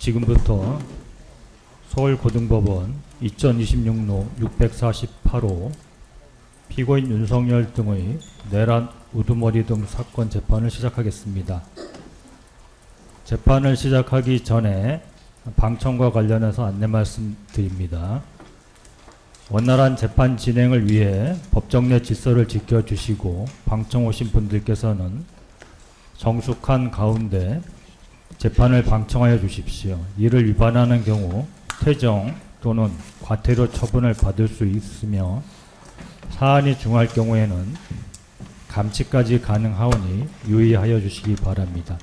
지금부터 서울고등법원 2026로 648호 피고인 윤석열 등의 내란 우두머리 등 사건 재판을 시작하겠습니다. 재판을 시작하기 전에 방청과 관련해서 안내 말씀드립니다. 원활한 재판 진행을 위해 법정 내 질서를 지켜주시고 방청 오신 분들께서는 정숙한 가운데 재판을 방청하여 주십시오. 이를 위반하는 경우 퇴정 또는 과태료 처분을 받을 수 있으며 사안이 중할 경우에는 감치까지 가능하오니 유의하여 주시기 바랍니다.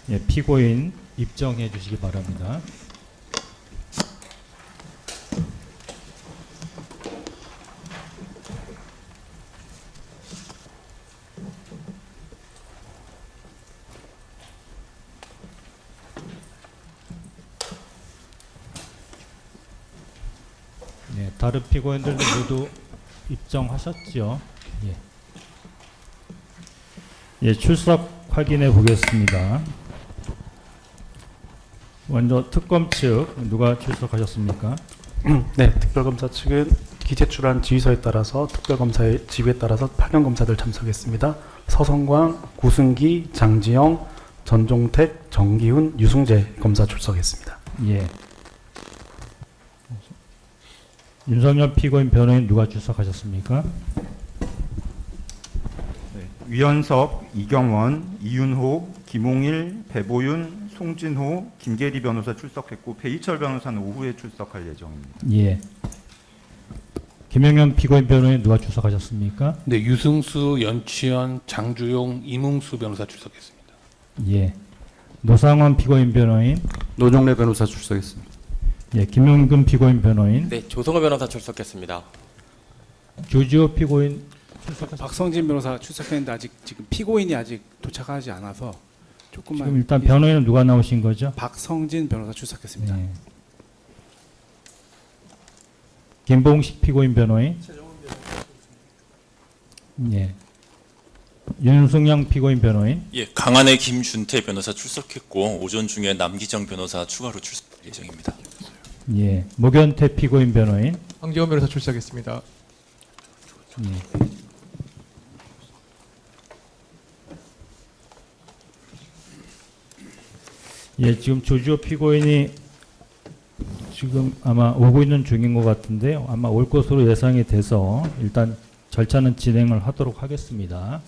예, 피고인 입정해 주시기 바랍니다. 네, 다른 피고인들도 모두 입정하셨죠? 예. 예, 출석 확인해 보겠습니다. 먼저 특검 측 누가 출석하셨습니까? 네, 특별검사 측은 기재출한 지휘서에 따라서 특별검사의 지휘에 따라서 파견검사들 참석했습니다. 서성광, 구승기, 장지영, 전종택, 정기훈, 유승재 검사 출석했습니다. 예. 윤석열 피고인 변호인 누가 출석하셨습니까? 네, 위원석, 이경원, 이윤호, 김홍일, 배보윤, 송진호, 김계리 변호사 출석했고 배희철 변호사는 오후에 출석할 예정입니다. 예. 김영현 피고인 변호인 누가 출석하셨습니까? 네, 유승수, 연치현, 장주용, 이문수 변호사 출석했습니다. 예. 노상원 피고인 변호인, 노종래 변호사 출석했습니다. 예. 김용근 피고인 변호인, 네, 조성호 변호사 출석했습니다. 조지호 피고인 출석하셨습니까? 박성진 변호사 출석했는데 아직 지금 피고인이 아직 도착하지 않아서 조금만. 지금 일단 변호인은 누가 나오신 거죠? 박성진 변호사 출석했습니다. 예. 김봉식 피고인 변호인, 예. 윤승영 피고인 변호인, 예, 강한의 김준태 변호사 출석했고 오전 중에 남기정 변호사 추가로 출석할 예정입니다. 예. 목연태 피고인 변호인, 황재원 변호사 출석했습니다. 예. 예, 지금 조지호 피고인이 지금 아마 오고 있는 중인 것 같은데요. 아마 올 것으로 예상이 돼서 일단 절차는 진행을 하도록 하겠습니다.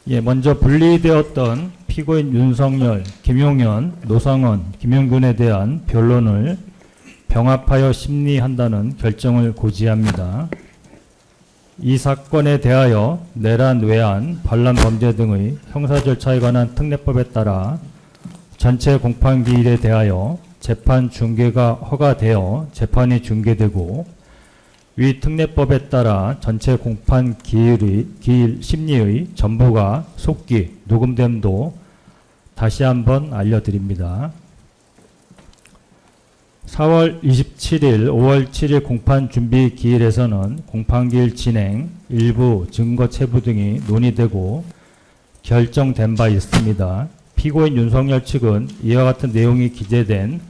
예, 먼저 분리되었던 피고인 윤석열, 김용현, 노상원, 김용근에 대한 변론을 병합하여 심리한다는 결정을 고지합니다. 이 사건에 대하여 내란, 외환, 반란 범죄 등의 형사 절차에 관한 특례법에 따라 전체 공판 기일에 대하여 재판 중계가 허가되어 재판이 중계되고 위 특례법에 따라 전체 공판 기일 심리의 전부가 속기, 녹음됨도 다시 한번 알려드립니다. 4월 27일, 5월 7일 공판 준비 기일에서는 공판 기일 진행, 일부 증거 체부 등이 논의되고 결정된 바 있습니다. 피고인 윤석열 측은 이와 같은 내용이 기재된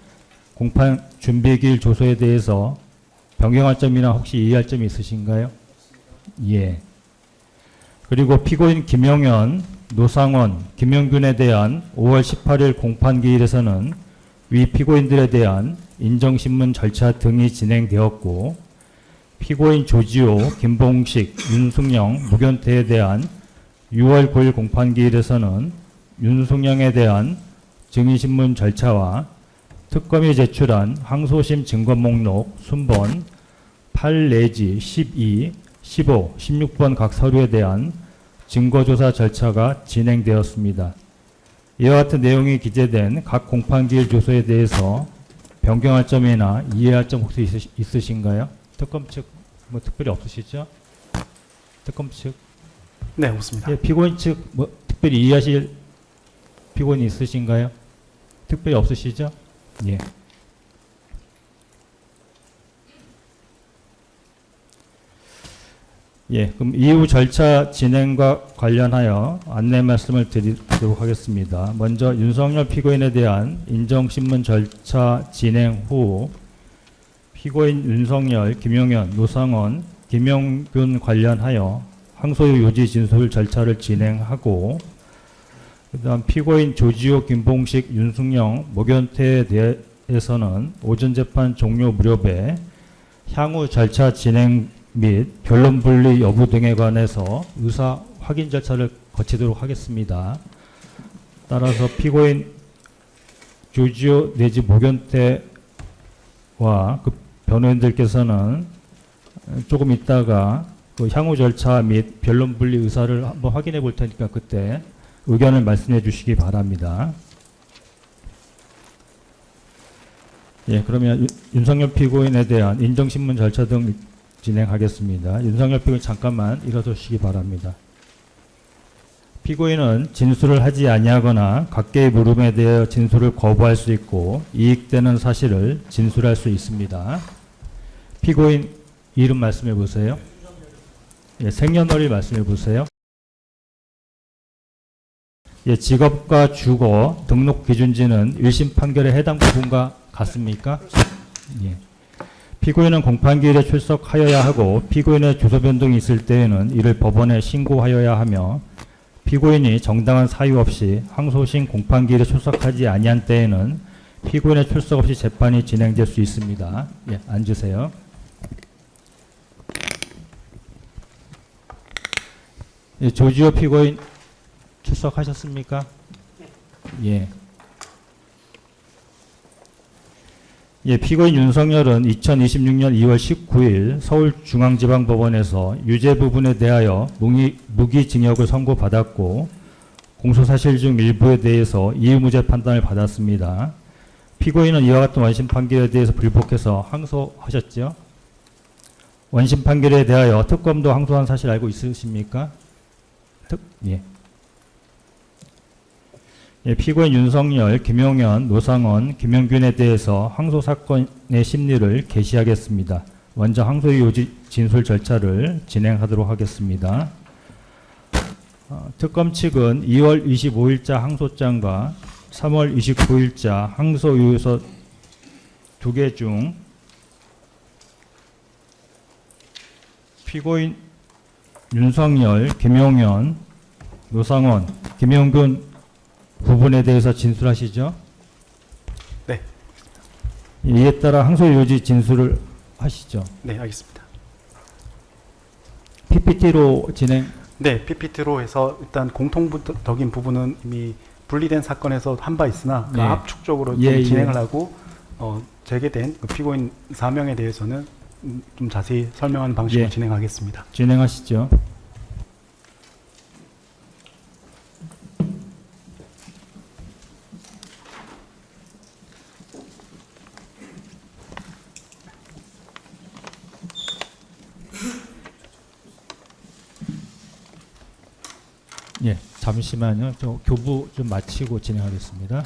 공판 준비 기일 조서에 대해서 변경할 점이나 혹시 이해할 점이 있으신가요? 예. 그리고 피고인 김영현, 노상원, 김영균에 대한 5월 18일 공판 기일에서는 위 피고인들에 대한 인정신문 절차 등이 진행되었고 피고인 조지호, 김봉식, 윤승영, 목연태에 대한 6월 9일 공판 기일에서는 윤승영에 대한 증인신문 절차와 특검이 제출한 항소심 증거 목록 순번 8 내지 12, 15, 16번 각 서류에 대한 증거조사 절차가 진행되었습니다. 이와 같은 내용이 기재된 각 공판기일 조서에 대해서 변경할 점이나 이해할 점 혹시 있으신가요? 특검 측 뭐 특별히 없으시죠? 특검 측? 네, 없습니다. 예, 피고인 측 뭐 특별히 이해하실 피고인이 있으신가요? 특별히 없으시죠? 예. 예, 그럼 이후 절차 진행과 관련하여 안내 말씀을 드리도록 하겠습니다. 먼저 윤석열 피고인에 대한 인정신문 절차 진행 후 피고인 윤석열, 김용현, 노상원, 김용균 관련하여 항소유 요지 진술 절차를 진행하고 그다음 피고인 조지호, 김봉식, 윤승영, 모견태에 대해서는 오전 재판 종료 무렵에 향후 절차 진행 및 변론 분리 여부 등에 관해서 의사 확인 절차를 거치도록 하겠습니다. 따라서 피고인 조지호 내지 모견태와 그 변호인들께서는 조금 있다가 그 향후 절차 및 변론 분리 의사를 한번 확인해 볼 테니까 그때 의견을 말씀해 주시기 바랍니다. 예, 그러면 윤석열 피고인에 대한 인정신문 절차 등 진행하겠습니다. 윤석열 피고인 잠깐만 일어서시기 바랍니다. 피고인은 진술을 하지 아니하거나 각계의 물음에 대해 진술을 거부할 수 있고 이익되는 사실을 진술할 수 있습니다. 피고인 이름 말씀해 보세요. 예, 생년월일 말씀해 보세요. 예, 직업과 주거, 등록 기준지는 1심 판결에 해당 부분과 같습니까? 예. 피고인은 공판기일에 출석하여야 하고 피고인의 주소 변동이 있을 때에는 이를 법원에 신고하여야 하며 피고인이 정당한 사유 없이 항소심 공판기일에 출석하지 아니한 때에는 피고인의 출석 없이 재판이 진행될 수 있습니다. 예, 앉으세요. 예, 조지호 피고인 출석하셨습니까? 예. 예, 피고인 윤석열은 2026년 2월 19일 서울중앙지방법원에서 유죄 부분에 대하여 무기징역을 선고받았고 공소사실 중 일부에 대해서 이의무죄 판단을 받았습니다. 피고인은 이와 같은 원심 판결에 대해서 불복해서 항소하셨죠? 원심 판결에 대하여 특검도 항소한 사실 알고 있으십니까? 예. 예, 피고인 윤석열, 김용현, 노상원, 김용균에 대해서 항소 사건의 심리를 개시하겠습니다. 먼저 항소의 요지 진술 절차를 진행하도록 하겠습니다. 특검 측은 2월 25일자 항소장과 3월 29일자 항소유서 2개 중 피고인 윤석열, 김용현, 노상원, 김용균 부분에 대해서 진술하시죠? 네. 이에 따라 항소 요지 진술을 하시죠. 네, 알겠습니다. PPT로 진행. 네, PPT로 해서 일단 공통적인 부분은 이미 분리된 사건에서 한 바 있으나 그 네. 압축적으로 예, 좀 진행을 하고 제기된 그 피고인 4명에 대해서는 좀 자세히 설명하는 방식으로 예. 진행하겠습니다. 진행하시죠. 예, 잠시만요. 저 교부 좀 마치고 진행하겠습니다.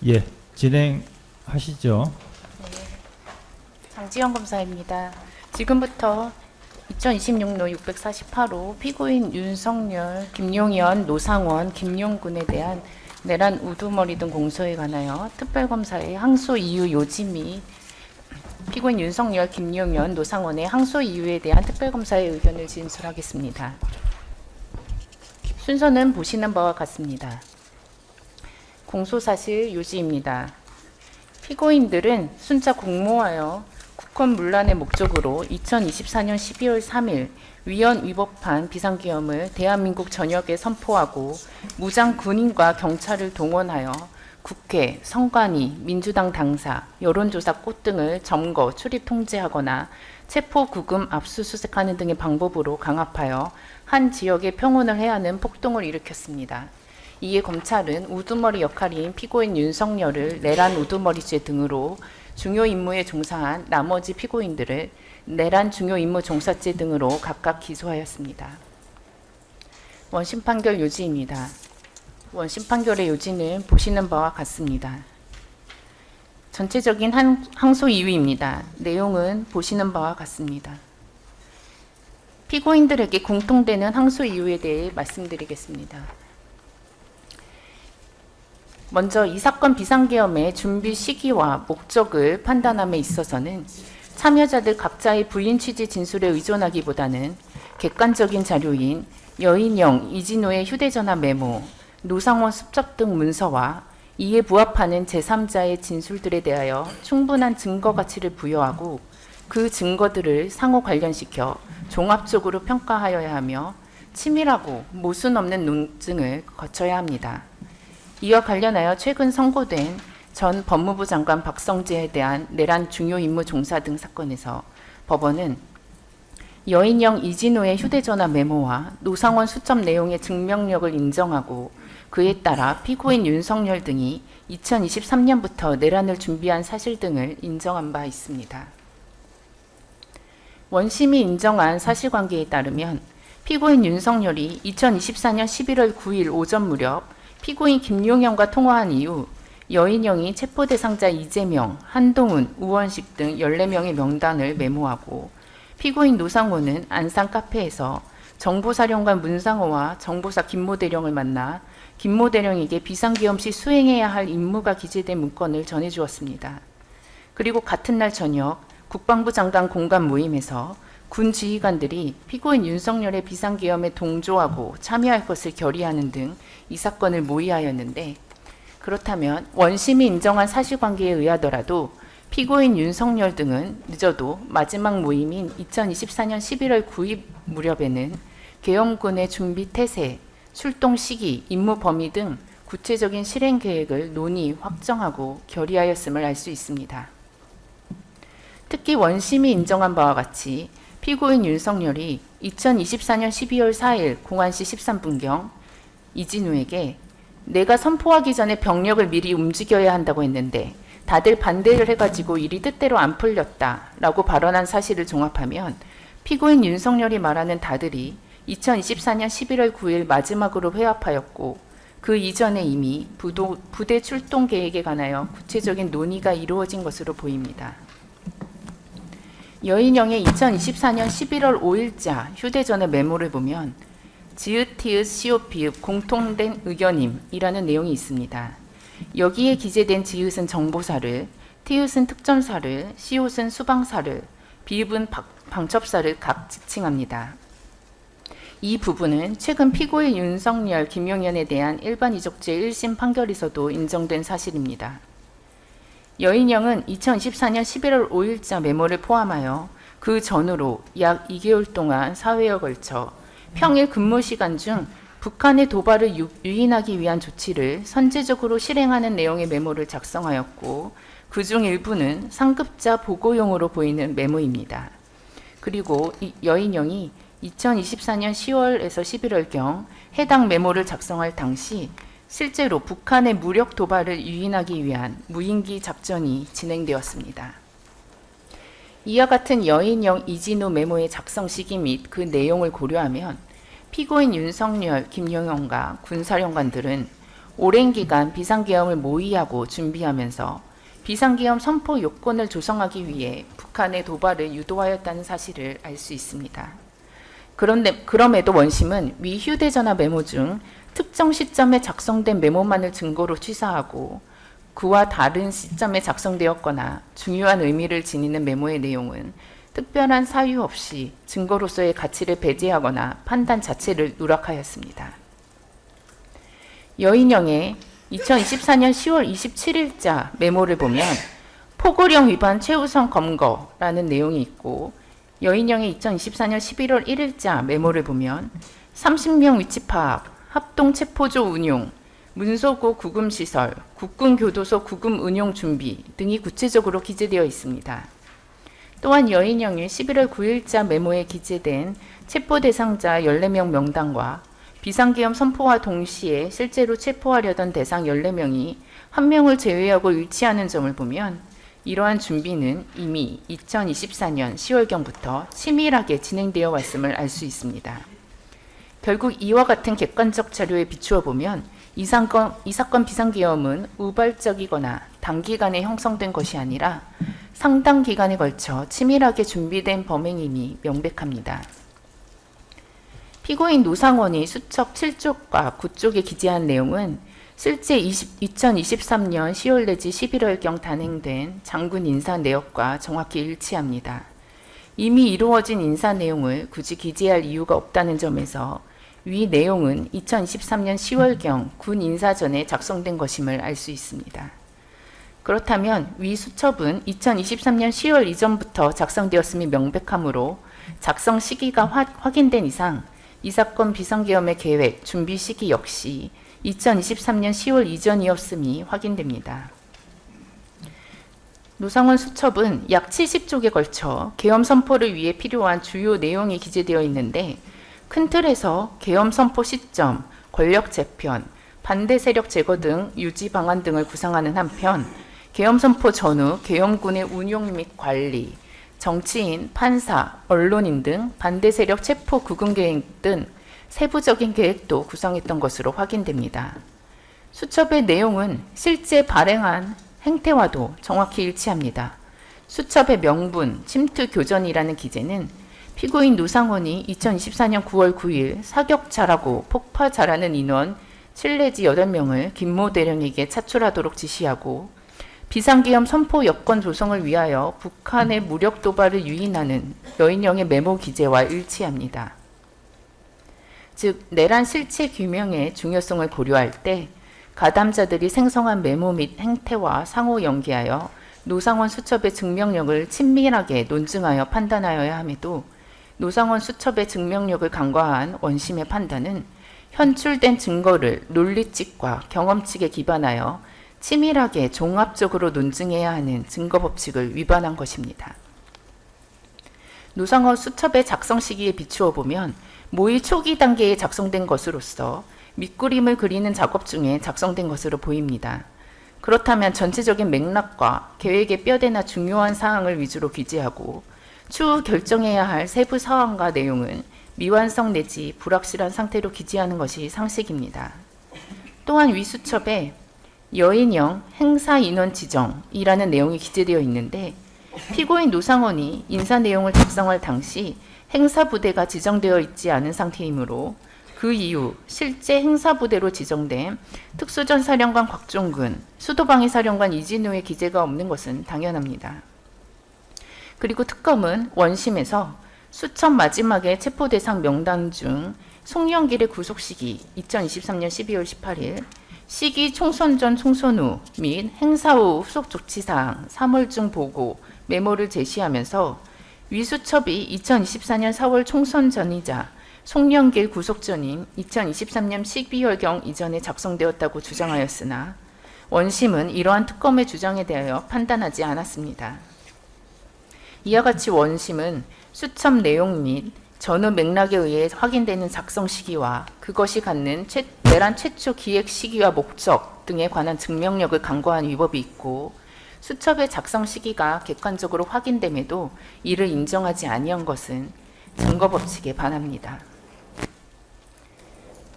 예, 진행하시죠. 장지영 검사입니다. 지금부터 2026로 648호 피고인 윤석열, 김용현, 노상원, 김용군에 대한 내란 우두머리 등 공소에 관하여 특별검사의 항소 이유 요지 및 피고인 윤석열, 김용현, 노상원의 항소 이유에 대한 특별검사의 의견을 진술하겠습니다. 순서는 보시는 바와 같습니다. 공소사실 요지입니다. 피고인들은 순자 공모하여 국헌 문란의 목적으로 2024년 12월 3일 위헌 위법한 비상계엄을 대한민국 전역에 선포하고 무장 군인과 경찰을 동원하여 국회, 선관위, 민주당 당사, 여론조사 꽃 등을 점거, 출입 통제하거나 체포, 구금, 압수수색하는 등의 방법으로 강압하여 한 지역의 평온을 해하는 폭동을 일으켰습니다. 이에 검찰은 우두머리 역할인 피고인 윤석열을 내란 우두머리죄 등으로 중요 임무에 종사한 나머지 피고인들을 내란 중요 임무 종사죄 등으로 각각 기소하였습니다. 원심 판결 요지입니다. 원심 판결의 요지는 보시는 바와 같습니다. 전체적인 항소 이유입니다. 내용은 보시는 바와 같습니다. 피고인들에게 공통되는 항소 이유에 대해 말씀드리겠습니다. 먼저 이 사건 비상계엄의 준비 시기와 목적을 판단함에 있어서는 참여자들 각자의 부인 취지 진술에 의존하기보다는 객관적인 자료인 여인영, 이진호의 휴대전화 메모, 노상원 수첩 등 문서와 이에 부합하는 제3자의 진술들에 대하여 충분한 증거 가치를 부여하고 그 증거들을 상호 관련시켜 종합적으로 평가하여야 하며 치밀하고 모순 없는 논증을 거쳐야 합니다. 이와 관련하여 최근 선고된 전 법무부 장관 박성재에 대한 내란 중요 임무 종사 등 사건에서 법원은 여인영 이진호의 휴대전화 메모와 노상원 수첩 내용의 증명력을 인정하고 그에 따라 피고인 윤석열 등이 2023년부터 내란을 준비한 사실 등을 인정한 바 있습니다. 원심이 인정한 사실관계에 따르면 피고인 윤석열이 2024년 11월 9일 오전 무렵 피고인 김용현과 통화한 이후 여인영이 체포 대상자 이재명, 한동훈, 우원식 등 14명의 명단을 메모하고 피고인 노상호는 안산 카페에서 정보사령관 문상호와 정보사 김모 대령을 만나 김모 대령에게 비상계엄 시 수행해야 할 임무가 기재된 문건을 전해주었습니다. 그리고 같은 날 저녁 국방부 장관 공감 모임에서 군 지휘관들이 피고인 윤석열의 비상계엄에 동조하고 참여할 것을 결의하는 등 이 사건을 모의하였는데, 그렇다면 원심이 인정한 사실관계에 의하더라도 피고인 윤석열 등은 늦어도 마지막 모임인 2024년 11월 9일 무렵에는 계엄군의 준비 태세, 출동 시기, 임무 범위 등 구체적인 실행 계획을 논의, 확정하고 결의하였음을 알 수 있습니다. 특히 원심이 인정한 바와 같이 피고인 윤석열이 2024년 12월 4일 01시 13분경 이진우에게 내가 선포하기 전에 병력을 미리 움직여야 한다고 했는데 다들 반대를 해가지고 일이 뜻대로 안 풀렸다 라고 발언한 사실을 종합하면 피고인 윤석열이 말하는 다들이 2024년 11월 9일 마지막으로 회합하였고 그 이전에 이미 부대 출동 계획에 관하여 구체적인 논의가 이루어진 것으로 보입니다. 여인영의 2024년 11월 5일자 휴대전화 메모를 보면 지읒, 티읒, 시옷, 비읍 공통된 의견임이라는 내용이 있습니다. 여기에 기재된 지읒은 정보사를, 티읒은 특전사를, 시옷은 수방사를, 비읍은 방첩사를 각 지칭합니다. 이 부분은 최근 피고인 윤석열, 김용현에 대한 일반 이적죄 1심 판결에서도 인정된 사실입니다. 여인영은 2024년 11월 5일자 메모를 포함하여 그 전후로 약 2개월 동안 사회에 걸쳐 평일 근무 시간 중 북한의 도발을 유인하기 위한 조치를 선제적으로 실행하는 내용의 메모를 작성하였고 그중 일부는 상급자 보고용으로 보이는 메모입니다. 그리고 여인영이 2024년 10월에서 11월경 해당 메모를 작성할 당시 실제로 북한의 무력 도발을 유인하기 위한 무인기 작전이 진행되었습니다. 이와 같은 여인영 이진우 메모의 작성 시기 및 그 내용을 고려하면 피고인 윤석열, 김용현과 군사령관들은 오랜 기간 비상계엄을 모의하고 준비하면서 비상계엄 선포 요건을 조성하기 위해 북한의 도발을 유도하였다는 사실을 알 수 있습니다. 그럼에도 원심은 위 휴대전화 메모 중 특정 시점에 작성된 메모만을 증거로 취사하고 그와 다른 시점에 작성되었거나 중요한 의미를 지니는 메모의 내용은 특별한 사유 없이 증거로서의 가치를 배제하거나 판단 자체를 누락하였습니다. 여인영의 2024년 10월 27일자 메모를 보면 포고령 위반 최우선 검거라는 내용이 있고, 여인영의 2024년 11월 1일자 메모를 보면 30명 위치 파악, 합동 체포조 운용, 문소고 구금시설, 국군교도소 구금 운용 준비 등이 구체적으로 기재되어 있습니다. 또한 여인영의 11월 9일자 메모에 기재된 체포 대상자 14명 명단과 비상계엄 선포와 동시에 실제로 체포하려던 대상 14명이 한 명을 제외하고 일치하는 점을 보면 이러한 준비는 이미 2024년 10월경부터 치밀하게 진행되어 왔음을 알 수 있습니다. 결국 이와 같은 객관적 자료에 비추어 보면 이 사건 비상계엄은 우발적이거나 단기간에 형성된 것이 아니라 상당 기간에 걸쳐 치밀하게 준비된 범행임이 명백합니다. 피고인 노상원이 수첩 7쪽과 9쪽에 기재한 내용은 실제 2023년 10월 내지 11월경 단행된 장군 인사 내역과 정확히 일치합니다. 이미 이루어진 인사 내용을 굳이 기재할 이유가 없다는 점에서 위 내용은 2023년 10월경 군 인사전에 작성된 것임을 알 수 있습니다. 그렇다면 위 수첩은 2023년 10월 이전부터 작성되었음이 명백하므로 작성 시기가 확인된 이상 이 사건 비상계엄의 계획, 준비 시기 역시 2023년 10월 이전이었음이 확인됩니다. 노상원 수첩은 약 70쪽에 걸쳐 계엄 선포를 위해 필요한 주요 내용이 기재되어 있는데, 큰 틀에서 계엄 선포 시점, 권력 재편, 반대 세력 제거 등 유지 방안 등을 구상하는 한편, 계엄 선포 전후 계엄군의 운용 및 관리, 정치인, 판사, 언론인 등 반대 세력 체포 구금 계획 등 세부적인 계획도 구성했던 것으로 확인됩니다. 수첩의 내용은 실제 발행한 행태와도 정확히 일치합니다. 수첩의 명분, 침투 교전이라는 기재는 피고인 노상원이 2024년 9월 9일 사격자라고 폭파자라는 인원 7 내지 8명을 김모 대령에게 차출하도록 지시하고 비상계엄 선포 여건 조성을 위하여 북한의 무력 도발을 유인하는 여인영의 메모 기재와 일치합니다. 즉, 내란 실체 규명의 중요성을 고려할 때 가담자들이 생성한 메모 및 행태와 상호 연계하여 노상원 수첩의 증명력을 친밀하게 논증하여 판단하여야 함에도 노상원 수첩의 증명력을 간과한 원심의 판단은 현출된 증거를 논리칙과 경험칙에 기반하여 치밀하게 종합적으로 논증해야 하는 증거법칙을 위반한 것입니다. 노상원 수첩의 작성 시기에 비추어 보면 모의 초기 단계에 작성된 것으로서 밑그림을 그리는 작업 중에 작성된 것으로 보입니다. 그렇다면 전체적인 맥락과 계획의 뼈대나 중요한 사항을 위주로 기재하고 추후 결정해야 할 세부 사항과 내용은 미완성 내지 불확실한 상태로 기재하는 것이 상식입니다. 또한 위 수첩에 여인영 행사 인원 지정이라는 내용이 기재되어 있는데, 피고인 노상원이 인사 내용을 작성할 당시 행사부대가 지정되어 있지 않은 상태이므로 그 이후 실제 행사부대로 지정된 특수전사령관 곽종근, 수도방위사령관 이진우의 기재가 없는 것은 당연합니다. 그리고 특검은 원심에서 수첩 마지막에 체포대상 명단 중 송영길의 구속 시기 2023년 12월 18일, 시기 총선 전 총선 후 및 행사 후 후속 조치사항 3월 중 보고 메모를 제시하면서 위수첩이 2024년 4월 총선 전이자 송영길 구속 전인 2023년 12월경 이전에 작성되었다고 주장하였으나 원심은 이러한 특검의 주장에 대하여 판단하지 않았습니다. 이와 같이 원심은 수첩 내용 및 전후 맥락에 의해 확인되는 작성 시기와 그것이 갖는 내란 최초 기획 시기와 목적 등에 관한 증명력을 간과한 위법이 있고, 수첩의 작성 시기가 객관적으로 확인됨에도 이를 인정하지 아니한 것은 증거법칙에 반합니다.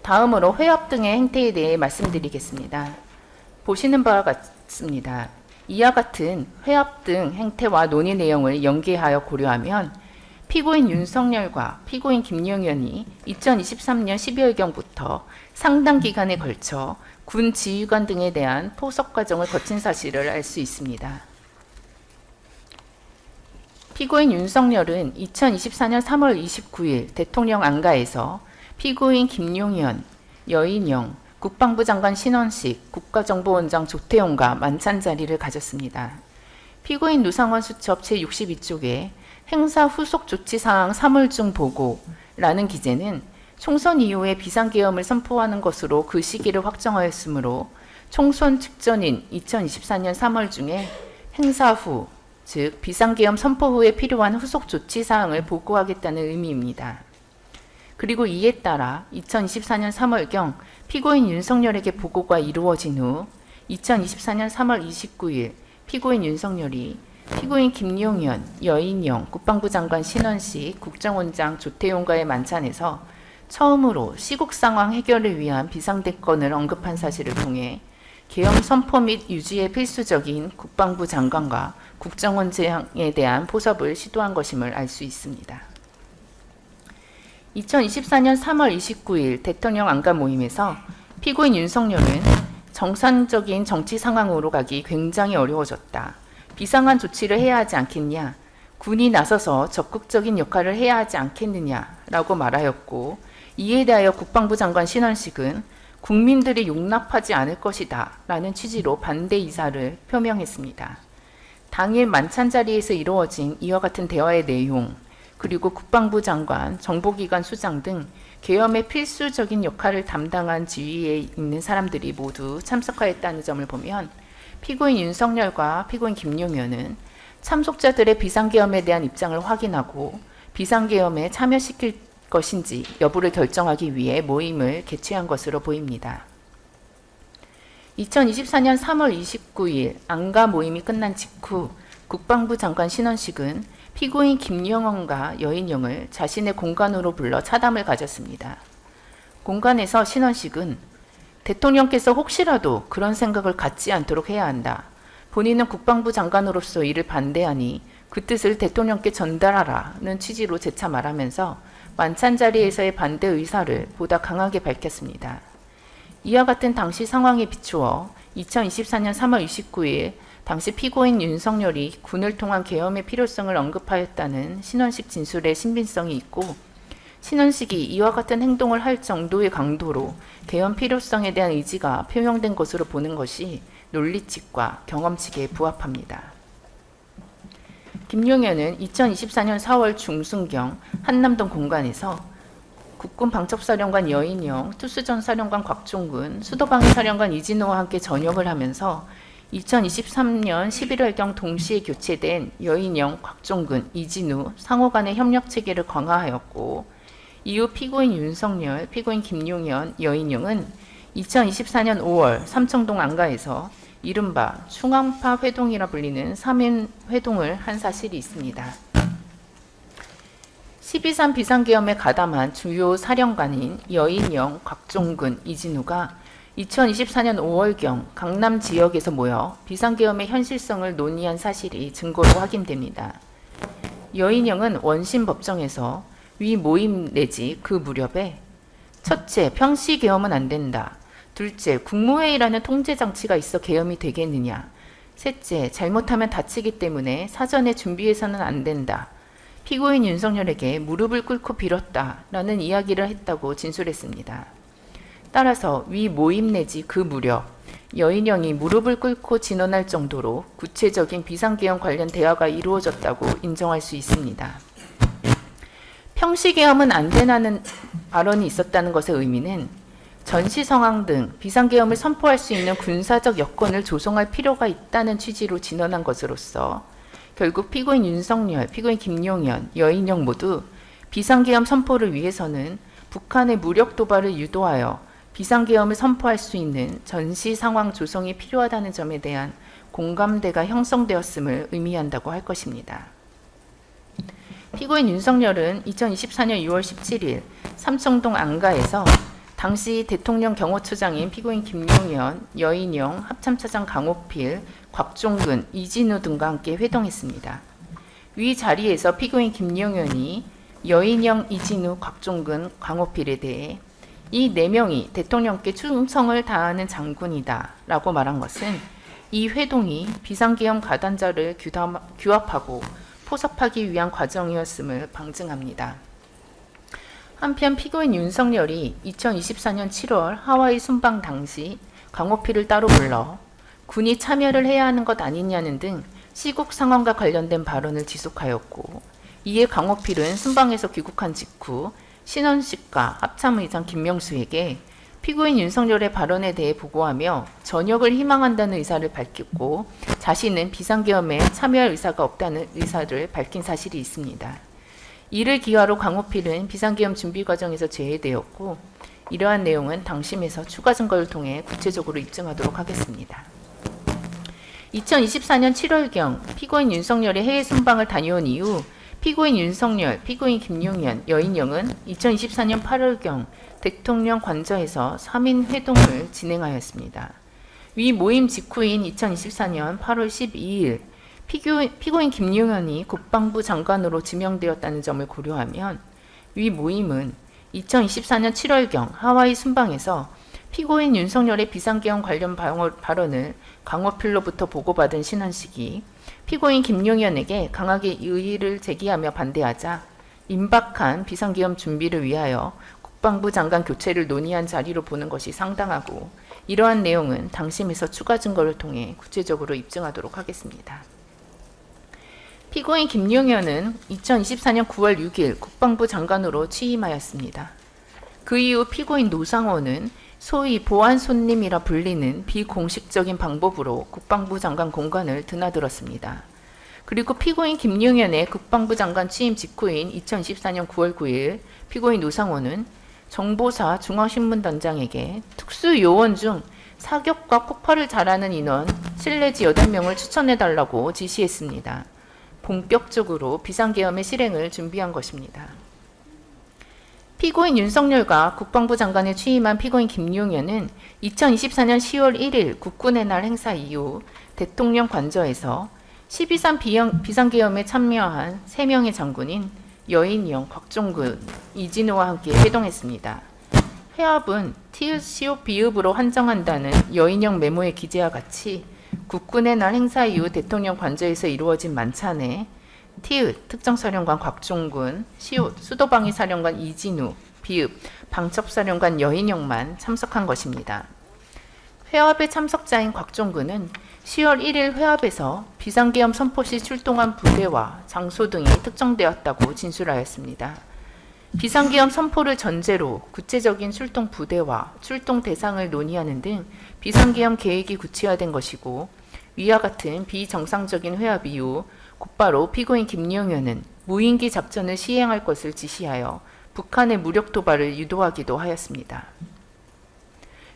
다음으로 회합 등의 행태에 대해 말씀드리겠습니다. 보시는 바와 같습니다. 이와 같은 회합 등 행태와 논의 내용을 연계하여 고려하면 피고인 윤석열과 피고인 김용현이 2023년 12월경부터 상당 기간에 걸쳐 군 지휘관 등에 대한 포섭 과정을 거친 사실을 알 수 있습니다. 피고인 윤석열은 2024년 3월 29일 대통령 안가에서 피고인 김용현, 여인영, 국방부 장관 신원식, 국가정보원장 조태용과 만찬 자리를 가졌습니다. 피고인 노상원 수첩 제62쪽에 행사 후속 조치 사항 3월 중 보고라는 기재는 총선 이후에 비상계엄을 선포하는 것으로 그 시기를 확정하였으므로 총선 직전인 2024년 3월 중에 행사 후, 즉 비상계엄 선포 후에 필요한 후속 조치 사항을 보고하겠다는 의미입니다. 그리고 이에 따라 2024년 3월경 피고인 윤석열에게 보고가 이루어진 후 2024년 3월 29일 피고인 윤석열이 피고인 김용현, 여인영, 국방부 장관 신원식, 국정원장 조태용과의 만찬에서 처음으로 시국 상황 해결을 위한 비상대권을 언급한 사실을 통해 계엄 선포 및 유지에 필수적인 국방부 장관과 국정원장에 대한 포섭을 시도한 것임을 알 수 있습니다. 2024년 3월 29일 대통령 안가 모임에서 피고인 윤석열은 정상적인 정치 상황으로 가기 굉장히 어려워졌다. 비상한 조치를 해야 하지 않겠냐. 군이 나서서 적극적인 역할을 해야 하지 않겠느냐라고 말하였고, 이에 대하여 국방부 장관 신원식은 국민들이 용납하지 않을 것이다 라는 취지로 반대 의사를 표명했습니다. 당일 만찬 자리에서 이루어진 이와 같은 대화의 내용, 그리고 국방부 장관, 정보기관 수장 등 계엄의 필수적인 역할을 담당한 지위에 있는 사람들이 모두 참석하였다는 점을 보면 피고인 윤석열과 피고인 김용현은 참석자들의 비상계엄에 대한 입장을 확인하고 비상계엄에 참여시킬 것인지 여부를 결정하기 위해 모임을 개최한 것으로 보입니다. 2024년 3월 29일 안가 모임이 끝난 직후 국방부 장관 신원식은 피고인 김영원과 여인영을 자신의 공간으로 불러 차담을 가졌습니다. 공간에서 신원식은 대통령께서 혹시라도 그런 생각을 갖지 않도록 해야 한다. 본인은 국방부 장관으로서 이를 반대하니 그 뜻을 대통령께 전달하라는 취지로 재차 말하면서 만찬 자리에서의 반대 의사를 보다 강하게 밝혔습니다. 이와 같은 당시 상황에 비추어 2024년 3월 29일 당시 피고인 윤석열이 군을 통한 계엄의 필요성을 언급하였다는 신원식 진술의 신빙성이 있고, 신원식이 이와 같은 행동을 할 정도의 강도로 계엄 필요성에 대한 의지가 표명된 것으로 보는 것이 논리칙과 경험칙에 부합합니다. 김용현은 2024년 4월 중순경 한남동 공간에서 국군 방첩사령관 여인영, 투수전 사령관 곽종근, 수도방위 사령관 이진호와 함께 저녁을 하면서 2023년 11월경 동시에 교체된 여인영, 곽종근, 이진우 상호 간의 협력 체계를 강화하였고, 이후 피고인 윤석열, 피고인 김용현, 여인영은 2024년 5월 삼청동 안가에서 이른바 충암파 회동이라 불리는 3인 회동을 한 사실이 있습니다. 12.3 비상계엄에 가담한 주요 사령관인 여인영, 곽종근, 이진우가 2024년 5월경 강남 지역에서 모여 비상계엄의 현실성을 논의한 사실이 증거로 확인됩니다. 여인영은 원심 법정에서 위 모임 내지 그 무렵에 첫째, 평시계엄은 안 된다. 둘째, 국무회의라는 통제장치가 있어 계엄이 되겠느냐. 셋째, 잘못하면 다치기 때문에 사전에 준비해서는 안 된다. 피고인 윤석열에게 무릎을 꿇고 빌었다라는 이야기를 했다고 진술했습니다. 따라서 위 모임 내지 그 무렵 여인영이 무릎을 꿇고 진언할 정도로 구체적인 비상계엄 관련 대화가 이루어졌다고 인정할 수 있습니다. 평시계엄은 안 되나는 발언이 있었다는 것의 의미는 전시 상황 등 비상계엄을 선포할 수 있는 군사적 여건을 조성할 필요가 있다는 취지로 진언한 것으로서 결국 피고인 윤석열, 피고인 김용현, 여인영 모두 비상계엄 선포를 위해서는 북한의 무력 도발을 유도하여 비상계엄을 선포할 수 있는 전시 상황 조성이 필요하다는 점에 대한 공감대가 형성되었음을 의미한다고 할 것입니다. 피고인 윤석열은 2024년 6월 17일 삼청동 안가에서 당시 대통령 경호처장인 피고인 김용현, 여인영, 합참차장 강호필, 곽종근, 이진우 등과 함께 회동했습니다. 위 자리에서 피고인 김용현이 여인영, 이진우, 곽종근, 강호필에 대해 이 4명이 대통령께 충성을 다하는 장군이다 라고 말한 것은 이 회동이 비상계엄 가단자를 규합하고 포섭하기 위한 과정이었음을 방증합니다. 한편 피고인 윤석열이 2024년 7월 하와이 순방 당시 강호필을 따로 불러 군이 참여를 해야 하는 것 아니냐는 등 시국 상황과 관련된 발언을 지속하였고, 이에 강호필은 순방에서 귀국한 직후 신원식과 합참의장 김명수에게 피고인 윤석열의 발언에 대해 보고하며 전역을 희망한다는 의사를 밝혔고, 자신은 비상계엄에 참여할 의사가 없다는 의사를 밝힌 사실이 있습니다. 이를 기화로 강호필은 비상계엄 준비 과정에서 제외되었고, 이러한 내용은 당심에서 추가 증거를 통해 구체적으로 입증하도록 하겠습니다. 2024년 7월경 피고인 윤석열이 해외 순방을 다녀온 이후 피고인 윤석열, 피고인 김용현, 여인영은 2024년 8월경 대통령 관저에서 3인 회동을 진행하였습니다. 위 모임 직후인 2024년 8월 12일 피고인 김용현이 국방부 장관으로 지명되었다는 점을 고려하면 위 모임은 2024년 7월경 하와이 순방에서 피고인 윤석열의 비상계엄 관련 발언을 강호필로부터 보고받은 신원식이 피고인 김용현에게 강하게 이의를 제기하며 반대하자 임박한 비상계엄 준비를 위하여 국방부 장관 교체를 논의한 자리로 보는 것이 상당하고, 이러한 내용은 당심에서 추가 증거를 통해 구체적으로 입증하도록 하겠습니다. 피고인 김용현은 2024년 9월 6일 국방부 장관으로 취임하였습니다. 그 이후 피고인 노상원은 소위 보안 손님이라 불리는 비공식적인 방법으로 국방부 장관 공관을 드나들었습니다. 그리고 피고인 김용현의 국방부 장관 취임 직후인 2014년 9월 9일 피고인 노상원은 정보사 중앙신문단장에게 특수요원 중 사격과 폭발을 잘하는 인원 7 내지 8명을 추천해달라고 지시했습니다. 본격적으로 비상계엄의 실행을 준비한 것입니다. 피고인 윤석열과 국방부 장관에 취임한 피고인 김용현은 2024년 10월 1일 국군의 날 행사 이후 대통령 관저에서 12.3 비상계엄에 참여한 3명의 장군인 여인영, 곽종근, 이진우와 함께 회동했습니다. 회합은 티읕, 시읒, 비읍으로 한정한다는 여인영 메모의 기재와 같이 국군의 날 행사 이후 대통령 관저에서 이루어진 만찬에 티읕, 특정사령관 곽종근, 시읒, 수도방위사령관 이진우, 비읍, 방첩사령관 여인영만 참석한 것입니다. 회합의 참석자인 곽종근은 10월 1일 회합에서 비상계엄 선포 시 출동한 부대와 장소 등이 특정되었다고 진술하였습니다. 비상계엄 선포를 전제로 구체적인 출동 부대와 출동 대상을 논의하는 등 비상계엄 계획이 구체화된 것이고, 위와 같은 비정상적인 회합 이후 곧바로 피고인 김용현은 무인기 작전을 시행할 것을 지시하여 북한의 무력 도발을 유도하기도 하였습니다.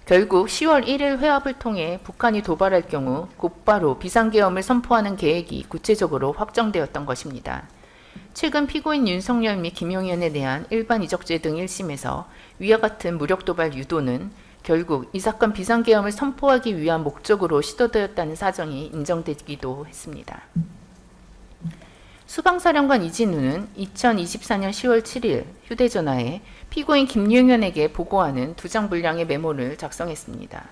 결국 10월 1일 회합을 통해 북한이 도발할 경우 곧바로 비상계엄을 선포하는 계획이 구체적으로 확정되었던 것입니다. 최근 피고인 윤석열 및 김용현에 대한 일반 이적죄 등 1심에서 위와 같은 무력 도발 유도는 결국 이 사건 비상계엄을 선포하기 위한 목적으로 시도되었다는 사정이 인정되기도 했습니다. 수방사령관 이진우는 2024년 10월 7일 휴대전화에 피고인 김용현에게 보고하는 2장 분량의 메모를 작성했습니다.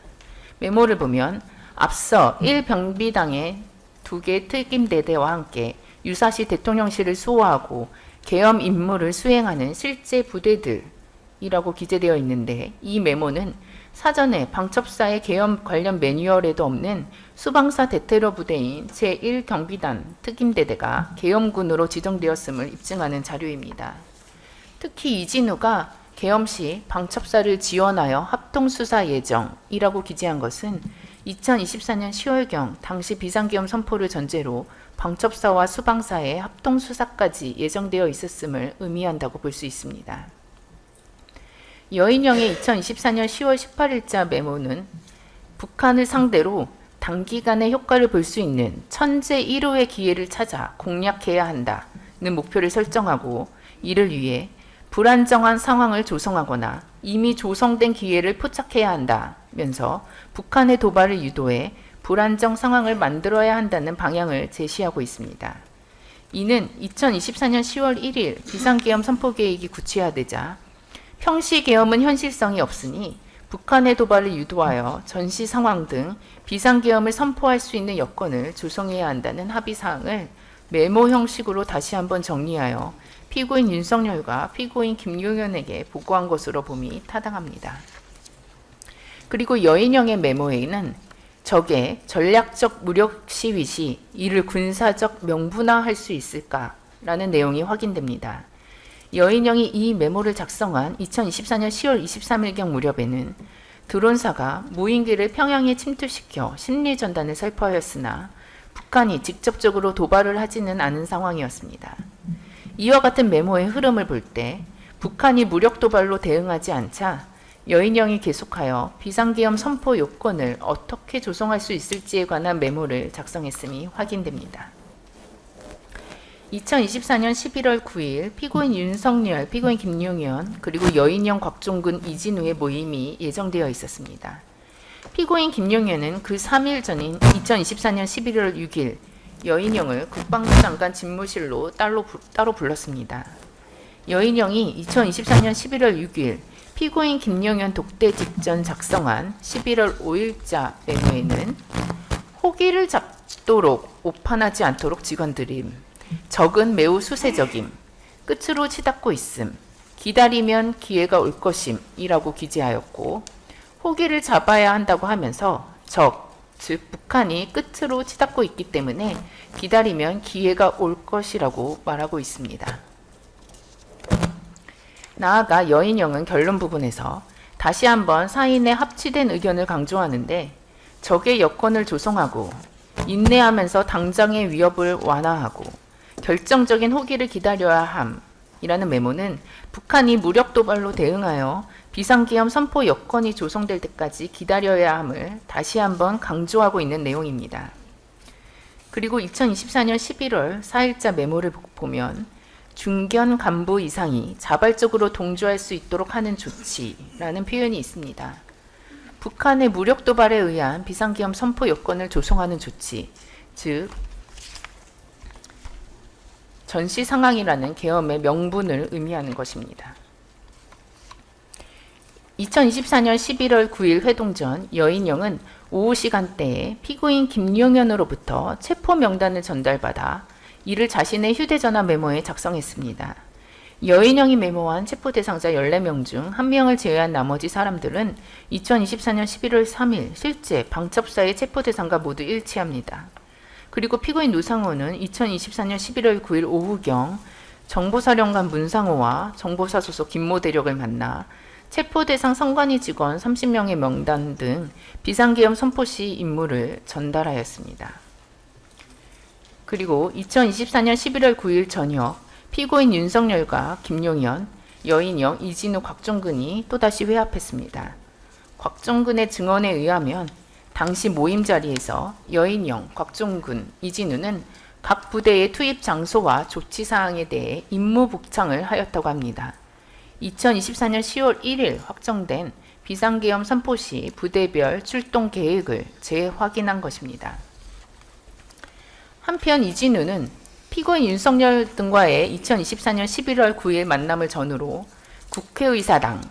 메모를 보면 앞서 1병비당의 2개 특임대대와 함께 유사시 대통령실을 수호하고 계엄 임무를 수행하는 실제 부대들이라고 기재되어 있는데, 이 메모는 사전에 방첩사의 계엄 관련 매뉴얼에도 없는 수방사 대테러 부대인 제1경비단 특임대대가 계엄군으로 지정되었음을 입증하는 자료입니다. 특히 이진우가 계엄 시 방첩사를 지원하여 합동수사 예정이라고 기재한 것은 2024년 10월경 당시 비상계엄 선포를 전제로 방첩사와 수방사의 합동수사까지 예정되어 있었음을 의미한다고 볼 수 있습니다. 여인영의 2024년 10월 18일자 메모는 북한을 상대로 단기간에 효과를 볼 수 있는 천재 1호의 기회를 찾아 공략해야 한다는 목표를 설정하고, 이를 위해 불안정한 상황을 조성하거나 이미 조성된 기회를 포착해야 한다면서 북한의 도발을 유도해 불안정 상황을 만들어야 한다는 방향을 제시하고 있습니다. 이는 2024년 10월 1일 비상계엄 선포 계획이 구체화되자 평시 계엄은 현실성이 없으니 북한의 도발을 유도하여 전시 상황 등 비상계엄을 선포할 수 있는 여건을 조성해야 한다는 합의사항을 메모 형식으로 다시 한번 정리하여 피고인 윤석열과 피고인 김용현에게 보고한 것으로 봄이 타당합니다. 그리고 여인영의 메모에는 적의 전략적 무력 시위 시 이를 군사적 명분화할 수 있을까라는 내용이 확인됩니다. 여인영이 이 메모를 작성한 2024년 10월 23일경 무렵에는 드론사가 무인기를 평양에 침투시켜 심리전단을 살포하였으나 북한이 직접적으로 도발을 하지는 않은 상황이었습니다. 이와 같은 메모의 흐름을 볼 때 북한이 무력 도발로 대응하지 않자 여인영이 계속하여 비상계엄 선포 요건을 어떻게 조성할 수 있을지에 관한 메모를 작성했음이 확인됩니다. 2024년 11월 9일 피고인 윤석열, 피고인 김용현, 그리고 여인영, 곽종근, 이진우의 모임이 예정되어 있었습니다. 피고인 김용현은 그 3일 전인 2024년 11월 6일 여인영을 국방부 장관 집무실로 따로 불렀습니다. 여인영이 2024년 11월 6일 피고인 김용현 독대 직전 작성한 11월 5일자 메모에는 호기를 잡도록 오판하지 않도록 직원들임, 적은 매우 수세적임, 끝으로 치닫고 있음, 기다리면 기회가 올 것임 이라고 기재하였고, 호기를 잡아야 한다고 하면서 적, 즉 북한이 끝으로 치닫고 있기 때문에 기다리면 기회가 올 것이라고 말하고 있습니다. 나아가 여인영은 결론 부분에서 다시 한번 사인의 합치된 의견을 강조하는데 적의 여건을 조성하고 인내하면서 당장의 위협을 완화하고 결정적인 호기를 기다려야 함이라는 메모는 북한이 무력 도발로 대응하여 비상계엄 선포 여건이 조성될 때까지 기다려야 함을 다시 한번 강조하고 있는 내용입니다. 그리고 2024년 11월 4일자 메모를 보면 중견 간부 이상이 자발적으로 동조할 수 있도록 하는 조치라는 표현이 있습니다. 북한의 무력 도발에 의한 비상계엄 선포 여건을 조성하는 조치, 즉 전시 상황이라는 계엄의 명분을 의미하는 것입니다. 2024년 11월 9일 회동 전 여인영은 오후 시간대에 피고인 김용현으로부터 체포 명단을 전달받아 이를 자신의 휴대전화 메모에 작성했습니다. 여인영이 메모한 체포 대상자 14명 중 1명을 제외한 나머지 사람들은 2024년 11월 3일 실제 방첩사의 체포 대상과 모두 일치합니다. 그리고 피고인 노상호는 2024년 11월 9일 오후경 정보사령관 문상호와 정보사 소속 김모 대령을 만나 체포 대상 선관위 직원 30명의 명단 등 비상계엄 선포 시 임무를 전달하였습니다. 그리고 2024년 11월 9일 저녁 피고인 윤석열과 김용현, 여인영, 이진우, 곽종근이 또다시 회합했습니다. 곽종근의 증언에 의하면 당시 모임 자리에서 여인영, 곽종근, 이진우는 각 부대의 투입 장소와 조치 사항에 대해 임무 복창을 하였다고 합니다. 2024년 10월 1일 확정된 비상계엄 선포 시 부대별 출동 계획을 재확인한 것입니다. 한편 이진우는 피고인 윤석열 등과의 2024년 11월 9일 만남을 전후로 국회의사당,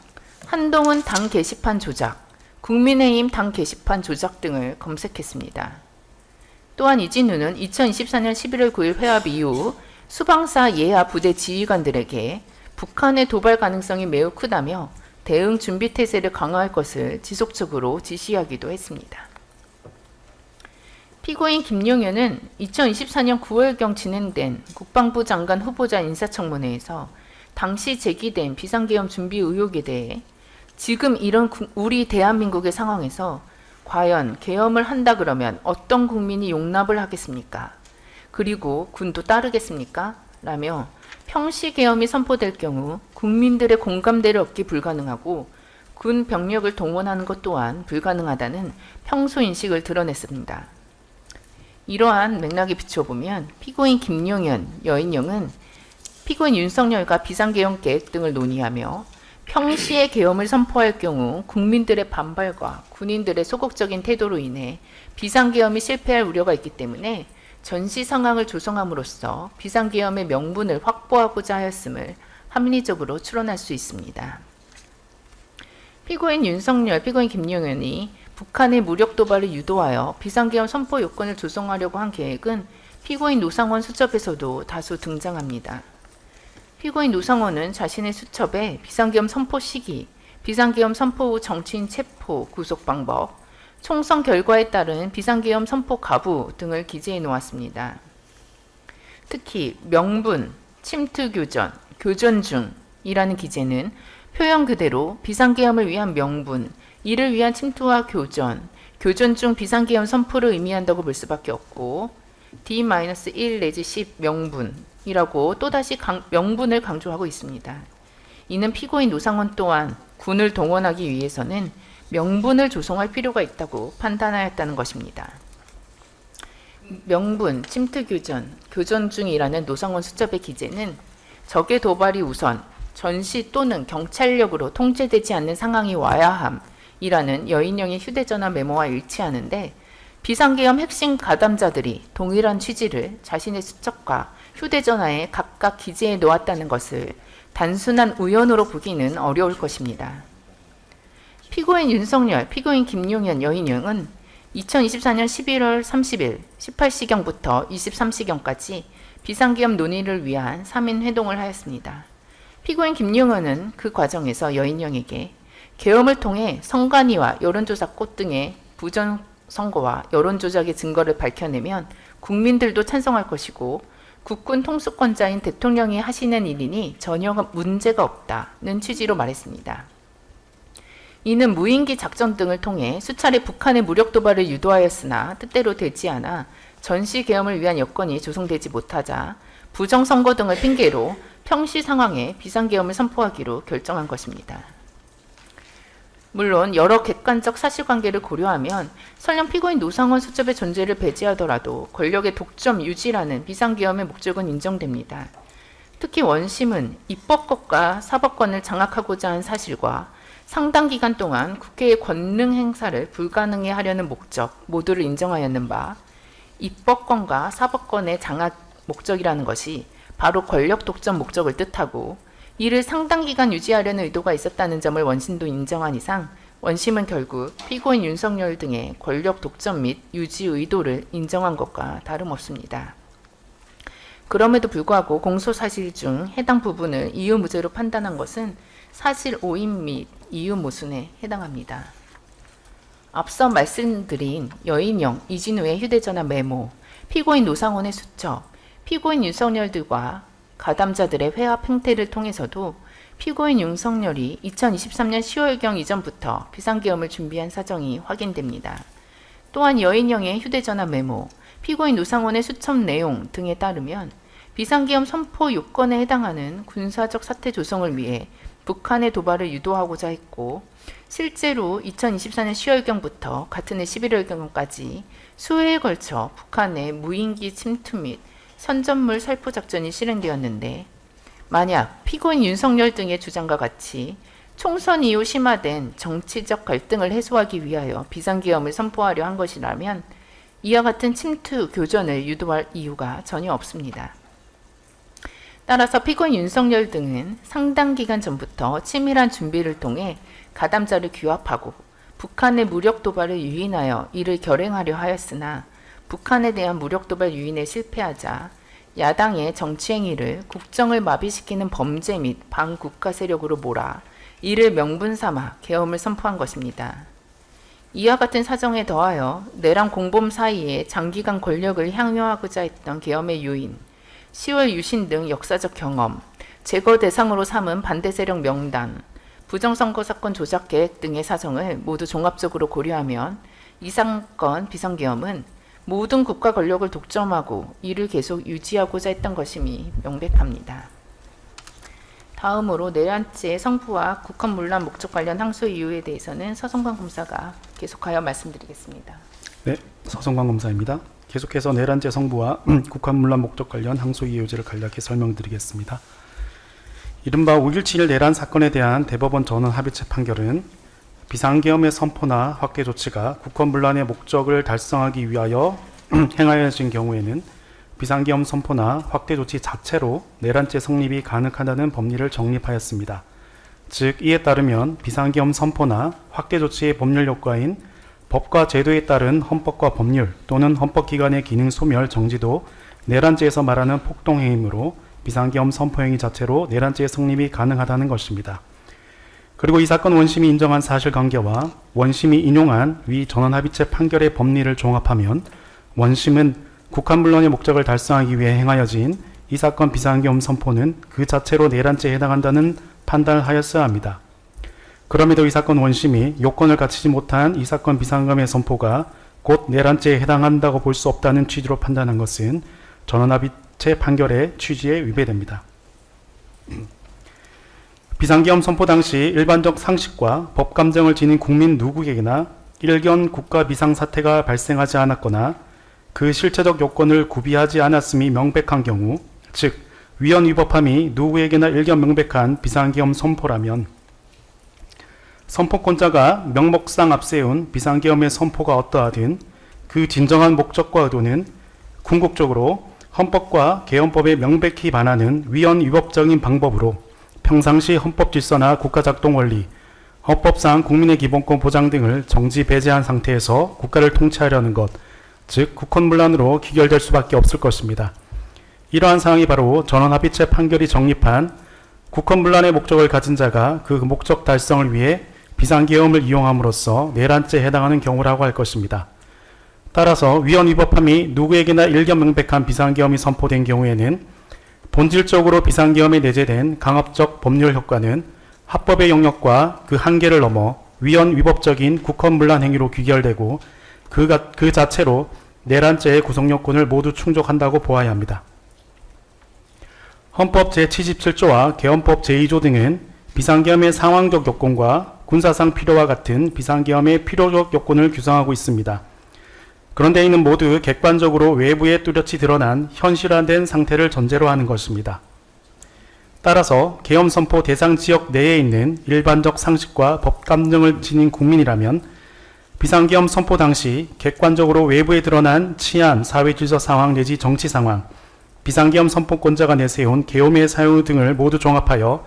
한동훈 당 게시판 조작, 국민의힘 당 게시판 조작 등을 검색했습니다. 또한 이진우는 2024년 11월 9일 회합 이후 수방사 예하 부대 지휘관들에게 북한의 도발 가능성이 매우 크다며 대응 준비 태세를 강화할 것을 지속적으로 지시하기도 했습니다. 피고인 김용현은 2024년 9월경 진행된 국방부 장관 후보자 인사청문회에서 당시 제기된 비상계엄 준비 의혹에 대해 지금 이런 우리 대한민국의 상황에서 과연 계엄을 한다 그러면 어떤 국민이 용납을 하겠습니까? 그리고 군도 따르겠습니까? 라며 평시 계엄이 선포될 경우 국민들의 공감대를 얻기 불가능하고 군 병력을 동원하는 것 또한 불가능하다는 평소 인식을 드러냈습니다. 이러한 맥락에 비춰보면 피고인 김용현, 여인영은 피고인 윤석열과 비상계엄 계획 등을 논의하며 평시에 계엄을 선포할 경우 국민들의 반발과 군인들의 소극적인 태도로 인해 비상계엄이 실패할 우려가 있기 때문에 전시 상황을 조성함으로써 비상계엄의 명분을 확보하고자 하였음을 합리적으로 추론할 수 있습니다. 피고인 윤석열, 피고인 김용현이 북한의 무력 도발을 유도하여 비상계엄 선포 요건을 조성하려고 한 계획은 피고인 노상원 수첩에서도 다수 등장합니다. 피고인 노상원은 자신의 수첩에 비상계엄 선포 시기, 비상계엄 선포 후 정치인 체포, 구속 방법, 총선 결과에 따른 비상계엄 선포 가부 등을 기재해 놓았습니다. 특히 명분, 침투 교전, 교전 중이라는 기재는 표현 그대로 비상계엄을 위한 명분, 이를 위한 침투와 교전, 교전 중 비상계엄 선포를 의미한다고 볼 수밖에 없고 D-1 내지 10 명분이라고 또다시 명분을 강조하고 있습니다. 이는 피고인 노상원 또한 군을 동원하기 위해서는 명분을 조성할 필요가 있다고 판단하였다는 것입니다. 명분, 침투 교전, 교전 중이라는 노상원 수첩의 기재는 적의 도발이 우선 전시 또는 경찰력으로 통제되지 않는 상황이 와야 함이라는 여인영의 휴대전화 메모와 일치하는데 비상계엄 핵심 가담자들이 동일한 취지를 자신의 수첩과 휴대전화에 각각 기재해 놓았다는 것을 단순한 우연으로 보기는 어려울 것입니다. 피고인 윤석열, 피고인 김용현, 여인영은 2024년 11월 30일 18시경부터 23시경까지 비상계엄 논의를 위한 3인 회동을 하였습니다. 피고인 김용현은 그 과정에서 여인영에게 계엄을 통해 선관위와 여론조사꽃 등의 부정선거와 여론조작의 증거를 밝혀내면 국민들도 찬성할 것이고 국군 통수권자인 대통령이 하시는 일이니 전혀 문제가 없다는 취지로 말했습니다. 이는 무인기 작전 등을 통해 수차례 북한의 무력 도발을 유도하였으나 뜻대로 되지 않아 전시 계엄을 위한 여건이 조성되지 못하자 부정선거 등을 핑계로 평시 상황에 비상계엄을 선포하기로 결정한 것입니다. 물론 여러 객관적 사실관계를 고려하면 설령 피고인 노상원 수첩의 존재를 배제하더라도 권력의 독점 유지라는 비상계엄의 목적은 인정됩니다. 특히 원심은 입법권과 사법권을 장악하고자 한 사실과 상당 기간 동안 국회의 권능 행사를 불가능해 하려는 목적 모두를 인정하였는 바 입법권과 사법권의 장악 목적이라는 것이 바로 권력 독점 목적을 뜻하고 이를 상당 기간 유지하려는 의도가 있었다는 점을 원심도 인정한 이상 원심은 결국 피고인 윤석열 등의 권력 독점 및 유지 의도를 인정한 것과 다름없습니다. 그럼에도 불구하고 공소사실 중 해당 부분을 이유무죄로 판단한 것은 사실 오인 및 이유 모순에 해당합니다. 앞서 말씀드린 여인영, 이진우의 휴대전화 메모, 피고인 노상원의 수첩, 피고인 윤석열들과 가담자들의 회합 행태를 통해서도 피고인 윤석열이 2023년 10월경 이전부터 비상계엄을 준비한 사정이 확인됩니다. 또한 여인영의 휴대전화 메모, 피고인 노상원의 수첩 내용 등에 따르면 비상계엄 선포 요건에 해당하는 군사적 사태 조성을 위해 북한의 도발을 유도하고자 했고 실제로 2024년 10월경부터 같은 해 11월경까지 수해에 걸쳐 북한의 무인기 침투 및 선전물 살포 작전이 실행되었는데 만약 피고인 윤석열 등의 주장과 같이 총선 이후 심화된 정치적 갈등을 해소하기 위하여 비상계엄을 선포하려 한 것이라면 이와 같은 침투 교전을 유도할 이유가 전혀 없습니다. 따라서 피고인 윤석열 등은 상당 기간 전부터 치밀한 준비를 통해 가담자를 규합하고 북한의 무력 도발을 유인하여 이를 결행하려 하였으나 북한에 대한 무력 도발 유인에 실패하자 야당의 정치행위를 국정을 마비시키는 범죄 및 반국가 세력으로 몰아 이를 명분 삼아 계엄을 선포한 것입니다. 이와 같은 사정에 더하여 내란 공범 사이에 장기간 권력을 향유하고자 했던 계엄의 요인, 10월 유신 등 역사적 경험, 제거 대상으로 삼은 반대 세력 명단, 부정선거 사건 조작 계획 등의 사정을 모두 종합적으로 고려하면 이 사건 비상계엄은 모든 국가 권력을 독점하고 이를 계속 유지하고자 했던 것임이 명백합니다. 다음으로 내란죄 성부와 국헌 문란 목적 관련 항소 이유에 대해서는 서성관 검사가 계속하여 말씀드리겠습니다. 네, 서성관 검사입니다. 계속해서 내란죄 성부와 국헌문란 목적 관련 항소 이유제를 간략히 설명드리겠습니다. 이른바 5.17 내란 사건에 대한 대법원 전원 합의체 판결은 비상계엄의 선포나 확대 조치가 국헌문란의 목적을 달성하기 위하여 행하여진 경우에는 비상계엄 선포나 확대 조치 자체로 내란죄 성립이 가능하다는 법리를 정립하였습니다. 즉 이에 따르면 비상계엄 선포나 확대 조치의 법률 효과인 법과 제도에 따른 헌법과 법률 또는 헌법기관의 기능 소멸 정지도 내란죄에서 말하는 폭동행위이므로 비상계엄 선포행위 자체로 내란죄의 성립이 가능하다는 것입니다. 그리고 이 사건 원심이 인정한 사실관계와 원심이 인용한 위 전원합의체 판결의 법리를 종합하면 원심은 국한문란의 목적을 달성하기 위해 행하여진 이 사건 비상계엄 선포는 그 자체로 내란죄에 해당한다는 판단을 하였어야 합니다. 그럼에도 이 사건 원심이 요건을 갖추지 못한 이 사건 비상계엄의 선포가 곧 내란죄에 해당한다고 볼 수 없다는 취지로 판단한 것은 전원합의체 판결의 취지에 위배됩니다. 비상계엄 선포 당시 일반적 상식과 법 감정을 지닌 국민 누구에게나 일견 국가 비상사태가 발생하지 않았거나 그 실체적 요건을 구비하지 않았음이 명백한 경우, 즉 위헌 위법함이 누구에게나 일견 명백한 비상계엄 선포라면 선포권자가 명목상 앞세운 비상계엄의 선포가 어떠하든 그 진정한 목적과 의도는 궁극적으로 헌법과 계엄법에 명백히 반하는 위헌 위법적인 방법으로 평상시 헌법 질서나 국가 작동 원리, 헌법상 국민의 기본권 보장 등을 정지 배제한 상태에서 국가를 통치하려는 것, 즉 국헌문란으로 귀결될 수밖에 없을 것입니다. 이러한 사항이 바로 전원합의체 판결이 정립한 국헌문란의 목적을 가진 자가 그 목적 달성을 위해 비상계엄을 이용함으로써 내란죄에 해당하는 경우라고 할 것입니다. 따라서 위헌 위법함이 누구에게나 일견 명백한 비상계엄이 선포된 경우에는 본질적으로 비상계엄에 내재된 강압적 법률 효과는 합법의 영역과 그 한계를 넘어 위헌 위법적인 국헌문란 행위로 귀결되고 그 자체로 내란죄의 구성요건을 모두 충족한다고 보아야 합니다. 헌법 제77조와 계엄법 제2조 등은 비상계엄의 상황적 요건과 군사상 필요와 같은 비상계엄의 필요적 요건을 규정하고 있습니다. 그런데 이는 모두 객관적으로 외부에 뚜렷이 드러난 현실화된 상태를 전제로 하는 것입니다. 따라서 계엄 선포 대상 지역 내에 있는 일반적 상식과 법 감정을 지닌 국민이라면 비상계엄 선포 당시 객관적으로 외부에 드러난 치안, 사회 질서 상황 내지 정치 상황, 비상계엄 선포권자가 내세운 계엄의 사유 등을 모두 종합하여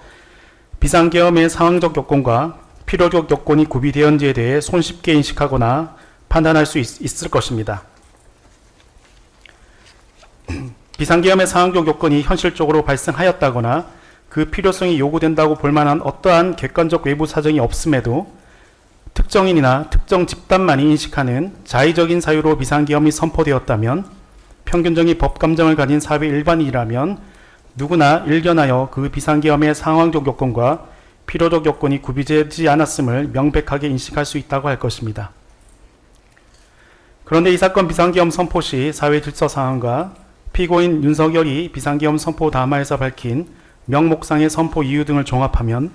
비상계엄의 상황적 요건과 필요적 요건이 구비되었는지에 대해 손쉽게 인식하거나 판단할 수 있을 것입니다. 비상계엄의 상황적 요건이 현실적으로 발생하였다거나 그 필요성이 요구된다고 볼 만한 어떠한 객관적 외부 사정이 없음에도 특정인이나 특정 집단만이 인식하는 자의적인 사유로 비상계엄이 선포되었다면 평균적인 법 감정을 가진 사회 일반인이라면 누구나 일견하여 그 비상계엄의 상황적 요건과 필요적 요건이 구비되지 않았음을 명백하게 인식할 수 있다고 할 것입니다. 그런데 이 사건 비상계엄 선포 시 사회 질서 상황과 피고인 윤석열이 비상계엄 선포 담화에서 밝힌 명목상의 선포 이유 등을 종합하면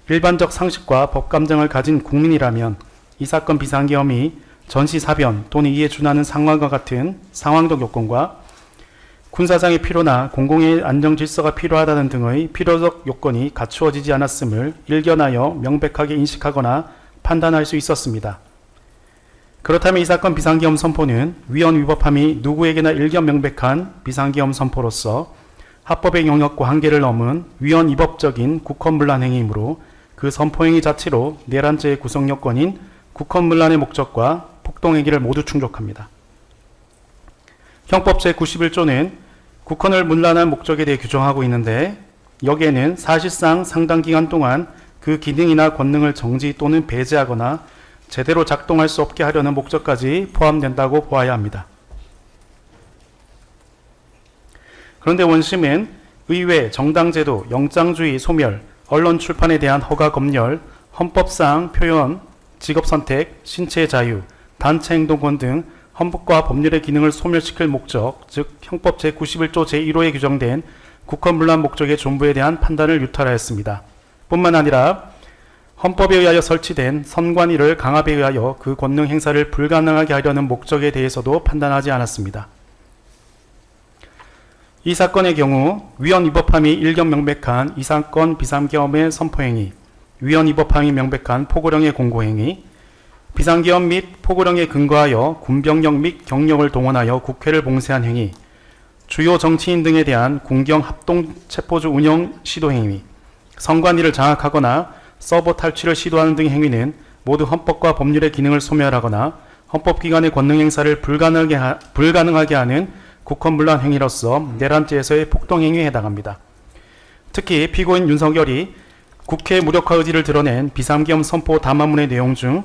일반적 상식과 법 감정을 가진 국민이라면 이 사건 비상계엄이 전시사변 또는 이에 준하는 상황과 같은 상황적 요건과 군사상의 필요나 공공의 안정 질서가 필요하다는 등의 필요적 요건이 갖추어지지 않았음을 일견하여 명백하게 인식하거나 판단할 수 있었습니다. 그렇다면 이 사건 비상계엄 선포는 위헌 위법함이 누구에게나 일견 명백한 비상계엄 선포로서 합법의 영역과 한계를 넘은 위헌 위법적인 국헌문란 행위이므로 그 선포행위 자체로 내란죄의 구성요건인 국헌문란의 목적과 폭동행위를 모두 충족합니다. 형법 제91조는 국헌을 문란한 목적에 대해 규정하고 있는데 여기에는 사실상 상당 기간 동안 그 기능이나 권능을 정지 또는 배제하거나 제대로 작동할 수 없게 하려는 목적까지 포함된다고 보아야 합니다. 그런데 원심은 의회, 정당제도, 영장주의 소멸, 언론 출판에 대한 허가 검열, 헌법상 표현, 직업선택, 신체의 자유, 단체행동권 등 헌법과 법률의 기능을 소멸시킬 목적, 즉 형법 제91조 제1호에 규정된 국헌문란 목적의 존부에 대한 판단을 유탈하였습니다. 뿐만 아니라 헌법에 의하여 설치된 선관위를 강압에 의하여 그 권능 행사를 불가능하게 하려는 목적에 대해서도 판단하지 않았습니다. 이 사건의 경우 위헌 위법함이 일견 명백한 이 사건 비상계엄의 선포행위, 위헌 위법함이 명백한 포고령의 공고행위, 비상계엄 및 포고령에 근거하여 군병력 및 경력을 동원하여 국회를 봉쇄한 행위, 주요 정치인 등에 대한 군경 합동 체포주 운영 시도 행위, 선관위를 장악하거나 서버 탈취를 시도하는 등의 행위는 모두 헌법과 법률의 기능을 소멸하거나 헌법기관의 권능 행사를 불가능하게 하는 국헌문란 행위로서 내란죄에서의 폭동행위에 해당합니다. 특히 피고인 윤석열이 국회 무력화 의지를 드러낸 비상계엄 선포 담화문의 내용 중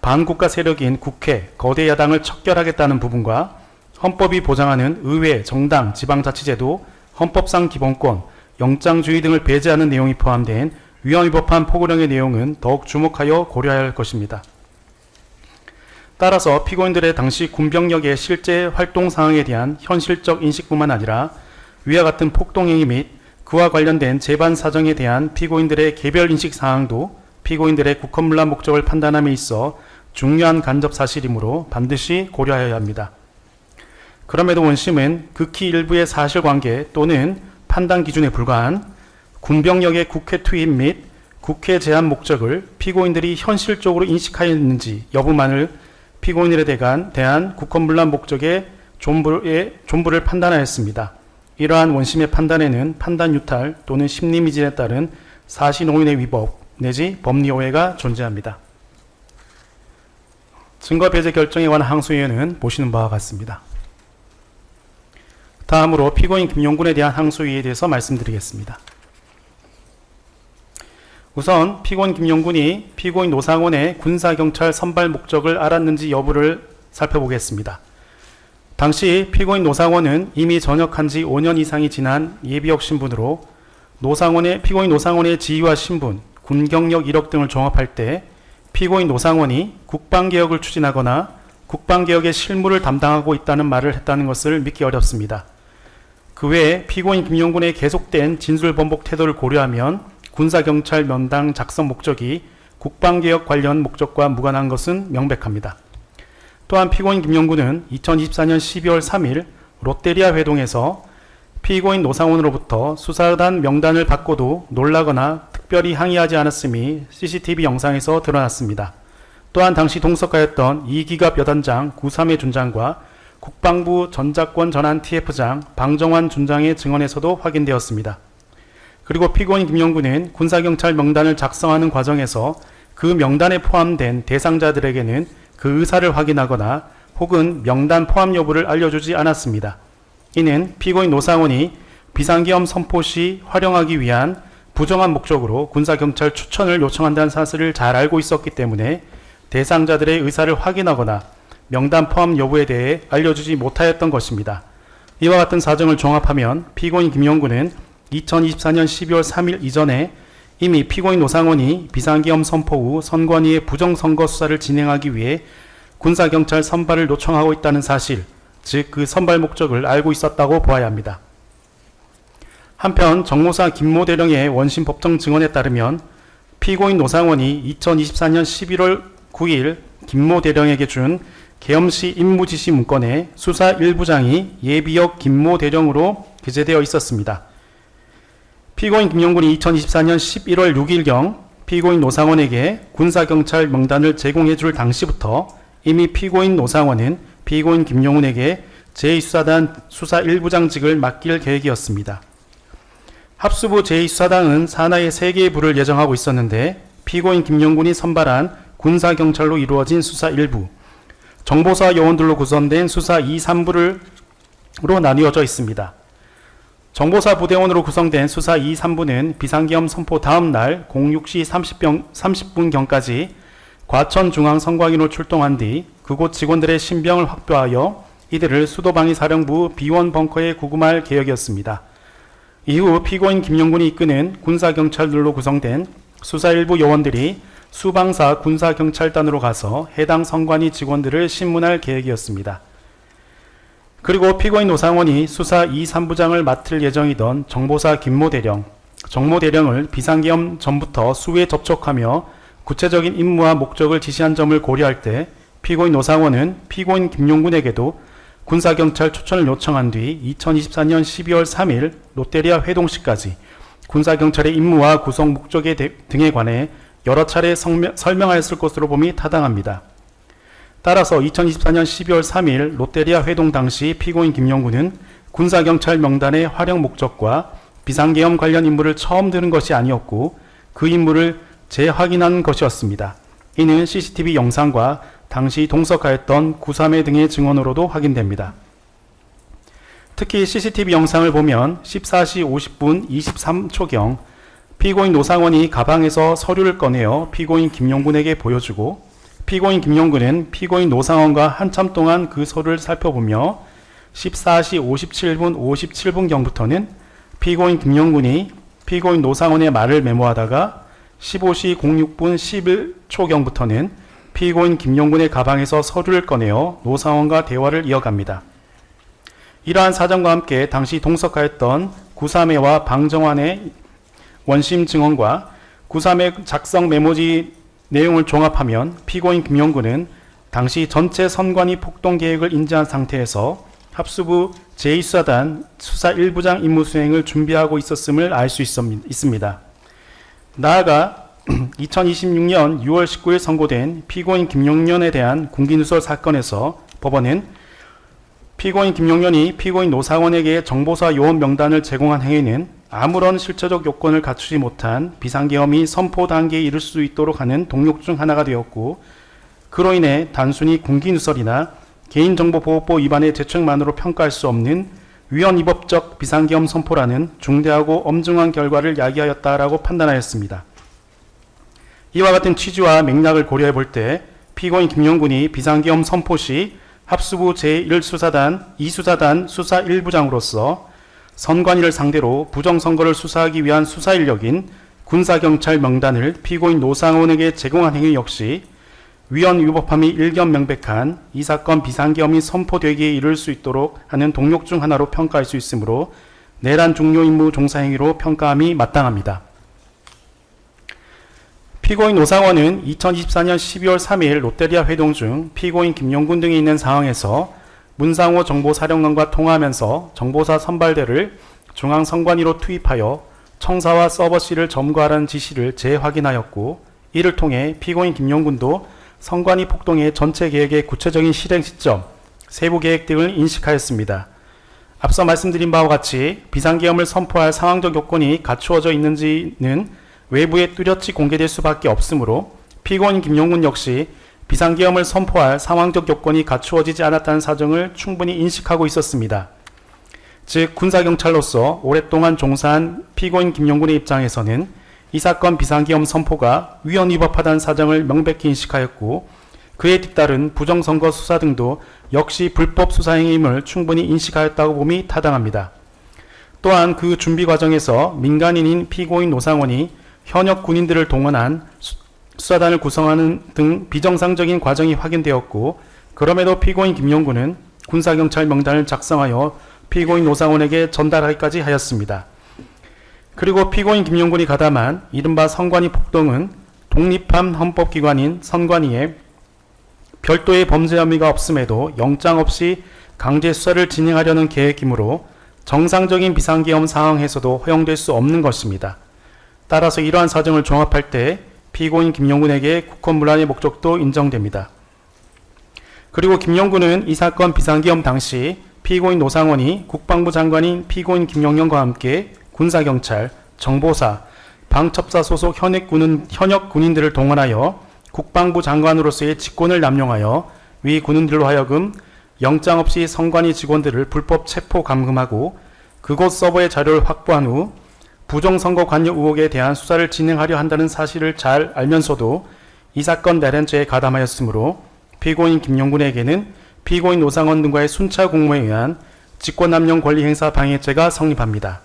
반국가 세력인 국회, 거대 야당을 척결하겠다는 부분과 헌법이 보장하는 의회, 정당, 지방자치제도, 헌법상 기본권, 영장주의 등을 배제하는 내용이 포함된 위헌위법한 포고령의 내용은 더욱 주목하여 고려해야 할 것입니다. 따라서 피고인들의 당시 군병력의 실제 활동 상황에 대한 현실적 인식뿐만 아니라 위와 같은 폭동행위 및 그와 관련된 재반 사정에 대한 피고인들의 개별 인식 사항도 피고인들의 국헌문란 목적을 판단함에 있어 중요한 간접 사실이므로 반드시 고려하여야 합니다. 그럼에도 원심은 극히 일부의 사실관계 또는 판단 기준에 불과한 군병력의 국회 투입 및 국회 제한 목적을 피고인들이 현실적으로 인식하였는지 여부만을 피고인들에 대한 국헌문란 목적의 존부를 판단하였습니다. 이러한 원심의 판단에는 판단 유탈 또는 심리미진에 따른 사실오인의 위법 내지 법리 오해가 존재합니다. 증거 배제 결정에 관한 항소이해는 보시는 바와 같습니다. 다음으로 피고인 김용군에 대한 항소이해에 대해서 말씀드리겠습니다. 우선 피고인 김용군이 피고인 노상원의 군사경찰 선발 목적을 알았는지 여부를 살펴보겠습니다. 당시 피고인 노상원은 이미 전역한 지 5년 이상이 지난 예비역 신분으로 피고인 노상원의 지위와 신분, 군경력 이력 등을 종합할 때 피고인 노상원이 국방개혁을 추진하거나 국방개혁의 실무를 담당하고 있다는 말을 했다는 것을 믿기 어렵습니다. 그 외에 피고인 김용군의 계속된 진술번복 태도를 고려하면 군사경찰 면당 작성 목적이 국방개혁 관련 목적과 무관한 것은 명백합니다. 또한 피고인 김용군은 2024년 12월 3일 롯데리아 회동에서 피고인 노상원으로부터 수사단 명단을 받고도 놀라거나 특별히 항의하지 않았음이 CCTV 영상에서 드러났습니다. 또한 당시 동석하였던 이기갑 여단장, 구삼의 준장과 국방부 전자권 전환 TF장, 방정환 준장의 증언에서도 확인되었습니다. 그리고 피고인 김용군은 군사경찰 명단을 작성하는 과정에서 그 명단에 포함된 대상자들에게는 그 의사를 확인하거나 혹은 명단 포함 여부를 알려주지 않았습니다. 이는 피고인 노상원이 비상계엄 선포 시 활용하기 위한 부정한 목적으로 군사경찰 추천을 요청한다는 사실을 잘 알고 있었기 때문에 대상자들의 의사를 확인하거나 명단 포함 여부에 대해 알려주지 못하였던 것입니다. 이와 같은 사정을 종합하면 피고인 김용군은 2024년 12월 3일 이전에 이미 피고인 노상원이 비상계엄 선포 후 선관위의 부정선거 수사를 진행하기 위해 군사경찰 선발을 요청하고 있다는 사실, 즉 그 선발 목적을 알고 있었다고 보아야 합니다. 한편 정모사 김모 대령의 원심 법정 증언에 따르면 피고인 노상원이 2024년 11월 9일 김모 대령에게 준 계엄시 임무지시 문건에 수사 1부장이 예비역 김모 대령으로 기재되어 있었습니다. 피고인 김용군이 2024년 11월 6일경 피고인 노상원에게 군사경찰 명단을 제공해줄 당시부터 이미 피고인 노상원은 피고인 김용군에게 제2수사단 수사 1부장직을 맡길 계획이었습니다. 합수부 제2수사단은 산하에 3개의 부를 예정하고 있었는데 피고인 김용군이 선발한 군사경찰로 이루어진 수사 1부, 정보사 요원들로 구성된 수사 2, 3부로 나뉘어져 있습니다. 정보사 부대원으로 구성된 수사 2, 3부는 비상계엄 선포 다음 날 06시 30분경까지 과천중앙선관위로 출동한 뒤 그곳 직원들의 신병을 확보하여 이들을 수도방위사령부 비원 벙커에 구금할 계획이었습니다. 이후 피고인 김용군이 이끄는 군사경찰들로 구성된 수사 1부 요원들이 수방사 군사경찰단으로 가서 해당 선관위 직원들을 신문할 계획이었습니다. 그리고 피고인 노상원이 수사 2, 3부장을 맡을 예정이던 정보사 김모 대령, 정모 대령을 비상계엄 전부터 수에 접촉하며 구체적인 임무와 목적을 지시한 점을 고려할 때 피고인 노상원은 피고인 김용군에게도 군사경찰 추천을 요청한 뒤 2024년 12월 3일 롯데리아 회동시까지 군사경찰의 임무와 구성 목적 등에 관해 여러 차례 설명하였을 것으로 봄이 타당합니다. 따라서 2024년 12월 3일 롯데리아 회동 당시 피고인 김용군은 군사경찰 명단의 활용 목적과 비상계엄 관련 임무를 처음 들은 것이 아니었고 그 임무를 재확인한 것이었습니다. 이는 CCTV 영상과 당시 동석하였던 구사매 등의 증언으로도 확인됩니다. 특히 CCTV 영상을 보면 14시 50분 23초경 피고인 노상원이 가방에서 서류를 꺼내어 피고인 김용군에게 보여주고 피고인 김용군은 피고인 노상원과 한참 동안 그 서류를 살펴보며 14시 57분 57분경부터는 피고인 김용군이 피고인 노상원의 말을 메모하다가 15시 06분 11초경부터는 피고인 김용군의 가방에서 서류를 꺼내어 노상원과 대화를 이어갑니다. 이러한 사정과 함께 당시 동석하였던 구사매와 방정환의 원심 증언과 구사매 작성 메모지 내용을 종합하면 피고인 김용군은 당시 전체 선관위 폭동 계획을 인지한 상태에서 합수부 제2수사단 수사 1부장 임무 수행을 준비하고 있었음을 알 수 있습니다. 나아가 2026년 6월 19일 선고된 피고인 김용련에 대한 공기누설 사건에서 법원은 피고인 김용련이 피고인 노상원에게 정보사 요원 명단을 제공한 행위는 아무런 실체적 요건을 갖추지 못한 비상계엄이 선포 단계에 이를 수 있도록 하는 동력 중 하나가 되었고, 그로 인해 단순히 공기누설이나 개인정보보호법 위반의 죄책만으로 평가할 수 없는 위헌위법적 비상계엄 선포라는 중대하고 엄중한 결과를 야기하였다라고 판단하였습니다. 이와 같은 취지와 맥락을 고려해 볼 때 피고인 김용군이 비상계엄 선포 시 합수부 제1수사단 2수사단 수사 1부장으로서 선관위를 상대로 부정선거를 수사하기 위한 수사 인력인 군사경찰 명단을 피고인 노상원에게 제공한 행위 역시 위헌위법함이 일견 명백한 이 사건 비상계엄이 선포되기에 이를 수 있도록 하는 동력 중 하나로 평가할 수 있으므로 내란 중요 임무 종사 행위로 평가함이 마땅합니다. 피고인 노상원은 2024년 12월 3일 롯데리아 회동 중 피고인 김용군 등이 있는 상황에서 문상호 정보사령관과 통화하면서 정보사 선발대를 중앙선관위로 투입하여 청사와 서버실을 점거하라는 지시를 재확인하였고, 이를 통해 피고인 김용군도 선관위 폭동의 전체 계획의 구체적인 실행 시점, 세부 계획 등을 인식하였습니다. 앞서 말씀드린 바와 같이 비상계엄을 선포할 상황적 요건이 갖추어져 있는지는 외부에 뚜렷이 공개될 수밖에 없으므로 피고인 김용군 역시 비상계엄을 선포할 상황적 요건이 갖추어지지 않았다는 사정을 충분히 인식하고 있었습니다. 즉 군사경찰로서 오랫동안 종사한 피고인 김용군의 입장에서는 이 사건 비상계엄 선포가 위헌위법하다는 사정을 명백히 인식하였고, 그에 뒤따른 부정선거 수사 등도 역시 불법 수사행위임을 충분히 인식하였다고 봄이 타당합니다. 또한 그 준비 과정에서 민간인인 피고인 노상원이 현역 군인들을 동원한 수사단을 구성하는 등 비정상적인 과정이 확인되었고, 그럼에도 피고인 김용군은 군사경찰 명단을 작성하여 피고인 노상원에게 전달하기까지 하였습니다. 그리고 피고인 김용군이 가담한 이른바 선관위 폭동은 독립한 헌법기관인 선관위에 별도의 범죄 혐의가 없음에도 영장 없이 강제 수사를 진행하려는 계획이므로 정상적인 비상계엄 상황에서도 허용될 수 없는 것입니다. 따라서 이러한 사정을 종합할 때 피고인 김용군에게 국헌문란의 목적도 인정됩니다. 그리고 김용군은 이 사건 비상계엄 당시 피고인 노상원이 국방부 장관인 피고인 김용련과 함께 군사경찰, 정보사, 방첩사 소속 현역 군인들을 동원하여 국방부 장관으로서의 직권을 남용하여 위 군인들로 하여금 영장 없이 선관위 직원들을 불법 체포 감금하고 그곳 서버의 자료를 확보한 후 부정선거 관여 의혹에 대한 수사를 진행하려 한다는 사실을 잘 알면서도 이 사건 내란죄에 가담하였으므로 피고인 김용군에게는 피고인 노상원 등과의 순차 공모에 의한 직권남용 권리행사 방해죄가 성립합니다.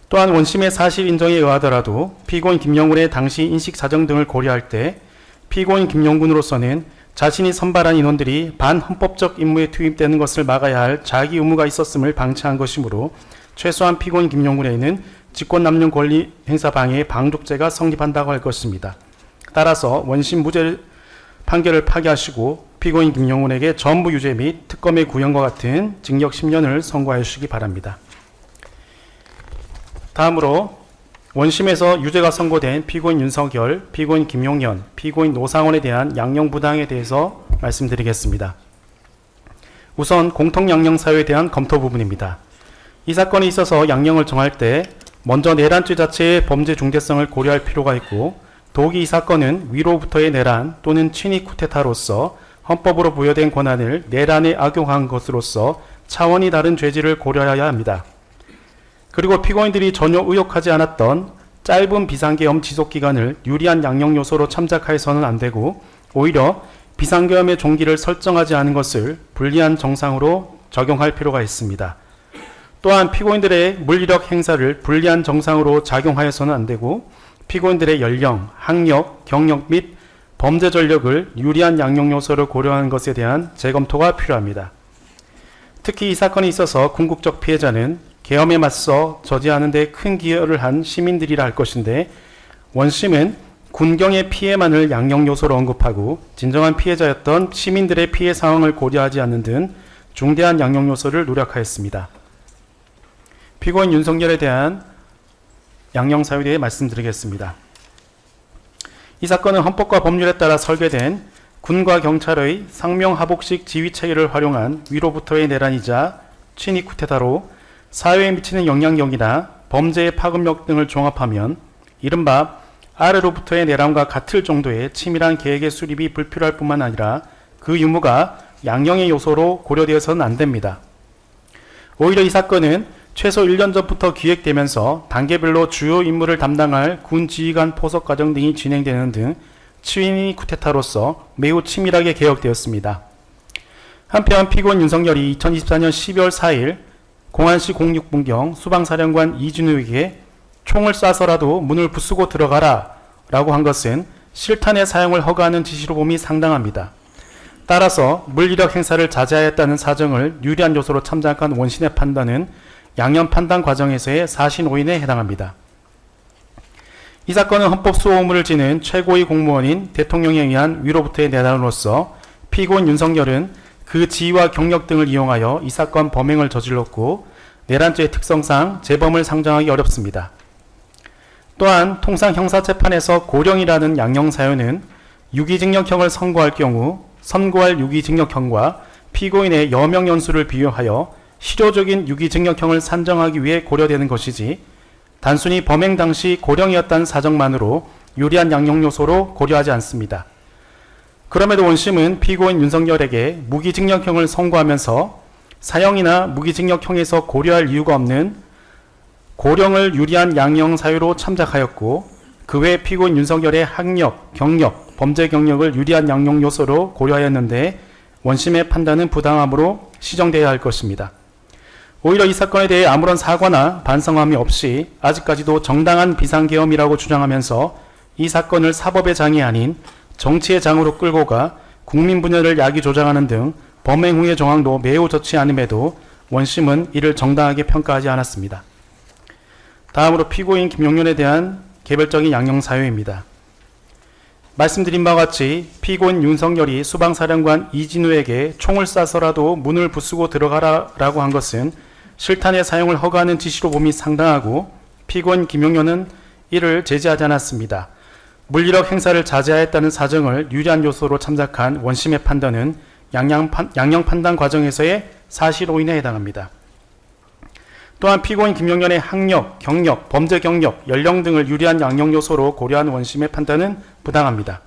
또한 원심의 사실 인정에 의하더라도 피고인 김용군의 당시 인식 사정 등을 고려할 때 피고인 김용군으로서는 자신이 선발한 인원들이 반헌법적 임무에 투입되는 것을 막아야 할 자기 의무가 있었음을 방치한 것이므로 최소한 피고인 김용군에는 직권남용 권리행사 방해 방조죄가 성립한다고 할 것입니다. 따라서 원심 무죄 판결을 파기하시고 피고인 김용군에게 전부 유죄 및 특검의 구형과 같은 징역 10년을 선고하여 주시기 바랍니다. 다음으로 원심에서 유죄가 선고된 피고인 윤석열, 피고인 김용현, 피고인 노상원에 대한 양형부당에 대해서 말씀드리겠습니다. 우선 공통양형사유에 대한 검토 부분입니다. 이 사건에 있어서 양형을 정할 때 먼저 내란죄 자체의 범죄 중대성을 고려할 필요가 있고, 더욱이 이 사건은 위로부터의 내란 또는 친위 쿠데타로서 헌법으로 부여된 권한을 내란에 악용한 것으로서 차원이 다른 죄질을 고려해야 합니다. 그리고 피고인들이 전혀 의혹하지 않았던 짧은 비상계엄 지속기간을 유리한 양형 요소로 참작하여서는 안 되고 오히려 비상계엄의 종기를 설정하지 않은 것을 불리한 정상으로 적용할 필요가 있습니다. 또한 피고인들의 물리력 행사를 불리한 정상으로 작용하여서는 안 되고 피고인들의 연령, 학력, 경력 및 범죄 전력을 유리한 양형 요소로 고려하는 것에 대한 재검토가 필요합니다. 특히 이 사건에 있어서 궁극적 피해자는 계엄에 맞서 저지하는 데 큰 기여를 한 시민들이라 할 것인데 원심은 군경의 피해만을 양형 요소로 언급하고 진정한 피해자였던 시민들의 피해 상황을 고려하지 않는 등 중대한 양형 요소를 노력하였습니다. 피고인 윤석열에 대한 양형 사유에 대해 말씀드리겠습니다. 이 사건은 헌법과 법률에 따라 설계된 군과 경찰의 상명하복식 지휘체계를 활용한 위로부터의 내란이자 친위 쿠데타로 사회에 미치는 영향력이나 범죄의 파급력 등을 종합하면 이른바 아래로부터의 내란과 같을 정도의 치밀한 계획의 수립이 불필요할 뿐만 아니라 그 유무가 양형의 요소로 고려되어서는 안 됩니다. 오히려 이 사건은 최소 1년 전부터 기획되면서 단계별로 주요 임무를 담당할 군 지휘관 포석 과정 등이 진행되는 등 친위 쿠데타로서 매우 치밀하게 계획되었습니다. 한편 피고인 윤석열이 2024년 12월 4일 공안시 06분경 수방사령관 이진우에게 총을 쏴서라도 문을 부수고 들어가라 라고 한 것은 실탄의 사용을 허가하는 지시로 봄이 상당합니다. 따라서 물리력 행사를 자제하였다는 사정을 유리한 요소로 참작한 원심의 판단은 양형 판단 과정에서의 사신 오인에 해당합니다. 이 사건은 헌법 수호 의무를 지는 최고위 공무원인 대통령에 의한 위로부터의 내란으로서 피고인 윤석열은 그 지위와 경력 등을 이용하여 이 사건 범행을 저질렀고 내란죄의 특성상 재범을 상정하기 어렵습니다. 또한 통상 형사재판에서 고령이라는 양형 사유는 유기징역형을 선고할 경우 선고할 유기징역형과 피고인의 여명 연수를 비교하여 실효적인 유기징역형을 산정하기 위해 고려되는 것이지 단순히 범행 당시 고령이었다는 사정만으로 유리한 양형 요소로 고려하지 않습니다. 그럼에도 원심은 피고인 윤석열에게 무기징역형을 선고하면서 사형이나 무기징역형에서 고려할 이유가 없는 고령을 유리한 양형 사유로 참작하였고 그 외 피고인 윤석열의 학력, 경력, 범죄 경력을 유리한 양형 요소로 고려하였는데 원심의 판단은 부당함으로 시정되어야 할 것입니다. 오히려 이 사건에 대해 아무런 사과나 반성함이 없이 아직까지도 정당한 비상계엄이라고 주장하면서 이 사건을 사법의 장이 아닌 정치의 장으로 끌고 가 국민 분열을 야기 조장하는 등 범행 후의 정황도 매우 좋지 않음에도 원심은 이를 정당하게 평가하지 않았습니다. 다음으로 피고인 김용련에 대한 개별적인 양형 사유입니다. 말씀드린 바와 같이 피고인 윤석열이 수방사령관 이진우에게 총을 쏴서라도 문을 부수고 들어가라라고 한 것은 실탄의 사용을 허가하는 지시로 봄이 상당하고 피고인 김용련은 이를 제지하지 않았습니다. 물리력 행사를 자제하였다는 사정을 유리한 요소로 참작한 원심의 판단은 양형 판단 과정에서의 사실 오인에 해당합니다. 또한 피고인 김용련의 학력, 경력, 범죄 경력, 연령 등을 유리한 양형 요소로 고려한 원심의 판단은 부당합니다.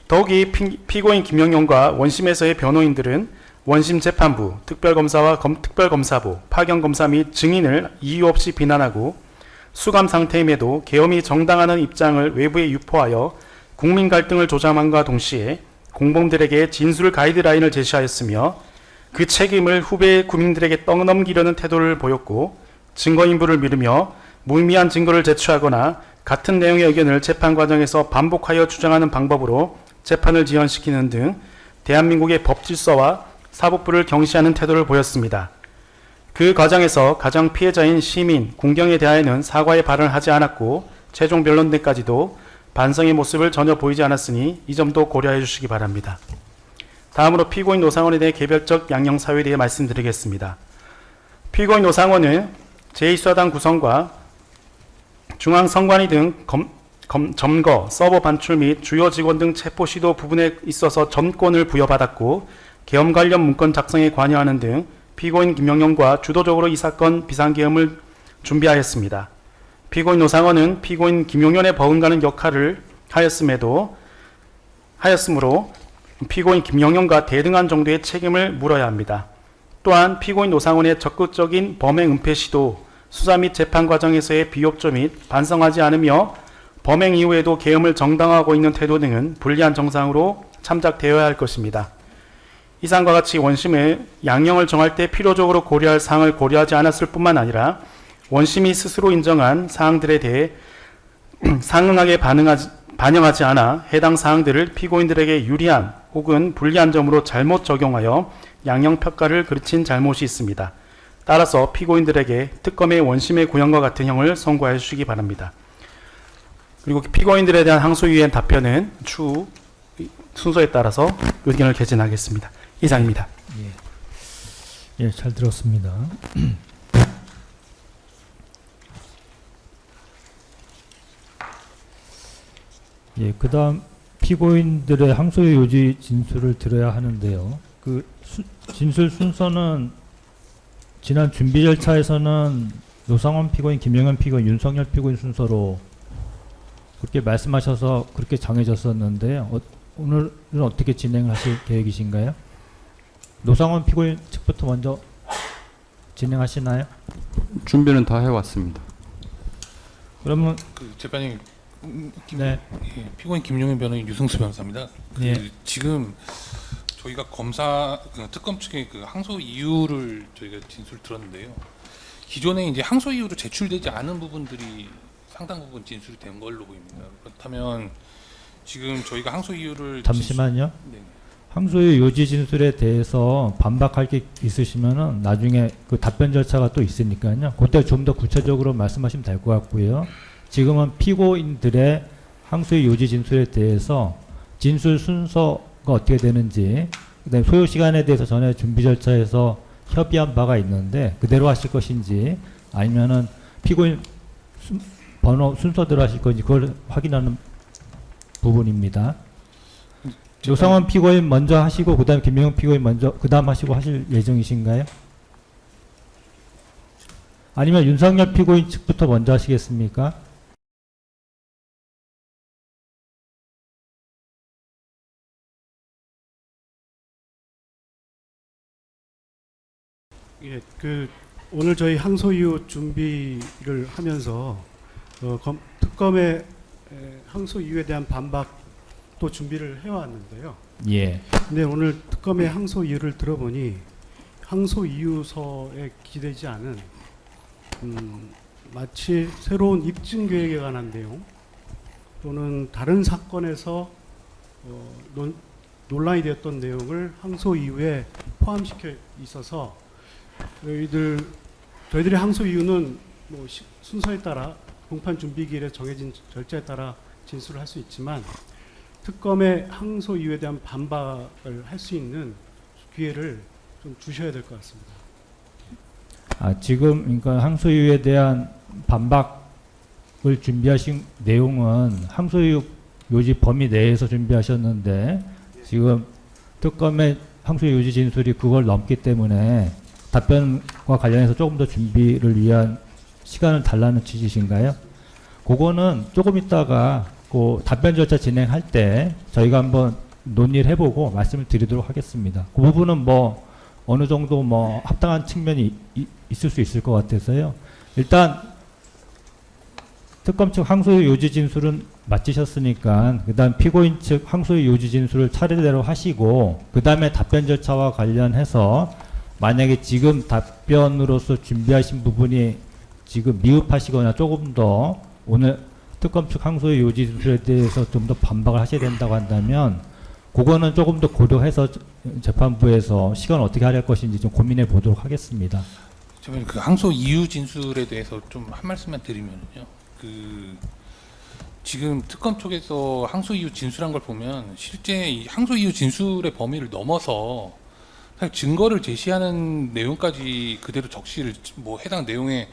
더욱이 피고인 김용련과 원심에서의 변호인들은 원심 재판부, 특별검사와 특별검사부, 파견검사 및 증인을 이유 없이 비난하고 수감 상태임에도 계엄이 정당하는 입장을 외부에 유포하여 국민 갈등을 조장함과 동시에 공범들에게 진술 가이드라인을 제시하였으며 그 책임을 후배 국민들에게 떠넘기려는 태도를 보였고 증거인부를 미루며 무의미한 증거를 제출하거나 같은 내용의 의견을 재판 과정에서 반복하여 주장하는 방법으로 재판을 지연시키는 등 대한민국의 법질서와 사법부를 경시하는 태도를 보였습니다. 그 과정에서 가장 피해자인 시민, 군경에 대하여는 사과의 발언을 하지 않았고 최종 변론 때까지도 반성의 모습을 전혀 보이지 않았으니 이 점도 고려해 주시기 바랍니다. 다음으로 피고인 노상원에 대해 개별적 양형 사유에 대해 말씀드리겠습니다. 피고인 노상원은 제2수사단 구성과 중앙선관위 등 점거, 서버 반출 및 주요 직원 등 체포 시도 부분에 있어서 전권을 부여받았고 계엄 관련 문건 작성에 관여하는 등 피고인 김용련과 주도적으로 이 사건 비상계엄을 준비하였습니다. 피고인 노상원은 피고인 김용련에 버금가는 역할을 하였으므로 피고인 김영현과 대등한 정도의 책임을 물어야 합니다. 또한 피고인 노상원의 적극적인 범행 은폐 시도, 수사 및 재판 과정에서의 비협조 및 반성하지 않으며 범행 이후에도 계엄을 정당화하고 있는 태도 등은 불리한 정상으로 참작되어야 할 것입니다. 이상과 같이 원심의 양형을 정할 때 필요적으로 고려할 사항을 고려하지 않았을 뿐만 아니라 원심이 스스로 인정한 사항들에 대해 상응하게 반영하지 않아 해당 사항들을 피고인들에게 유리한 혹은 불리한 점으로 잘못 적용하여 양형 평가를 그르친 잘못이 있습니다. 따라서 피고인들에게 특검의 원심의 구형과 같은 형을 선고해 주시기 바랍니다. 그리고 피고인들에 대한 항소유예 답변은 추후 순서에 따라서 의견을 개진하겠습니다. 이상입니다. 예, 잘 들었습니다. 예, 그다음 피고인들의 항소유 요지 진술을 들어야 하는데요. 그 진술 순서는 지난 준비 절차에서는 노상원 피고인, 김영현 피고인, 윤석열 피고인 순서로 그렇게 말씀하셔서 그렇게 정해졌었는데 오늘은 어떻게 진행하실 계획이신가요? 노상원 피고인 측부터 먼저 진행하시나요? 준비는 다 해왔습니다. 그러면 그 재판님, 네, 예, 피고인 김용현 변호인 유승수 변호사입니다. 예. 지금 저희가 특검 측의 그 항소 이유를 저희가 진술 들었는데요. 기존에 이제 항소 이유로 제출되지 않은 부분들이 상당 부분 진술이 된 걸로 보입니다. 그렇다면 지금 저희가 항소 이유를 잠시만요. 네. 항소유 요지 진술에 대해서 반박할 게 있으시면은 나중에 그 답변 절차가 또 있으니까요. 그때 좀 더 구체적으로 말씀하시면 될 것 같고요. 지금은 피고인들의 항소유 요지 진술에 대해서 진술 순서가 어떻게 되는지, 그다음에 소요 시간에 대해서 전에 준비 절차에서 협의한 바가 있는데 그대로 하실 것인지 아니면은 피고인 번호 순서대로 하실 건지 그걸 확인하는 부분입니다. 노상원 피고인 먼저 하시고 그다음 김영현 피고인 먼저 그다음 하시고 하실 예정이신가요? 아니면 윤석열 피고인 측부터 먼저 하시겠습니까? 예, 오늘 저희 항소이유 준비를 하면서 특검의 항소이유에 대한 반박도 준비를 해왔는데요. 예. 근데 오늘 특검의 항소이유를 들어보니 항소이유서에 기대지 않은 마치 새로운 입증 계획에 관한 내용 또는 다른 사건에서 논란이 되었던 내용을 항소이유에 포함시켜 있어서 저희들의 항소 이유는 순서에 따라 공판 준비 기일에 정해진 절차에 따라 진술을 할 수 있지만 특검의 항소 이유에 대한 반박을 할 수 있는 기회를 좀 주셔야 될 것 같습니다. 지금 그러니까 항소유에 대한 반박을 준비하신 내용은 항소유 요지 범위 내에서 준비하셨는데 지금 특검의 항소유 요지 진술이 그걸 넘기 때문에 답변과 관련해서 조금 더 준비를 위한 시간을 달라는 취지신가요? 그거는 조금 있다가 그 답변 절차 진행할 때 저희가 한번 논의를 해보고 말씀을 드리도록 하겠습니다. 그 부분은 어느 정도 합당한 측면이 있을 수 있을 것 같아서요. 일단 특검 측 항소유 요지 진술은 마치셨으니까 그다음 피고인 측 항소유 요지 진술을 차례대로 하시고 그다음에 답변 절차와 관련해서 만약에 지금 답변으로서 준비하신 부분이 지금 미흡하시거나 조금 더 오늘 특검 측 항소유 요지 진술에 대해서 좀 더 반박을 하셔야 된다고 한다면 그거는 조금 더 고려해서 재판부에서 시간을 어떻게 할할 것인지 좀 고민해 보도록 하겠습니다. 그 항소 이유 진술에 대해서 좀 한 말씀만 드리면요. 지금 특검 쪽에서 항소 이유 진술한 걸 보면 실제 이 항소 이유 진술의 범위를 넘어서 사실 증거를 제시하는 내용까지 그대로 적시를 해당 내용의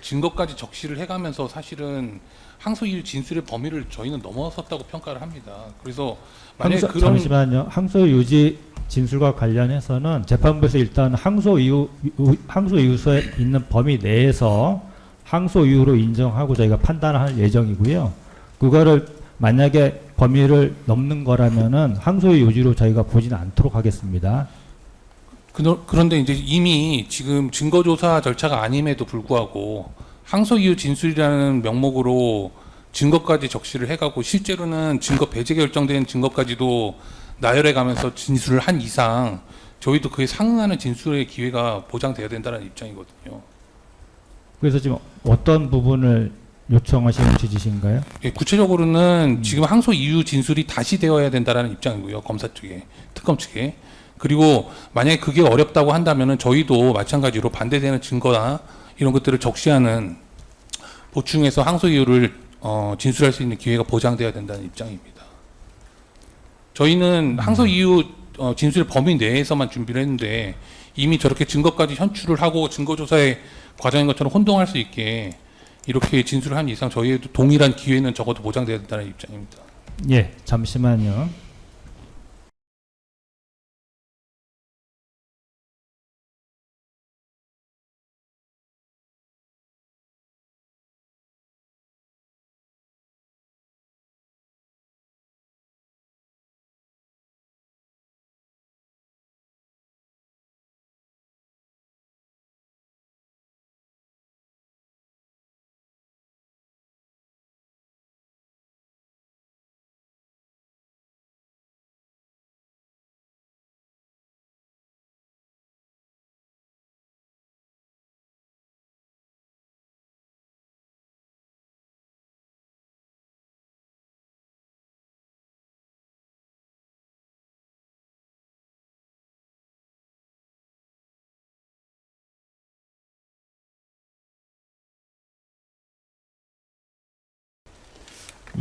증거까지 적시를 해가면서 사실은 항소 이유 진술의 범위를 저희는 넘어섰다고 평가를 합니다. 그래서 만약에 잠시만요. 항소 요지 진술과 관련해서는 재판부에서 일단 항소 이유서에 있는 범위 내에서 항소 이유로 인정하고 저희가 판단할 예정이고요. 그거를 만약에 범위를 넘는 거라면은 항소의 요지로 저희가 보지는 않도록 하겠습니다. 그런데 이제 이미 지금 증거조사 절차가 아님에도 불구하고 항소 이유 진술이라는 명목으로 증거까지 적시를 해가고 실제로는 증거 배제 결정된 증거까지도 나열해 가면서 진술을 한 이상 저희도 그에 상응하는 진술의 기회가 보장돼야 된다는 입장이거든요. 그래서 지금 어떤 부분을 요청하시는 취지신가요? 예, 구체적으로는 지금 항소 이유 진술이 다시 되어야 된다는 입장이고요. 검사 측에, 특검 측에. 그리고 만약에 그게 어렵다고 한다면은 저희도 마찬가지로 반대되는 증거나 이런 것들을 적시하는 보충해서 항소 이유를 진술할 수 있는 기회가 보장돼야 된다는 입장입니다. 저희는 항소 이유 진술 범위 내에서만 준비를 했는데 이미 저렇게 증거까지 현출을 하고 증거조사의 과정인 것처럼 혼동할 수 있게 이렇게 진술을 한 이상 저희에도 동일한 기회는 적어도 보장돼야 된다는 입장입니다. 예, 잠시만요.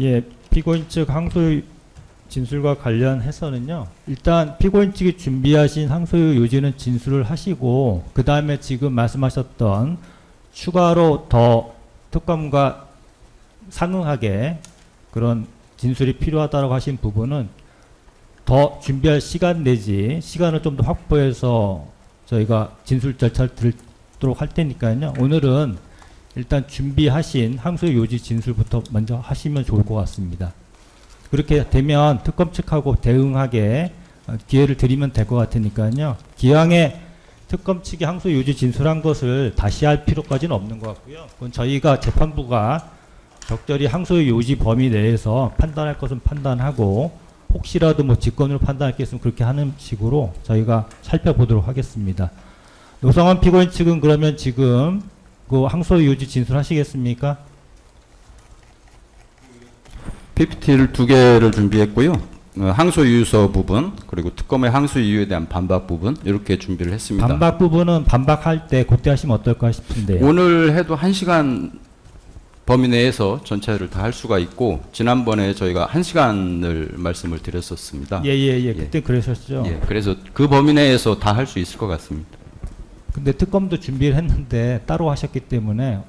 예, 피고인 측 항소 진술과 관련해서는요. 일단 피고인 측이 준비하신 항소유 요지는 진술을 하시고 그 다음에 지금 말씀하셨던 추가로 더 특검과 상응하게 그런 진술이 필요하다고 하신 부분은 더 준비할 시간 내지 시간을 좀 더 확보해서 저희가 진술 절차를 들도록 할 테니까요. 오늘은 일단 준비하신 항소의 요지 진술부터 먼저 하시면 좋을 것 같습니다. 그렇게 되면 특검 측하고 대응하게 기회를 드리면 될 것 같으니까요. 기왕에 특검 측이 항소의 요지 진술한 것을 다시 할 필요까지는 없는 것 같고요. 그건 저희가 재판부가 적절히 항소의 요지 범위 내에서 판단할 것은 판단하고 혹시라도 뭐 직권으로 판단할 게 있으면 그렇게 하는 식으로 저희가 살펴보도록 하겠습니다. 노성원 피고인 측은 그러면 지금 그 항소의 요지 진술하시겠습니까? PPT를 2개를 준비했고요. 항소이유서 부분 그리고 특검의 항소이유에 대한 반박 부분 이렇게 준비를 했습니다. 반박 부분은 반박할 때 그때 하시면 어떨까 싶은데요. 오늘 해도 1시간 범위 내에서 전체를 다 할 수가 있고 지난번에 저희가 1시간을 말씀을 드렸었습니다. 예예예. 그때 그러셨죠. 예, 그래서 그 범위 내에서 다 할 수 있을 것 같습니다. 근데 특검도 준비를 했는데 따로 하셨기 때문에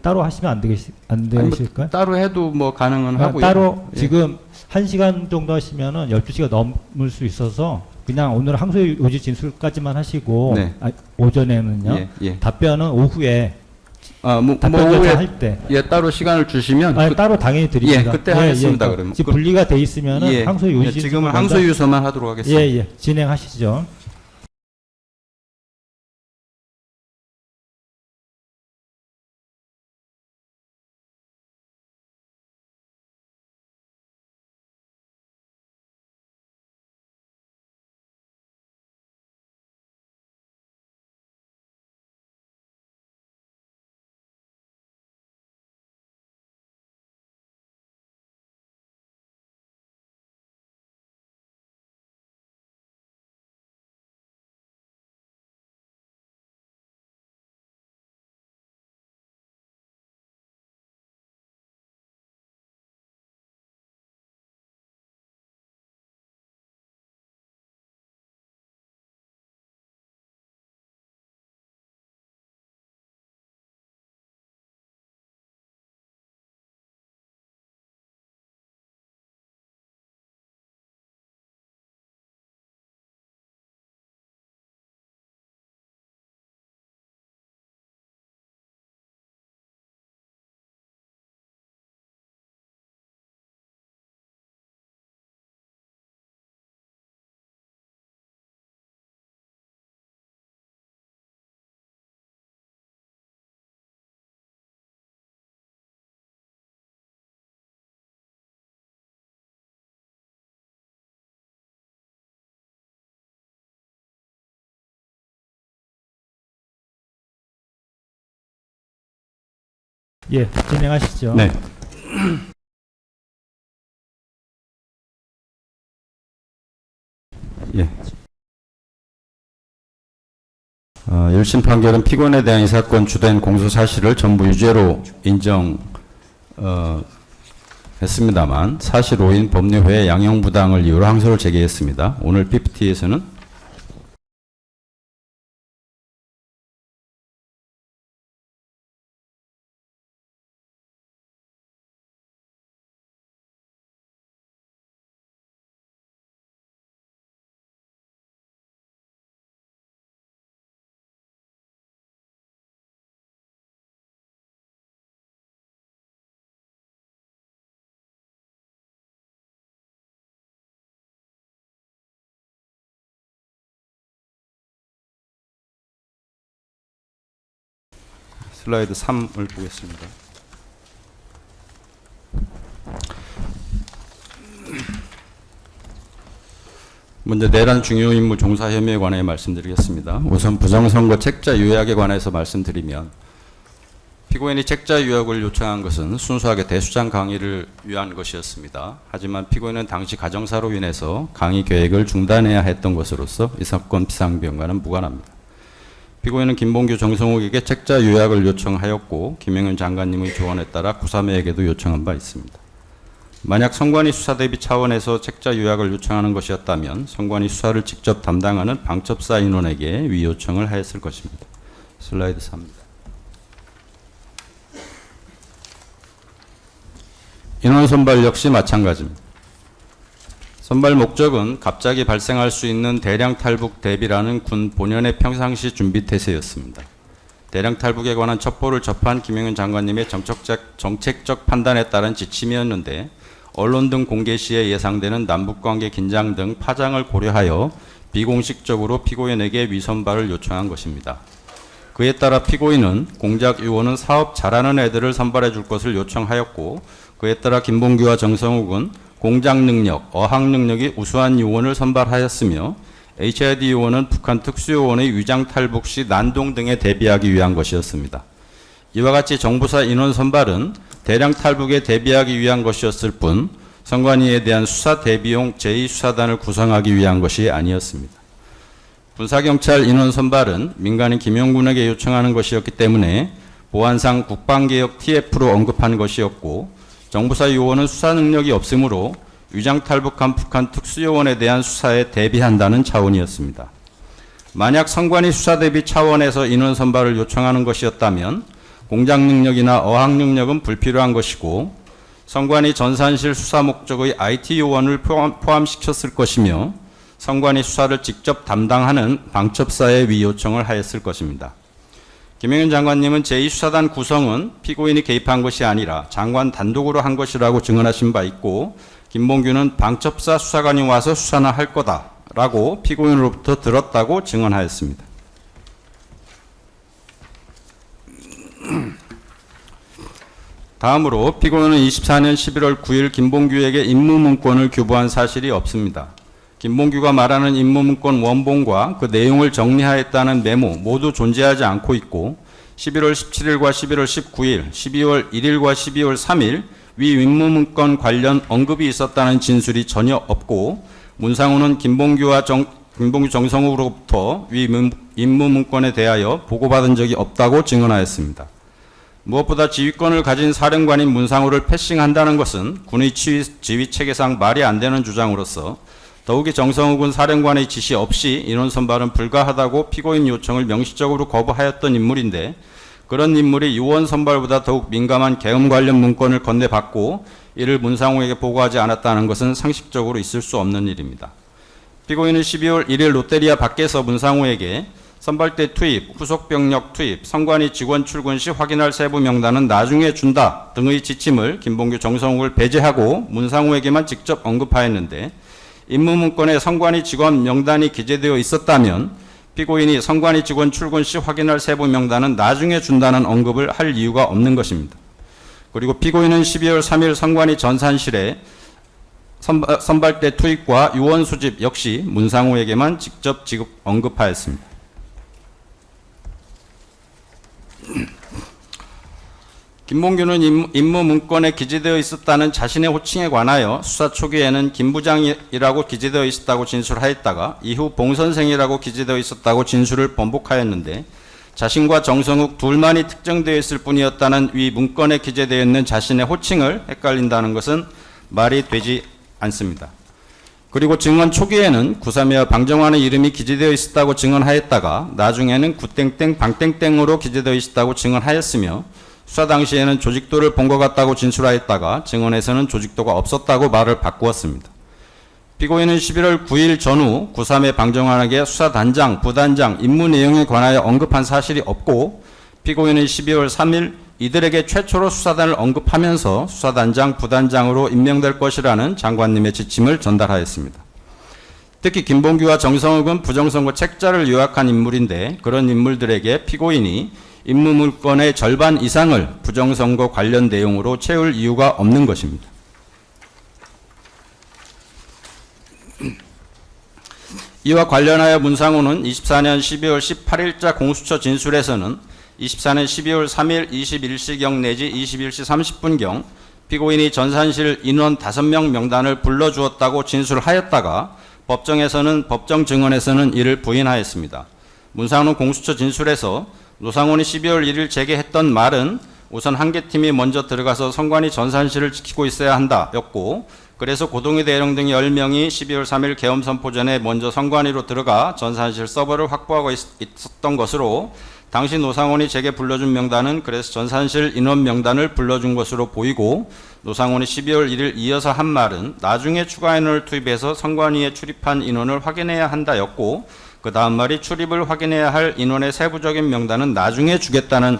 따로 하시면 안 되실까요? 따로 해도 뭐 가능은 하고요. 따로 예. 지금 1시간 정도 하시면은 12시가 넘을 수 있어서 그냥 오늘 항소 요지 진술까지만 하시고 네. 오전에는요. 예, 예. 답변은 오후에 오후에 답변 절차할 때. 예, 따로 시간을 주시면 따로 당연히 드립니다. 예, 그때 하겠습니다. 그러면 지금 분리가 돼 있으면은 예, 항소 요지 예, 진술 지금은 먼저- 항소유서만 하도록 하겠습니다. 예, 예. 진행하시죠. 예, 진행하시죠. 네. 예. 1심 판결은 피고인에 대한 이 사건 주된 공소 사실을 전부 유죄로 했습니다만 사실 오인 법리회의 양형부당을 이유로 항소를 제기했습니다. 오늘 PPT에서는 슬라이드 3을 보겠습니다. 먼저 내란 중요 임무 종사 혐의에 관해 말씀드리겠습니다. 우선 부정선거 책자 요약에 관해서 말씀드리면 피고인이 책자 요약을 요청한 것은 순수하게 대수장 강의를 위한 것이었습니다. 하지만 피고인은 당시 가정사로 인해서 강의 계획을 중단해야 했던 것으로서 이 사건 피상비용과는 무관합니다. 피고인은 김봉규, 정성욱에게 책자 요약을 요청하였고 김영현 장관님의 조언에 따라 구사매에게도 요청한 바 있습니다. 만약 선관위 수사 대비 차원에서 책자 요약을 요청하는 것이었다면 선관위 수사를 직접 담당하는 방첩사 인원에게 위 요청을 하였을 것입니다. 슬라이드 3입니다. 인원 선발 역시 마찬가지입니다. 선발 목적은 갑자기 발생할 수 있는 대량 탈북 대비라는 군 본연의 평상시 준비 태세였습니다. 대량 탈북에 관한 첩보를 접한 김영현 장관님의 정책적 판단에 따른 지침이었는데 언론 등 공개 시에 예상되는 남북관계 긴장 등 파장을 고려하여 비공식적으로 피고인에게 위선발을 요청한 것입니다. 그에 따라 피고인은 공작 유언은 사업 잘하는 애들을 선발해 줄 것을 요청하였고 그에 따라 김봉규와 정성욱은 공작 능력, 어학 능력이 우수한 요원을 선발하였으며 HID 요원은 북한 특수요원의 위장 탈북 시 난동 등에 대비하기 위한 것이었습니다. 이와 같이 정부사 인원 선발은 대량 탈북에 대비하기 위한 것이었을 뿐 선관위에 대한 수사 대비용 제2수사단을 구성하기 위한 것이 아니었습니다. 군사경찰 인원 선발은 민간인 김용군에게 요청하는 것이었기 때문에 보안상 국방개혁 TF로 언급한 것이었고 정부사 요원은 수사 능력이 없으므로 위장 탈북한 북한 특수요원에 대한 수사에 대비한다는 차원이었습니다. 만약 선관위 수사 대비 차원에서 인원 선발을 요청하는 것이었다면 공작 능력이나 어학 능력은 불필요한 것이고 선관위 전산실 수사 목적의 IT 요원을 포함시켰을 것이며 선관위 수사를 직접 담당하는 방첩사에 위 요청을 하였을 것입니다. 김영현 장관님은 제2수사단 구성은 피고인이 개입한 것이 아니라 장관 단독으로 한 것이라고 증언하신 바 있고 김봉규는 방첩사 수사관이 와서 수사나 할 거다라고 피고인으로부터 들었다고 증언하였습니다. 다음으로 피고인은 24년 11월 9일 김봉규에게 임무문건을 교부한 사실이 없습니다. 김봉규가 말하는 임무문건 원본과 그 내용을 정리하였다는 메모 모두 존재하지 않고 있고 11월 17일과 11월 19일, 12월 1일과 12월 3일 위 임무문건 관련 언급이 있었다는 진술이 전혀 없고 문상호는 김봉규 정성욱으로부터 위 임무문건에 대하여 보고받은 적이 없다고 증언하였습니다. 무엇보다 지휘권을 가진 사령관인 문상호를 패싱한다는 것은 군의 지휘체계상 말이 안 되는 주장으로서 더욱이 정성욱은 사령관의 지시 없이 인원 선발은 불가하다고 피고인 요청을 명시적으로 거부하였던 인물인데 그런 인물이 요원 선발보다 더욱 민감한 계엄 관련 문건을 건네받고 이를 문상호에게 보고하지 않았다는 것은 상식적으로 있을 수 없는 일입니다. 피고인은 12월 1일 롯데리아 밖에서 문상호에게 선발대 투입, 후속 병력 투입, 선관위 직원 출근 시 확인할 세부 명단은 나중에 준다 등의 지침을 김봉규, 정성욱을 배제하고 문상호에게만 직접 언급하였는데 임무문건에 선관위 직원 명단이 기재되어 있었다면 피고인이 선관위 직원 출근 시 확인할 세부 명단은 나중에 준다는 언급을 할 이유가 없는 것입니다. 그리고 피고인은 12월 3일 선관위 전산실에 선발대 투입과 요원 수집 역시 문상호에게만 직접 언급하였습니다. 김봉규는 임무 문건에 기재되어 있었다는 자신의 호칭에 관하여 수사 초기에는 김 부장이라고 기재되어 있었다고 진술하였다가 이후 봉 선생이라고 기재되어 있었다고 진술을 번복하였는데 자신과 정성욱 둘만이 특정되어 있을 뿐이었다는 위 문건에 기재되어 있는 자신의 호칭을 헷갈린다는 것은 말이 되지 않습니다. 그리고 증언 초기에는 구삼회와 방정환의 이름이 기재되어 있었다고 증언하였다가 나중에는 구땡땡 방땡땡으로 기재되어 있었다고 증언하였으며 수사 당시에는 조직도를 본 것 같다고 진술하였다가 증언에서는 조직도가 없었다고 말을 바꾸었습니다. 피고인은 11월 9일 전후 구삼회 방정환에게 수사단장, 부단장, 임무 내용에 관하여 언급한 사실이 없고 피고인은 12월 3일 이들에게 최초로 수사단을 언급하면서 수사단장, 부단장으로 임명될 것이라는 장관님의 지침을 전달하였습니다. 특히 김봉규와 정성욱은 부정선거 책자를 요약한 인물인데 그런 인물들에게 피고인이 임무 문건의 절반 이상을 부정선거 관련 내용으로 채울 이유가 없는 것입니다. 이와 관련하여 문상호는 24년 12월 18일자 공수처 진술에서는 24년 12월 3일 21시경 내지 21시 30분경 피고인이 전산실 인원 5명 명단을 불러주었다고 진술하였다가 법정 증언에서는 이를 부인하였습니다. 문상호는 공수처 진술에서 노상원이 12월 1일 제기했던 말은 우선 한개팀이 먼저 들어가서 선관위 전산실을 지키고 있어야 한다 였고 그래서 고동희 대령 등 10명이 12월 3일 계엄 선포 전에 먼저 선관위로 들어가 전산실 서버를 확보하고 있었던 것으로 당시 노상원이 제게 불러준 명단은 그래서 전산실 인원 명단을 불러준 것으로 보이고 노상원이 12월 1일 이어서 한 말은 나중에 추가 인원을 투입해서 선관위에 출입한 인원을 확인해야 한다 였고 그 다음 말이 출입을 확인해야 할 인원의 세부적인 명단은 나중에 주겠다는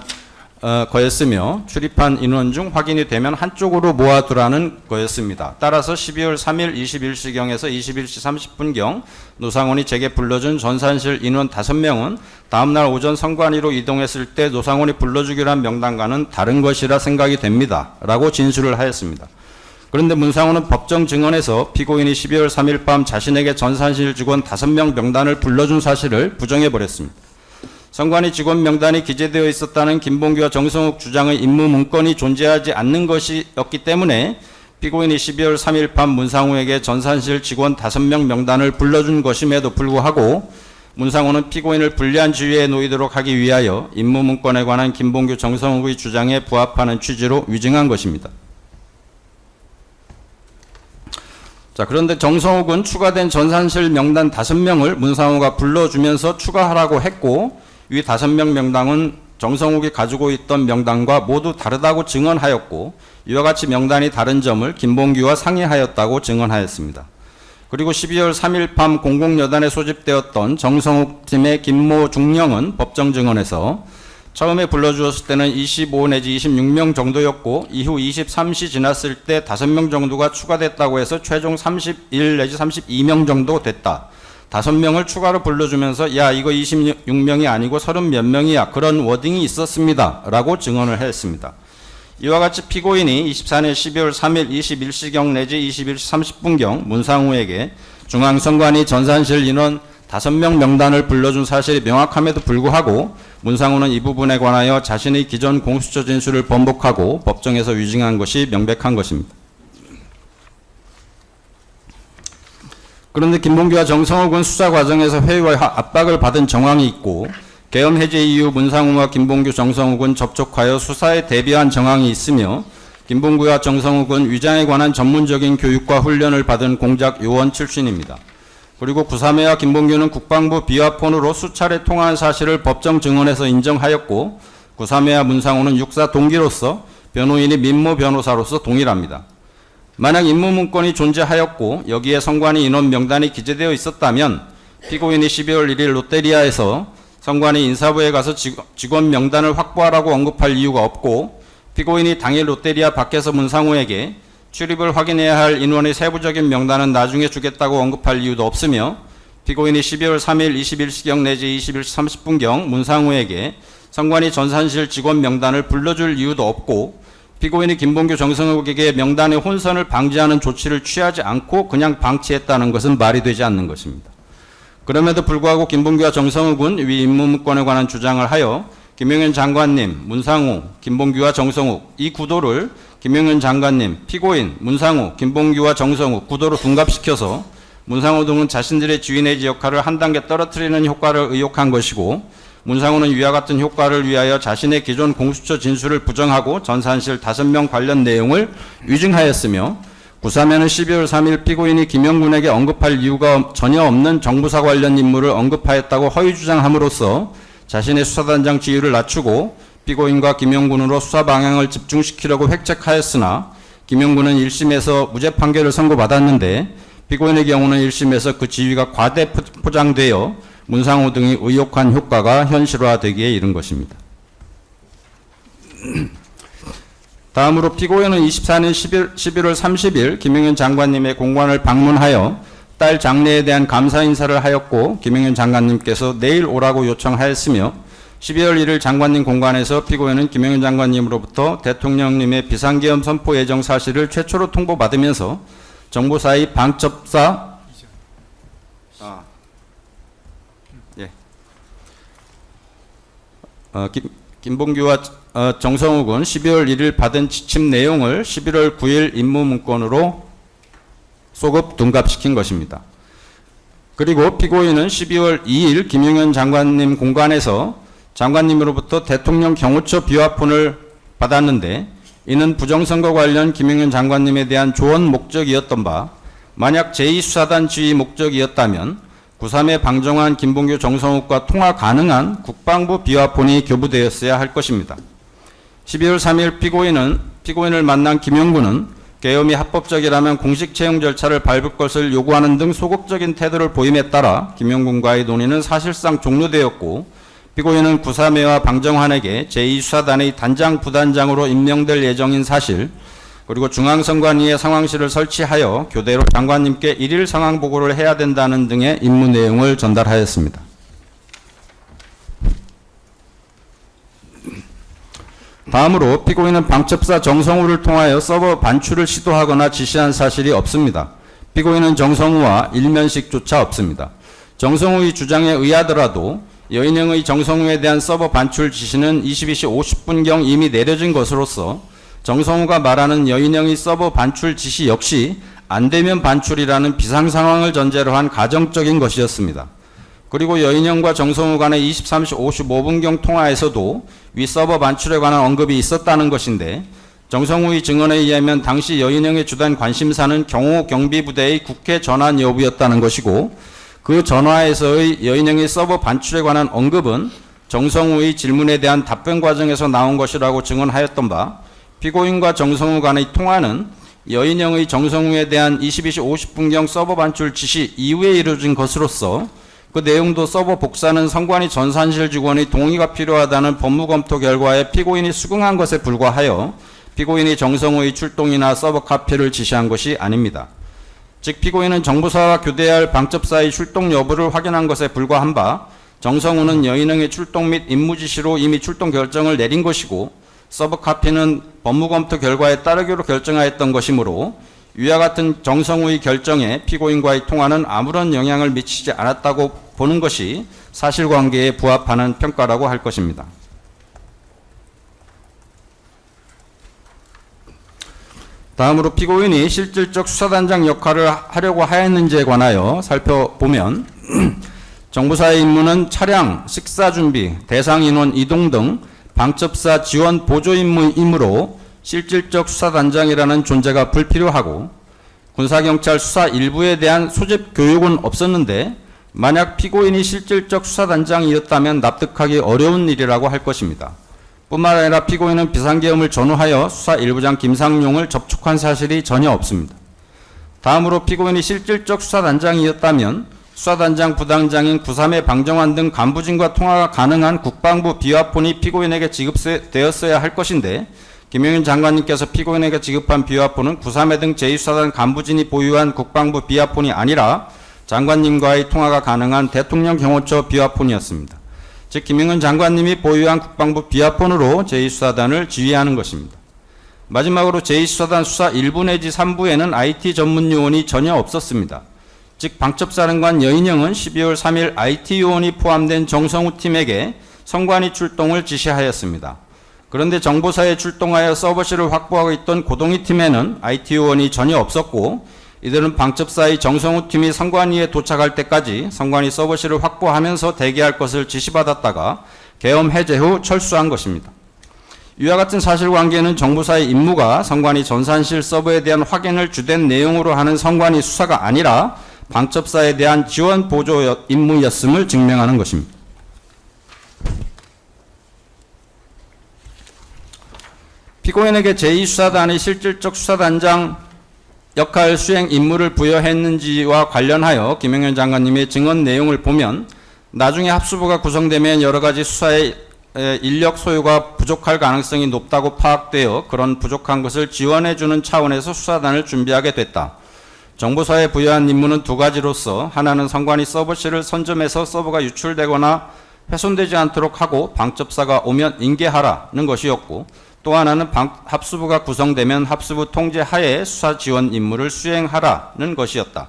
거였으며 출입한 인원 중 확인이 되면 한쪽으로 모아두라는 거였습니다. 따라서 12월 3일 21시경에서 21시 30분경 노상원이 제게 불러준 전산실 인원 5명은 다음날 오전 선관위로 이동했을 때 노상원이 불러주기로 한 명단과는 다른 것이라 생각이 됩니다. 라고 진술을 하였습니다. 그런데 문상호는 법정 증언에서 피고인이 12월 3일 밤 자신에게 전산실 직원 5명 명단을 불러준 사실을 부정해버렸습니다. 선관위 직원 명단이 기재되어 있었다는 김봉규와 정성욱 주장의 임무 문건이 존재하지 않는 것이었기 때문에 피고인이 12월 3일 밤 문상호에게 전산실 직원 5명 명단을 불러준 것임에도 불구하고 문상호는 피고인을 불리한 지위에 놓이도록 하기 위하여 임무 문건에 관한 김봉규, 정성욱의 주장에 부합하는 취지로 위증한 것입니다. 자, 그런데 정성욱은 추가된 전산실 명단 5명을 문상호가 불러주면서 추가하라고 했고 이 5명 명단은 정성욱이 가지고 있던 명단과 모두 다르다고 증언하였고 이와 같이 명단이 다른 점을 김봉규와 상의하였다고 증언하였습니다. 그리고 12월 3일 밤 공공여단에 소집되었던 정성욱 팀의 김모 중령은 법정 증언에서 처음에 불러주었을 때는 25 내지 26명 정도였고 이후 23시 지났을 때 5명 정도가 추가됐다고 해서 최종 31 내지 32명 정도 됐다. 5명을 추가로 불러주면서 야 이거 26명이 아니고 30몇 명이야 그런 워딩이 있었습니다. 라고 증언을 했습니다. 이와 같이 피고인이 24년 12월 3일 21시경 내지 21시 30분경 문상호에게 중앙선관위 전산실 인원 5명 명단을 불러준 사실이 명확함에도 불구하고 문상호는 이 부분에 관하여 자신의 기존 공수처 진술을 번복하고 법정에서 위증한 것이 명백한 것입니다. 그런데 김봉규와 정성욱은 수사 과정에서 회의와 압박을 받은 정황이 있고 계엄 해제 이후 문상호와 김봉규, 정성욱은 접촉하여 수사에 대비한 정황이 있으며 김봉규와 정성욱은 위장에 관한 전문적인 교육과 훈련을 받은 공작 요원 출신입니다. 그리고 구삼회와 김봉규는 국방부 비화폰으로 수차례 통화한 사실을 법정 증언에서 인정하였고 구삼회와 문상호는 육사 동기로서 변호인이 민모 변호사로서 동일합니다. 만약 임무 문건이 존재하였고 여기에 선관위 인원 명단이 기재되어 있었다면 피고인이 12월 1일 롯데리아에서 선관위 인사부에 가서 직원 명단을 확보하라고 언급할 이유가 없고 피고인이 당일 롯데리아 밖에서 문상호에게 출입을 확인해야 할 인원의 세부적인 명단은 나중에 주겠다고 언급할 이유도 없으며 피고인이 12월 3일 21시경 내지 21시 30분경 문상호에게 선관위 전산실 직원 명단을 불러줄 이유도 없고 피고인이 김봉규, 정성욱에게 명단의 혼선을 방지하는 조치를 취하지 않고 그냥 방치했다는 것은 말이 되지 않는 것입니다. 그럼에도 불구하고 김봉규와 정성욱은 위 임무 문건에 관한 주장을 하여 김용현 장관님, 문상호, 김봉규와 정성욱 이 구도를 김용현 장관님, 피고인, 문상호, 김봉규와 정성욱 구도로 둔갑시켜서 문상호 등은 자신들의 지위 내지 역할을 한 단계 떨어뜨리는 효과를 의혹한 것이고, 문상호는 위와 같은 효과를 위하여 자신의 기존 공수처 진술을 부정하고 전산실 5명 관련 내용을 위증하였으며, 구3에는 12월 3일 피고인이 김영군에게 언급할 이유가 전혀 없는 정부사 관련 인물을 언급하였다고 허위 주장함으로써 자신의 수사단장 지위를 낮추고 피고인과 김영군으로 수사 방향을 집중시키려고 획책하였으나, 김영군은 1심에서 무죄 판결을 선고받았는데 피고인의 경우는 1심에서 그 지위가 과대 포장되어 문상호 등이 의혹한 효과가 현실화되기에 이른 것입니다. 다음으로 피고인은 24년 11월 30일 김용현 장관님의 공관을 방문하여 딸 장례에 대한 감사 인사를 하였고, 김용현 장관님께서 내일 오라고 요청하였으며, 12월 1일 장관님 공관에서 피고인은 김용현 장관님으로부터 대통령님의 비상계엄 선포 예정 사실을 최초로 통보받으면서 정보사의 방첩사 김봉규와 정성욱은 12월 1일 받은 지침 내용을 11월 9일 임무문건으로 소급 둔갑시킨 것입니다. 그리고 피고인은 12월 2일 김용현 장관님 공관에서 장관님으로부터 대통령 경호처 비화폰을 받았는데, 이는 부정선거 관련 김용현 장관님에 대한 조언 목적이었던 바, 만약 제2수사단 지휘 목적이었다면 구3에 방정환 김봉규 정성욱과 통화 가능한 국방부 비화폰이 교부되었어야 할 것입니다. 12월 3일 피고인을 만난 김영군은 계엄이 합법적이라면 공식 채용 절차를 밟을 것을 요구하는 등 소극적인 태도를 보임에 따라 김영군과의 논의는 사실상 종료되었고, 피고인은 구3회와 방정환에게 제2수사단의 단장 부단장으로 임명될 예정인 사실, 그리고 중앙선관위에 상황실을 설치하여 교대로 장관님께 일일 상황 보고를 해야 된다는 등의 임무 내용을 전달하였습니다. 다음으로 피고인은 방첩사 정성우를 통하여 서버 반출을 시도하거나 지시한 사실이 없습니다. 피고인은 정성우와 일면식조차 없습니다. 정성우의 주장에 의하더라도 여인영의 정성우에 대한 서버 반출 지시는 22시 50분경 이미 내려진 것으로서 정성우가 말하는 여인영의 서버 반출 지시 역시 안되면 반출이라는 비상상황을 전제로 한 가정적인 것이었습니다. 그리고 여인영과 정성우 간의 23시 55분경 통화에서도 위 서버 반출에 관한 언급이 있었다는 것인데, 정성우의 증언에 의하면 당시 여인영의 주된 관심사는 경호 경비부대의 국회 전환 여부였다는 것이고, 그 전화에서의 여인영의 서버 반출에 관한 언급은 정성우의 질문에 대한 답변 과정에서 나온 것이라고 증언하였던 바, 피고인과 정성우 간의 통화는 여인영의 정성우에 대한 22시 50분경 서버 반출 지시 이후에 이루어진 것으로서 그 내용도 서버 복사는 선관위 전산실 직원의 동의가 필요하다는 법무 검토 결과에 피고인이 수긍한 것에 불과하여 피고인이 정성우의 출동이나 서버 카피를 지시한 것이 아닙니다. 즉 피고인은 정부사와 교대해야 할 방첩사의 출동 여부를 확인한 것에 불과한 바, 정성우는 여인영의 출동 및 임무 지시로 이미 출동 결정을 내린 것이고, 서버 카피는 법무검토 결과에 따르기로 결정하였던 것이므로 위와 같은 정성우의 결정에 피고인과의 통화는 아무런 영향을 미치지 않았다고 보는 것이 사실관계에 부합하는 평가라고 할 것입니다. 다음으로 피고인이 실질적 수사단장 역할을 하려고 하였는지에 관하여 살펴보면 정부사의 임무는 차량, 식사 준비, 대상 인원 이동 등 방첩사 지원 보조 임무이므로 실질적 수사단장이라는 존재가 불필요하고, 군사경찰 수사 일부에 대한 소집 교육은 없었는데 만약 피고인이 실질적 수사단장이었다면 납득하기 어려운 일이라고 할 것입니다. 뿐만 아니라 피고인은 비상계엄을 전후하여 수사 일부장 김상용을 접촉한 사실이 전혀 없습니다. 다음으로 피고인이 실질적 수사단장이었다면 수사단장 부단장인 구3의 방정환 등 간부진과 통화가 가능한 국방부 비화폰이 피고인에게 지급되었어야 할 것인데, 김용현 장관님께서 피고인에게 지급한 비화폰은 구3회 등 제2수사단 간부진이 보유한 국방부 비화폰이 아니라 장관님과의 통화가 가능한 대통령 경호처 비화폰이었습니다. 즉 김용현 장관님이 보유한 국방부 비화폰으로 제2수사단을 지휘하는 것입니다. 마지막으로 제2수사단 수사 1부 내지 3부에는 IT 전문 요원이 전혀 없었습니다. 즉 방첩사령관 여인영은 12월 3일 IT 요원이 포함된 정성우 팀에게 선관위 출동을 지시하였습니다. 그런데 정보사에 출동하여 서버실을 확보하고 있던 고동희 팀에는 IT 요원이 전혀 없었고 이들은 방첩사의 정성우 팀이 선관위에 도착할 때까지 선관위 서버실을 확보하면서 대기할 것을 지시받았다가 계엄 해제 후 철수한 것입니다. 이와 같은 사실관계는 정보사의 임무가 선관위 전산실 서버에 대한 확인을 주된 내용으로 하는 선관위 수사가 아니라 방첩사에 대한 지원 보조 임무였음을 증명하는 것입니다. 피고인에게 제2수사단의 실질적 수사단장 역할 수행 임무를 부여했는지와 관련하여 김영현 장관님의 증언 내용을 보면 나중에 합수부가 구성되면 여러 가지 수사의 인력 소요가 부족할 가능성이 높다고 파악되어 그런 부족한 것을 지원해주는 차원에서 수사단을 준비하게 됐다. 정보사에 부여한 임무는 두 가지로서 하나는 선관위 서버실을 선점해서 서버가 유출되거나 훼손되지 않도록 하고 방첩사가 오면 인계하라는 것이었고 또 하나는 합수부가 구성되면 합수부 통제 하에 수사 지원 임무를 수행하라는 것이었다.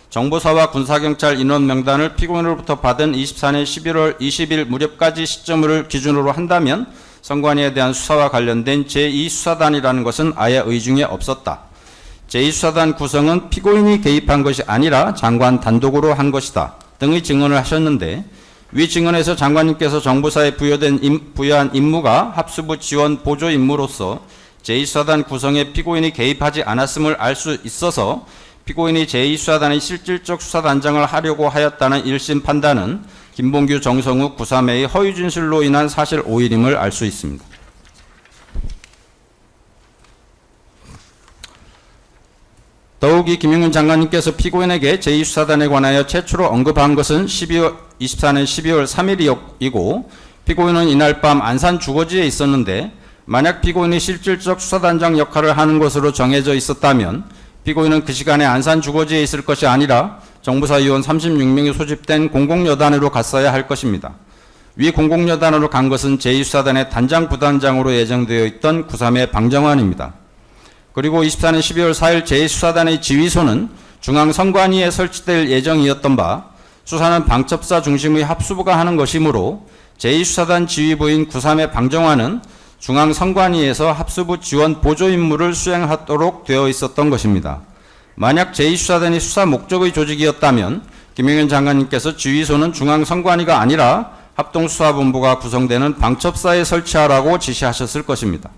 정보사와 군사경찰 인원 명단을 피고인으로부터 받은 24년 11월 20일 무렵까지 시점을 기준으로 한다면 선관위에 대한 수사와 관련된 제2수사단이라는 것은 아예 의중에 없었다. 제2수사단 구성은 피고인이 개입한 것이 아니라 장관 단독으로 한 것이다 등의 증언을 하셨는데 위 증언에서 장관님께서 정보사에 부여한 임무가 합수부 지원 보조 임무로서 제2수사단 구성에 피고인이 개입하지 않았음을 알 수 있어서 피고인이 제2수사단의 실질적 수사단장을 하려고 하였다는 1심 판단은 김봉규, 정성우, 구삼회의 허위 진술로 인한 사실 오일임을 알 수 있습니다. 더욱이 김용현 장관님께서 피고인에게 제2수사단에 관하여 최초로 언급한 것은 24년 12월 3일이고 피고인은 이날 밤 안산 주거지에 있었는데 만약 피고인이 실질적 수사단장 역할을 하는 것으로 정해져 있었다면 피고인은 그 시간에 안산 주거지에 있을 것이 아니라 정보사 요원 36명이 소집된 공공여단으로 갔어야 할 것입니다. 위 공공여단으로 간 것은 제2수사단의 단장 부단장으로 예정되어 있던 구삼회 방정환입니다. 그리고 24년 12월 4일 제2수사단의 지휘소는 중앙선관위에 설치될 예정이었던 바 수사는 방첩사 중심의 합수부가 하는 것이므로 제2수사단 지휘부인 구삼회 방정환은 중앙선관위에서 합수부 지원 보조 임무를 수행하도록 되어 있었던 것입니다. 만약 제2수사단이 수사 목적의 조직이었다면 김용현 장관님께서 지휘소는 중앙선관위가 아니라 합동수사본부가 구성되는 방첩사에 설치하라고 지시하셨을 것입니다.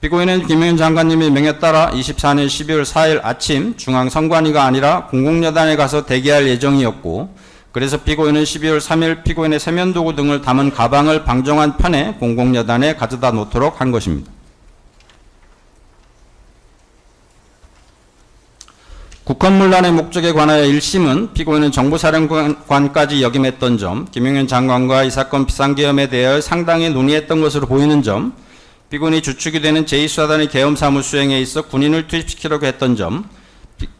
피고인은 김용현 장관님의 명에 따라 24년 12월 4일 아침 중앙선관위가 아니라 공공여단에 가서 대기할 예정이었고 그래서 피고인은 12월 3일 피고인의 세면도구 등을 담은 가방을 방정환 편에 공공여단에 가져다 놓도록 한 것입니다. 국헌문란의 목적에 관하여 1심은 피고인은 정보사령관까지 역임했던 점, 김용현 장관과 이 사건 비상계엄에 대하여 상당히 논의했던 것으로 보이는 점, 피고인이 주축이 되는 제2수사단의 계엄사무 수행에 있어 군인을 투입시키려고 했던 점,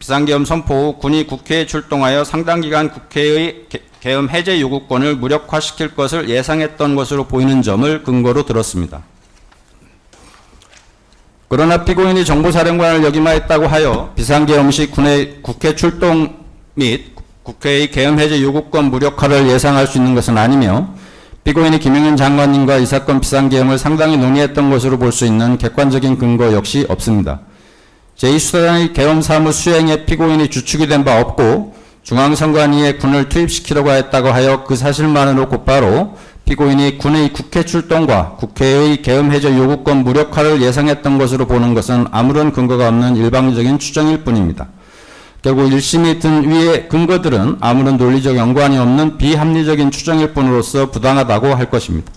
비상계엄 선포 후 군이 국회에 출동하여 상당 기간 국회의 계엄 해제 요구권을 무력화시킬 것을 예상했던 것으로 보이는 점을 근거로 들었습니다. 그러나 피고인이 정보사령관을 역임하였다고 하여 비상계엄 시 군의 국회 출동 및 국회의 계엄 해제 요구권 무력화를 예상할 수 있는 것은 아니며 피고인이 김용현 장관님과 이 사건 비상계엄을 상당히 논의했던 것으로 볼 수 있는 객관적인 근거 역시 없습니다. 제2수사단의 계엄 사무 수행에 피고인이 주축이 된 바 없고 중앙선관위에 군을 투입시키려고 했다고 하여 그 사실만으로 곧바로 피고인이 군의 국회 출동과 국회의 계엄 해제 요구권 무력화를 예상했던 것으로 보는 것은 아무런 근거가 없는 일방적인 추정일 뿐입니다. 결국 1심이 든 위의 근거들은 아무런 논리적 연관이 없는 비합리적인 추정일 뿐으로서 부당하다고 할 것입니다.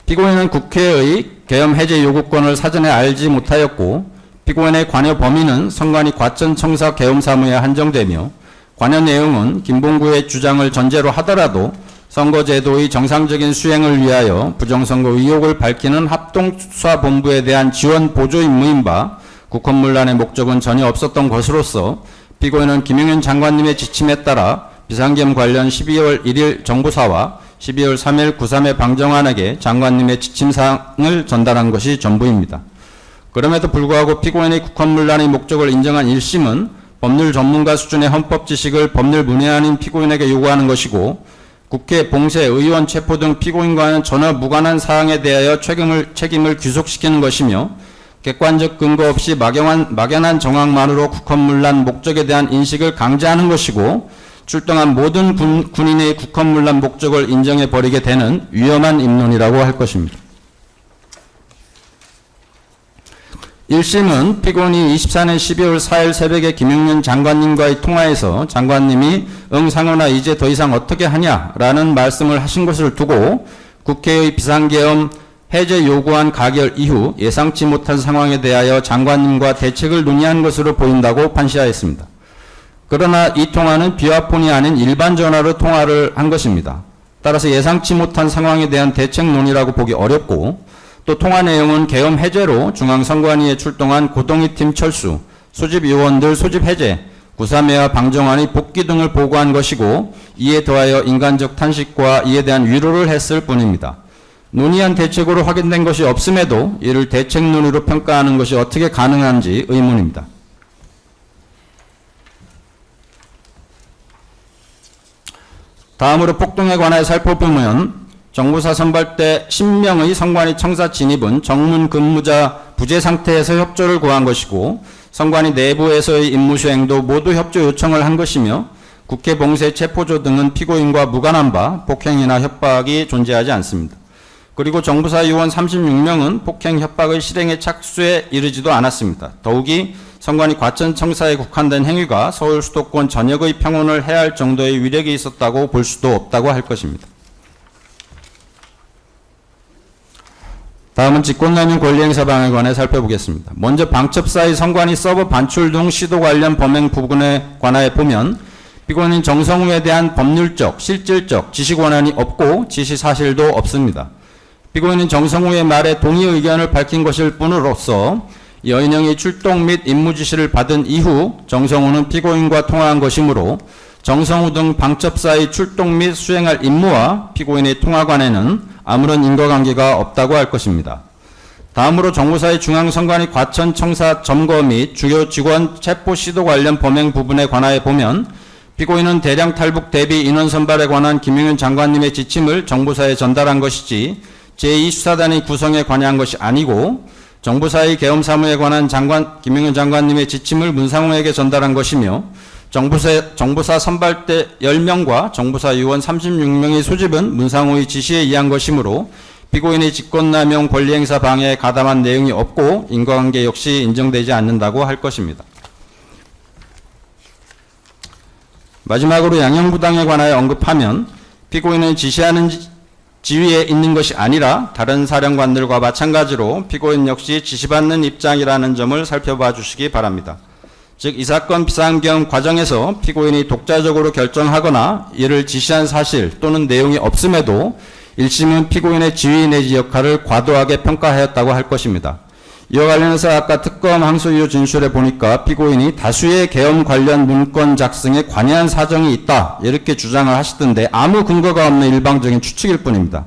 피고인은 국회의 계엄 해제 요구권을 사전에 알지 못하였고 피고인의 관여 범위는 선관위 과천청사 계엄 사무에 한정되며 관여 내용은 김봉구의 주장을 전제로 하더라도 선거제도의 정상적인 수행을 위하여 부정선거 의혹을 밝히는 합동수사본부에 대한 지원 보조 임무인 바 국헌문란의 목적은 전혀 없었던 것으로서 피고인은 김용현 장관님의 지침에 따라 비상계엄 관련 12월 1일 정보사와 12월 3일 구삼회 방정환에게 장관님의 지침사항을 전달한 것이 전부입니다. 그럼에도 불구하고 피고인의 국헌문란의 목적을 인정한 1심은 법률 전문가 수준의 헌법 지식을 법률 문외한인 피고인에게 요구하는 것이고 국회, 봉쇄, 의원 체포 등 피고인과는 전혀 무관한 사항에 대하여 책임을 귀속시키는 것이며 객관적 근거 없이 막연한 정황만으로 국헌문란 목적에 대한 인식을 강제하는 것이고 출동한 모든 군인의 국헌문란 목적을 인정해 버리게 되는 위험한 입론이라고 할 것입니다. 1심은 피고인이 24년 12월 4일 새벽에 김용년 장관님과의 통화에서 장관님이 상원아 이제 더 이상 어떻게 하냐라는 말씀을 하신 것을 두고 국회의 비상계엄 해제 요구안 가결 이후 예상치 못한 상황에 대하여 장관님과 대책을 논의한 것으로 보인다고 판시하였습니다. 그러나 이 통화는 비화폰이 아닌 일반 전화로 통화를 한 것입니다. 따라서 예상치 못한 상황에 대한 대책 논의라고 보기 어렵고 또 통화 내용은 계엄 해제로 중앙선관위에 출동한 고동희팀 철수, 소집 요원들 소집 해제, 구사매와 방정환이 복귀 등을 보고한 것이고 이에 더하여 인간적 탄식과 이에 대한 위로를 했을 뿐입니다. 논의한 대책으로 확인된 것이 없음에도 이를 대책 논의로 평가하는 것이 어떻게 가능한지 의문입니다. 다음으로 폭동에 관하여 살펴보면 정부사 선발 때 10명의 선관위 청사 진입은 정문 근무자 부재 상태에서 협조를 구한 것이고 선관위 내부에서의 임무 수행도 모두 협조 요청을 한 것이며 국회 봉쇄 체포조 등은 피고인과 무관한 바 폭행이나 협박이 존재하지 않습니다. 그리고 정부사 요원 36명은 폭행 협박의 실행에 착수에 이르지도 않았습니다. 더욱이 선관위 과천청사에 국한된 행위가 서울 수도권 전역의 평온을 해할 정도의 위력이 있었다고 볼 수도 없다고 할 것입니다. 다음은 직권남용 권리행사 방안에 관해 살펴보겠습니다. 먼저 방첩사의 선관위 서버 반출 등 시도 관련 범행 부분에 관하여 보면 피고인인 정성우에 대한 법률적, 실질적 지시 권한이 없고 지시 사실도 없습니다. 피고인인 정성우의 말에 동의 의견을 밝힌 것일 뿐으로서 여인영이 출동 및 임무 지시를 받은 이후 정성우는 피고인과 통화한 것이므로 정성우 등 방첩사의 출동 및 수행할 임무와 피고인의 통화 간에는 아무런 인과관계가 없다고 할 것입니다. 다음으로 정부사의 중앙선관위 과천청사 점거 및 주요 직원 체포 시도 관련 범행 부분에 관하여 보면 피고인은 대량 탈북 대비 인원 선발에 관한 김용현 장관님의 지침을 정부사에 전달한 것이지 제2수사단의 구성에 관여한 것이 아니고 정부사의 계엄 사무에 관한 김용현 장관님의 지침을 문상홍에게 전달한 것이며 정부사 선발 때 10명과 정부사 요원 36명의 소집은 문상호의 지시에 의한 것이므로 피고인의 직권남용 권리행사 방해에 가담한 내용이 없고 인과관계 역시 인정되지 않는다고 할 것입니다. 마지막으로 양형부당에 관하여 언급하면 피고인은 지시하는 지위에 있는 것이 아니라 다른 사령관들과 마찬가지로 피고인 역시 지시받는 입장이라는 점을 살펴봐 주시기 바랍니다. 즉 이 사건 비상계엄 과정에서 피고인이 독자적으로 결정하거나 이를 지시한 사실 또는 내용이 없음에도 1심은 피고인의 지위 내지 역할을 과도하게 평가하였다고 할 것입니다. 이와 관련해서 아까 특검 항소이유 진술에 보니까 피고인이 다수의 계엄 관련 문건 작성에 관여한 사정이 있다 이렇게 주장을 하시던데 아무 근거가 없는 일방적인 추측일 뿐입니다.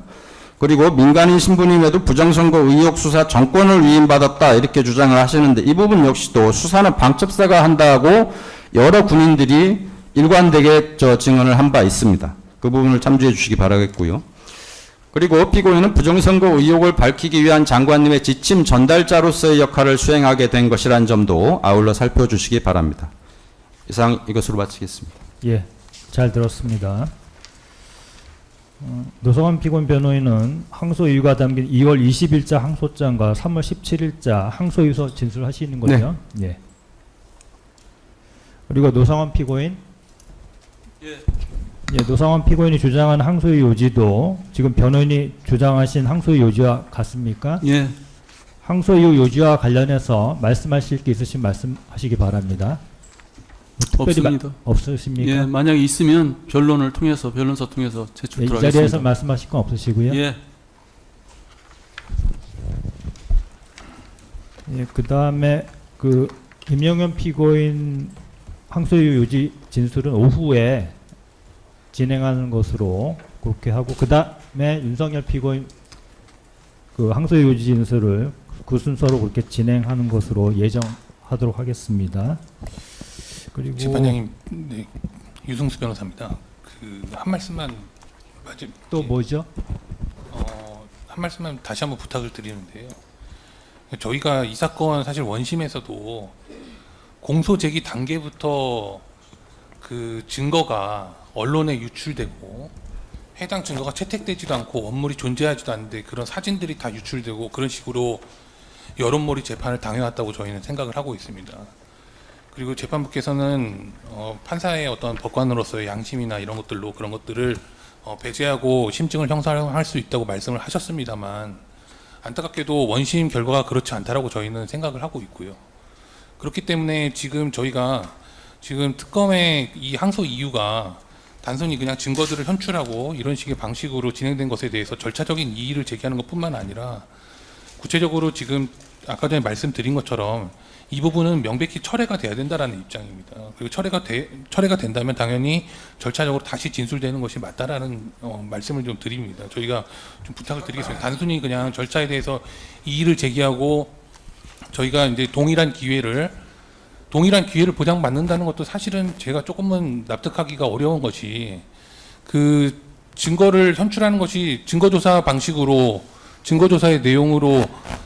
그리고 민간인 신분임에도 부정선거 의혹 수사 정권을 위임받았다 이렇게 주장을 하시는데 이 부분 역시도 수사는 방첩사가 한다고 여러 군인들이 일관되게 증언을 한 바 있습니다. 그 부분을 참조해 주시기 바라겠고요. 그리고 피고인은 부정선거 의혹을 밝히기 위한 장관님의 지침 전달자로서의 역할을 수행하게 된 것이라는 점도 아울러 살펴주시기 바랍니다. 이상 이것으로 마치겠습니다. 예, 잘 들었습니다. 노성환 피고인 변호인은 항소 이유가 담긴 2월 20일자 항소장과 3월 17일자 항소 유서 진술하시는 거죠? 네. 예. 그리고 노성환 피고인, 예, 노성환 피고인이 주장한 항소의 요지도 지금 변호인이 주장하신 없습니까? 요지와 같습니까? 예. 항소 이후 요지와 관련해서 말씀하실 게 있으시면 말씀하시기 바랍니다. 없습니다. 없으십니까? 예, 만약에 있으면 변론을 통해서 변론서 통해서 이 제출하겠습니다. 자리에서 말씀하실 건 없으시고요. 예. 예, 그다음에 그 김영현 피고인 항소유 요지 진술은 오후에 진행하는 것으로 그렇게 하고 그다음에 윤석열 피고인 그 항소유 요지 진술을 그 순서로 그렇게 진행하는 것으로 예정하도록 하겠습니다. 그리고 재판장님, 네, 유승수 변호사입니다. 그 한 말씀만 또 뭐죠? 한 말씀만 다시 한번 부탁을 드리는데요. 저희가 이 사건 사실 원심에서도 공소 제기 단계부터 그 증거가 언론에 유출되고 해당 증거가 채택되지도 않고 원물이 존재하지도 않는데 그런 사진들이 다 유출되고 그런 식으로 여론몰이 재판을 당해왔다고 저희는 생각을 하고 있습니다. 그리고 재판부께서는 판사의 어떤 법관으로서의 양심이나 이런 것들로 그런 것들을 배제하고 심증을 형사할 수 있다고 말씀을 하셨습니다만 안타깝게도 원심 결과가 그렇지 않다라고 저희는 생각을 하고 있고요. 그렇기 때문에 지금 저희가 지금 특검의 이 항소 이유가 단순히 그냥 증거들을 현출하고 이런 식의 방식으로 진행된 것에 대해서 절차적인 이의를 제기하는 것뿐만 아니라 구체적으로 지금 아까 전에 말씀드린 것처럼 이 부분은 명백히 철회가 돼야 된다라는 입장입니다. 그리고 철회가 된다면 당연히 절차적으로 다시 진술되는 것이 맞다라는 말씀을 좀 드립니다. 저희가 좀 부탁을 드리겠습니다. 단순히 그냥 절차에 대해서 이의를 제기하고 저희가 이제 동일한 기회를 보장받는다는 것도 사실은 제가 조금은 납득하기가 어려운 것이 그 증거를 현출하는 것이 증거조사 방식으로 증거조사의 내용으로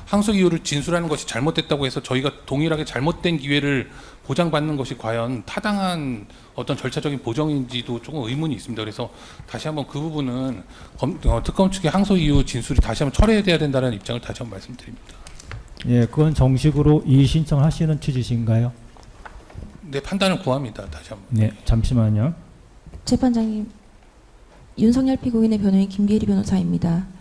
항소 이유를 진술하는 것이 잘못됐다고 해서 저희가 동일하게 잘못된 기회를 보장받는 것이 과연 타당한 어떤 절차적인 보정인지도 조금 의문이 있습니다. 그래서 다시 한번 그 부분은 특검 측의 항소 이유 진술이 다시 한번 철회돼야 된다는 입장을 다시 한번 말씀드립니다. 예, 그건 정식으로 이의 신청하시는 취지신가요? 네, 판단을 구합니다. 다시 한번. 네, 잠시만요. 재판장님, 윤석열 피고인의 변호인 김계리 변호사입니다.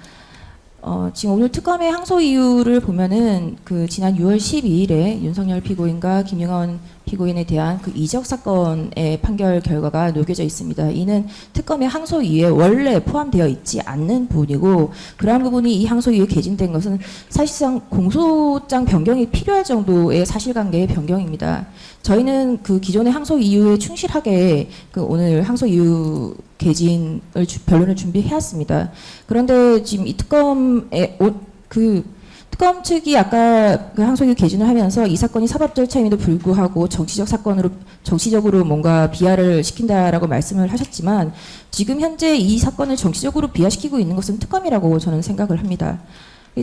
지금 오늘 특검의 항소 이유를 보면은 그 지난 6월 12일에 윤석열 피고인과 김용원 피고인에 대한 그 이적 사건의 판결 결과가 녹여져 있습니다. 이는 특검의 항소 이유에 원래 포함되어 있지 않는 부분이고 그러한 부분이 이 항소 이유에 개진된 것은 사실상 공소장 변경이 필요할 정도의 사실관계의 변경입니다. 저희는 그 기존의 항소 이유에 충실하게 그 오늘 항소 이유 개진을 변론을 준비해왔습니다. 그런데 지금 이 특검의 특검 측이 아까 그 항소이유 개진을 하면서 이 사건이 사법 절차임에도 불구하고 정치적으로 뭔가 비하를 시킨다라고 말씀을 하셨지만 지금 현재 이 사건을 정치적으로 비하시키고 있는 것은 특검이라고 저는 생각을 합니다.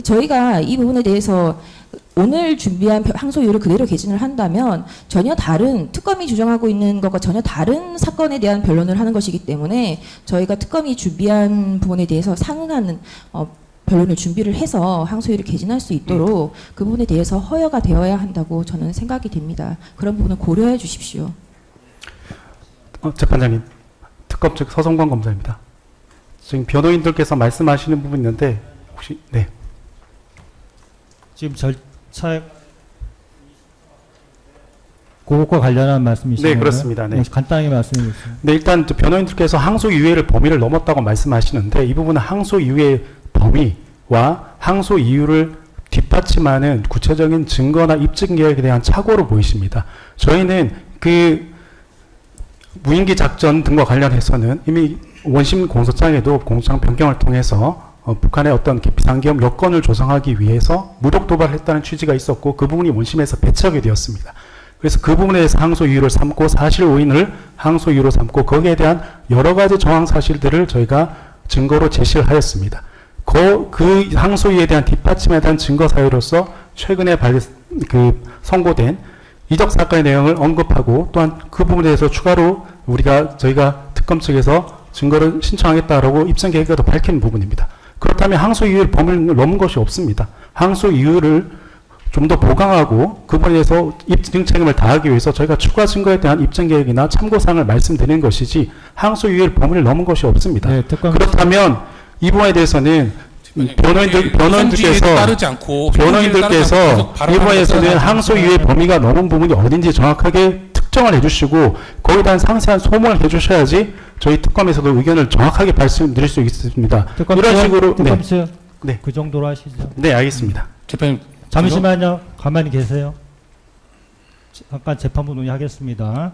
저희가 이 부분에 대해서 오늘 준비한 항소이유를 그대로 개진을 한다면 전혀 다른 특검이 주장하고 있는 것과 전혀 다른 사건에 대한 변론을 하는 것이기 때문에 저희가 특검이 준비한 부분에 대해서 상응하는 변론을 준비를 해서 항소이유를 개진할 수 있도록 그 부분에 대해서 허여가 되어야 한다고 저는 생각이 됩니다. 그런 부분을 고려해 주십시오. 재판장님, 특검 측 서성관 검사입니다. 지금 변호인들께서 말씀하시는 부분이 있는데 혹시 네. 지금 절차 그것과 관련한 말씀이신가요? 네, 그렇습니다. 네. 간단하게 말씀해 주세요. 네, 일단 변호인들께서 항소 이유의 범위를 넘었다고 말씀하시는데 이 부분은 항소 이유의 범위와 항소 이유를 뒷받침하는 구체적인 증거나 입증 계획에 대한 착오로 보이십니다. 저희는 그 무인기 작전 등과 관련해서는 이미 원심 공소장에도 공소장 변경을 통해서 북한의 어떤 비상계엄 여건을 조성하기 위해서 무력 도발을 했다는 취지가 있었고 그 부분이 원심에서 배척이 되었습니다. 그래서 그 부분에 대해서 항소 이유를 삼고 사실 오인을 항소 이유로 삼고 거기에 대한 여러 가지 정황 사실들을 저희가 증거로 제시를 하였습니다. 그 항소 이유에 대한 뒷받침에 대한 증거 사유로서 최근에 선고된 이적 사건의 내용을 언급하고 또한 그 부분에 대해서 추가로 저희가 특검 측에서 증거를 신청하겠다라고 입증 계획을 밝힌 부분입니다. 그렇다면 항소 이유를 범위를 넘은 것이 없습니다. 항소 이유를 좀 더 보강하고 그 부분에 대해서 입증 책임을 다하기 위해서 저희가 추가 증거에 대한 입증 계획이나 참고사항을 말씀드리는 것이지 항소 이유의 범위를 넘은 것이 없습니다. 네, 그렇다면 이 부분에 대해서는 변호인들께서 이 부분에서는 항소 이유의 범위가 넘은 부분이 어딘지 정확하게 특정을 해주시고 거기에 대한 상세한 소문을 해주셔야지 저희 특검에서도 의견을 정확하게 말씀드릴 수 있습니다. 이런 식으로 네. 그 정도로 하시죠. 네, 알겠습니다. 재판님 잠시만요. 가만히 계세요. 잠깐 재판부 논의하겠습니다.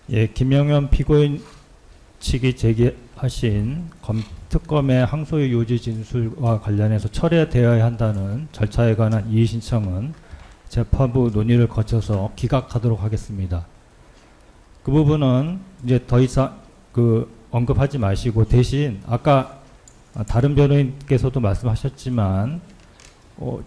예, 김영현 피고인 측이 제기하신 특검의 항소유 요지 진술과 관련해서 철회되어야 한다는 절차에 관한 이의 신청은 재판부 논의를 거쳐서 기각하도록 하겠습니다. 그 부분은 이제 더 이상 언급하지 마시고 대신 아까 다른 변호인께서도 말씀하셨지만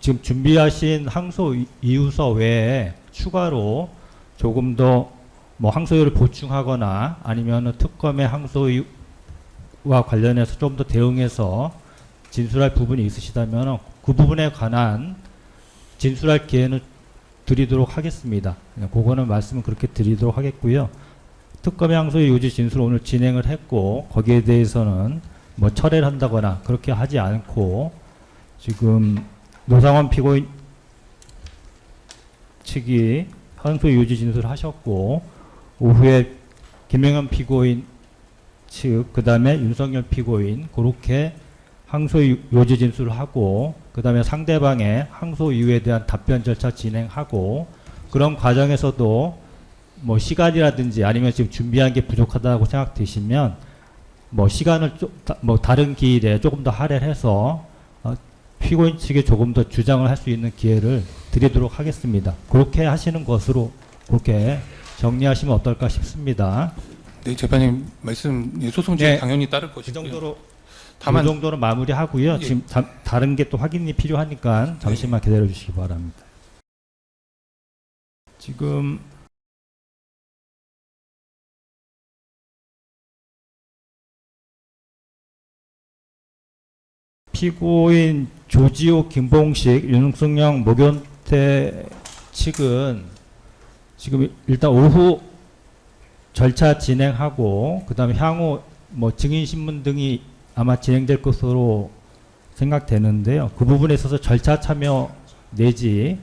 지금 준비하신 항소 이유서 외에 추가로 조금 더 뭐 항소유를 보충하거나 아니면 특검의 항소유와 관련해서 좀 더 대응해서 진술할 부분이 있으시다면 그 부분에 관한 진술할 기회는 드리도록 하겠습니다. 그거는 말씀은 그렇게 드리도록 하겠고요. 특검의 항소유 요지 진술 오늘 진행을 했고 거기에 대해서는 뭐 철회를 한다거나 그렇게 하지 않고 지금 노상원 피고인 측이 항소유 요지 진술을 하셨고 오후에 김영현 피고인 측, 그 다음에 윤석열 피고인 그렇게 항소 요지 진술을 하고 그 다음에 상대방의 항소 이유에 대한 답변 절차 진행하고 그런 과정에서도 뭐 시간이라든지 아니면 지금 준비한 게 부족하다고 생각되시면 뭐 시간을 뭐 다른 기일에 조금 더 할애해서 피고인 측에 조금 더 주장을 할 수 있는 기회를 드리도록 하겠습니다. 그렇게 하시는 것으로 그렇게 정리하시면 어떨까 싶습니다. 네, 재판님 말씀 소송지에 네, 당연히 따를 것이고요. 그 정도로 다만 그 정도로 마무리하고요. 예. 지금 다른 게 또 확인이 필요하니까 잠시만 기다려 주시기 바랍니다. 지금 피고인 조지호, 김봉식, 윤승영, 목연태 측은 지금 일단 오후 절차 진행하고 그다음에 향후 뭐 증인 신문 등이 아마 진행될 것으로 생각되는데요. 그 부분에 있어서 절차 참여 내지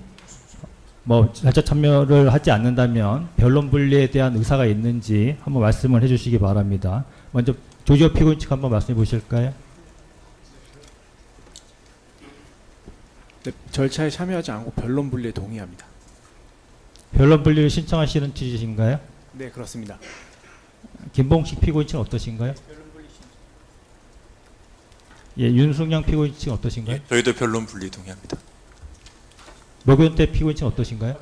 뭐 절차 참여를 하지 않는다면 변론 분리에 대한 의사가 있는지 한번 말씀을 해주시기 바랍니다. 먼저 조지호 피고인 측 한번 말씀해 보실까요? 네, 절차에 참여하지 않고 변론 분리에 동의합니다. 변론 분리를 신청하시는 취지신가요? 네, 그렇습니다. 김봉식 피고인 측은 어떠신가요? 예, 윤승영 피고인 측은 어떠신가요? 예, 저희도 변론 분리 동의합니다. 목연태 피고인 측은 어떠신가요?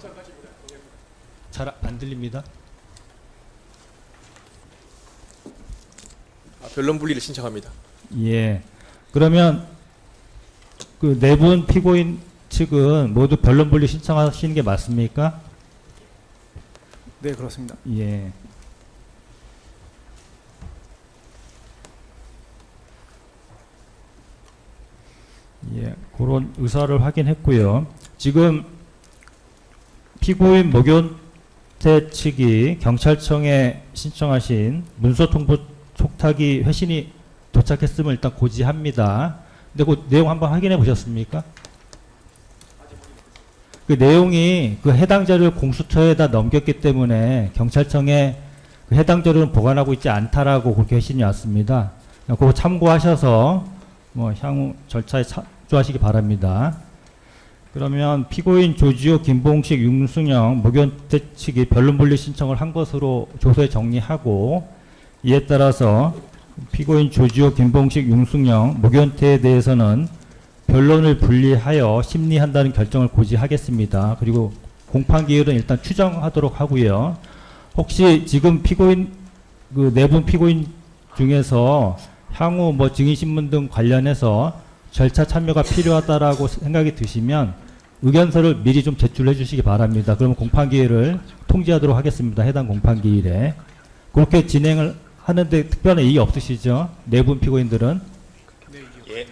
잘 안 들립니다. 변론 분리를 신청합니다. 예. 그러면 그 네 분 피고인 측은 모두 변론 분리 신청하시는 게 맞습니까? 네, 그렇습니다. 예. 예, 그런 의사를 확인했고요. 지금 피고인 목연태 측이 경찰청에 신청하신 문서 통보 촉탁이 회신이 도착했음을 일단 고지합니다. 근데 그 내용 한번 확인해 보셨습니까? 그 내용이 그 해당 자료를 공수처에다 넘겼기 때문에 경찰청에 그 해당 자료는 보관하고 있지 않다라고 그렇게 회신이 왔습니다. 그거 참고하셔서 뭐 향후 절차에 참조하시기 바랍니다. 그러면 피고인 조지호, 김봉식, 윤승영, 목연태 측이 변론 분리 신청을 한 것으로 조서에 정리하고 이에 따라서 피고인 조지호, 김봉식, 윤승영, 목연태에 대해서는 변론을 분리하여 심리한다는 결정을 고지하겠습니다. 그리고 공판 기일은 일단 추정하도록 하고요. 혹시 지금 피고인 그 네 분 피고인 중에서 향후 뭐 증인신문 등 관련해서 절차 참여가 필요하다라고 생각이 드시면 의견서를 미리 좀 제출해 주시기 바랍니다. 그러면 공판 기일을 통지하도록 하겠습니다. 해당 공판 기일에. 그렇게 진행을 하는데 특별한 이의 없으시죠? 네 분 피고인들은? 예.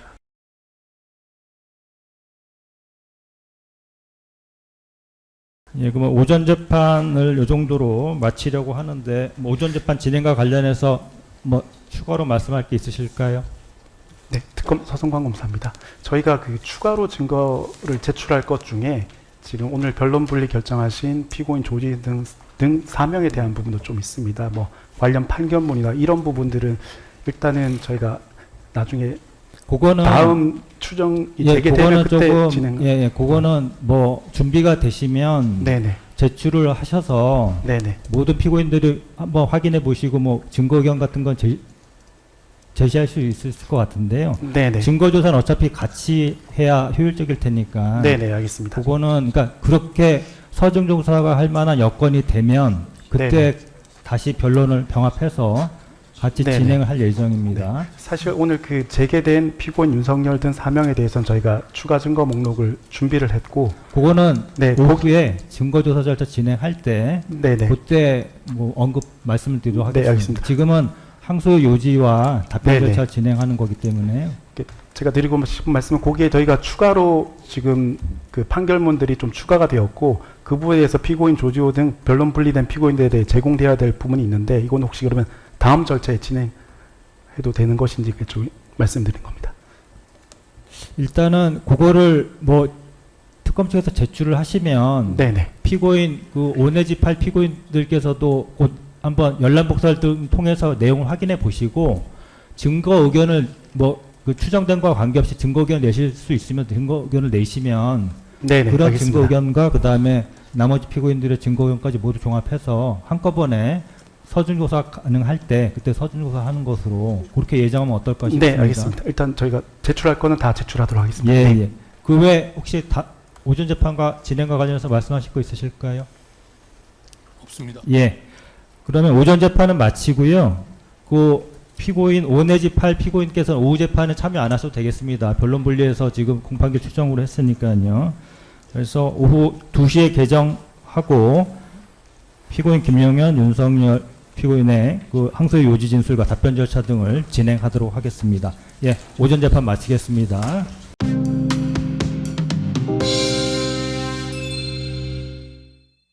예, 그러면 오전 재판을 이 정도로 마치려고 하는데 뭐 오전 재판 진행과 관련해서 뭐 추가로 말씀할 게 있으실까요? 네, 특검 서성광검사입니다. 저희가 그 추가로 증거를 제출할 것 중에 지금 오늘 변론 분리 결정하신 피고인 조지 등 사명에 대한 부분도 좀 있습니다. 뭐 관련 판결문이나 이런 부분들은 일단은 저희가 나중에 그거는 다음 추정이 예, 되게 되면 그때 조금 진행. 그거는 뭐 준비가 되시면 네네. 제출을 하셔서 네네. 모든 피고인들이 한번 확인해 보시고 뭐 증거 의견 같은 건 제시할 수 있을 것 같은데요. 네네. 증거 조사는 어차피 같이 해야 효율적일 테니까. 네네, 알겠습니다. 그거는 그러니까 그렇게 서중 조사가 할 만한 여건이 되면 그때 네네. 다시 변론을 병합해서 같이 네네. 진행을 할 예정입니다. 사실 오늘 그 재개된 피고인 윤석열 등 4명에 대해서는 저희가 추가 증거 목록을 준비를 했고, 그거는 네, 오후에 증거 조사 절차 진행할 때 네네. 그때 뭐 언급 말씀을 드리도록 네, 하겠습니다. 알겠습니다. 지금은 항소 요지와 답변 네네. 절차 진행하는 거기 때문에 제가 드리고 싶은 말씀은 거기에 저희가 추가로 지금 그 판결문들이 좀 추가가 되었고, 그 부분에 대해서 피고인 조지호 등 변론 분리된 피고인들에 대해 제공돼야 될 부분이 있는데, 이건 혹시 그러면 다음 절차에 진행해도 되는 것인지 좀 말씀드린 겁니다. 일단은 그거를 뭐 특검 측에서 제출을 하시면 네네. 피고인 그 5 내지 8 피고인들께서도 곧 한번 열람 복사를 통해서 내용을 확인해 보시고 증거 의견을 뭐 그 추정된 것과 관계없이 증거 의견을 내실 수 있으면 증거 의견을 내시면 네네. 그런 알겠습니다. 증거 의견과 그 다음에 나머지 피고인들의 증거 의견까지 모두 종합해서 한꺼번에 서준조사 가능할 때 그때 서준조사 하는 것으로 그렇게 예정하면 어떨까 싶습니다. 네, 알겠습니다. 일단 저희가 제출할 거는 다 제출하도록 하겠습니다. 예, 네. 예. 그 외에 혹시 오전 재판과 진행과 관련해서 말씀하실 거 있으실까요? 없습니다. 예. 그러면 오전 재판은 마치고요. 그 피고인 5 내지 8 피고인께서는 오후 재판에 참여 안 하셔도 되겠습니다. 변론 분리해서 지금 공판기 추정으로 했으니까요. 그래서 오후 2시에 개정하고 피고인 김용현, 윤석열 피고인의 그 항소의 요지 진술과 답변 절차 등을 진행하도록 하겠습니다. 예, 오전 재판 마치겠습니다.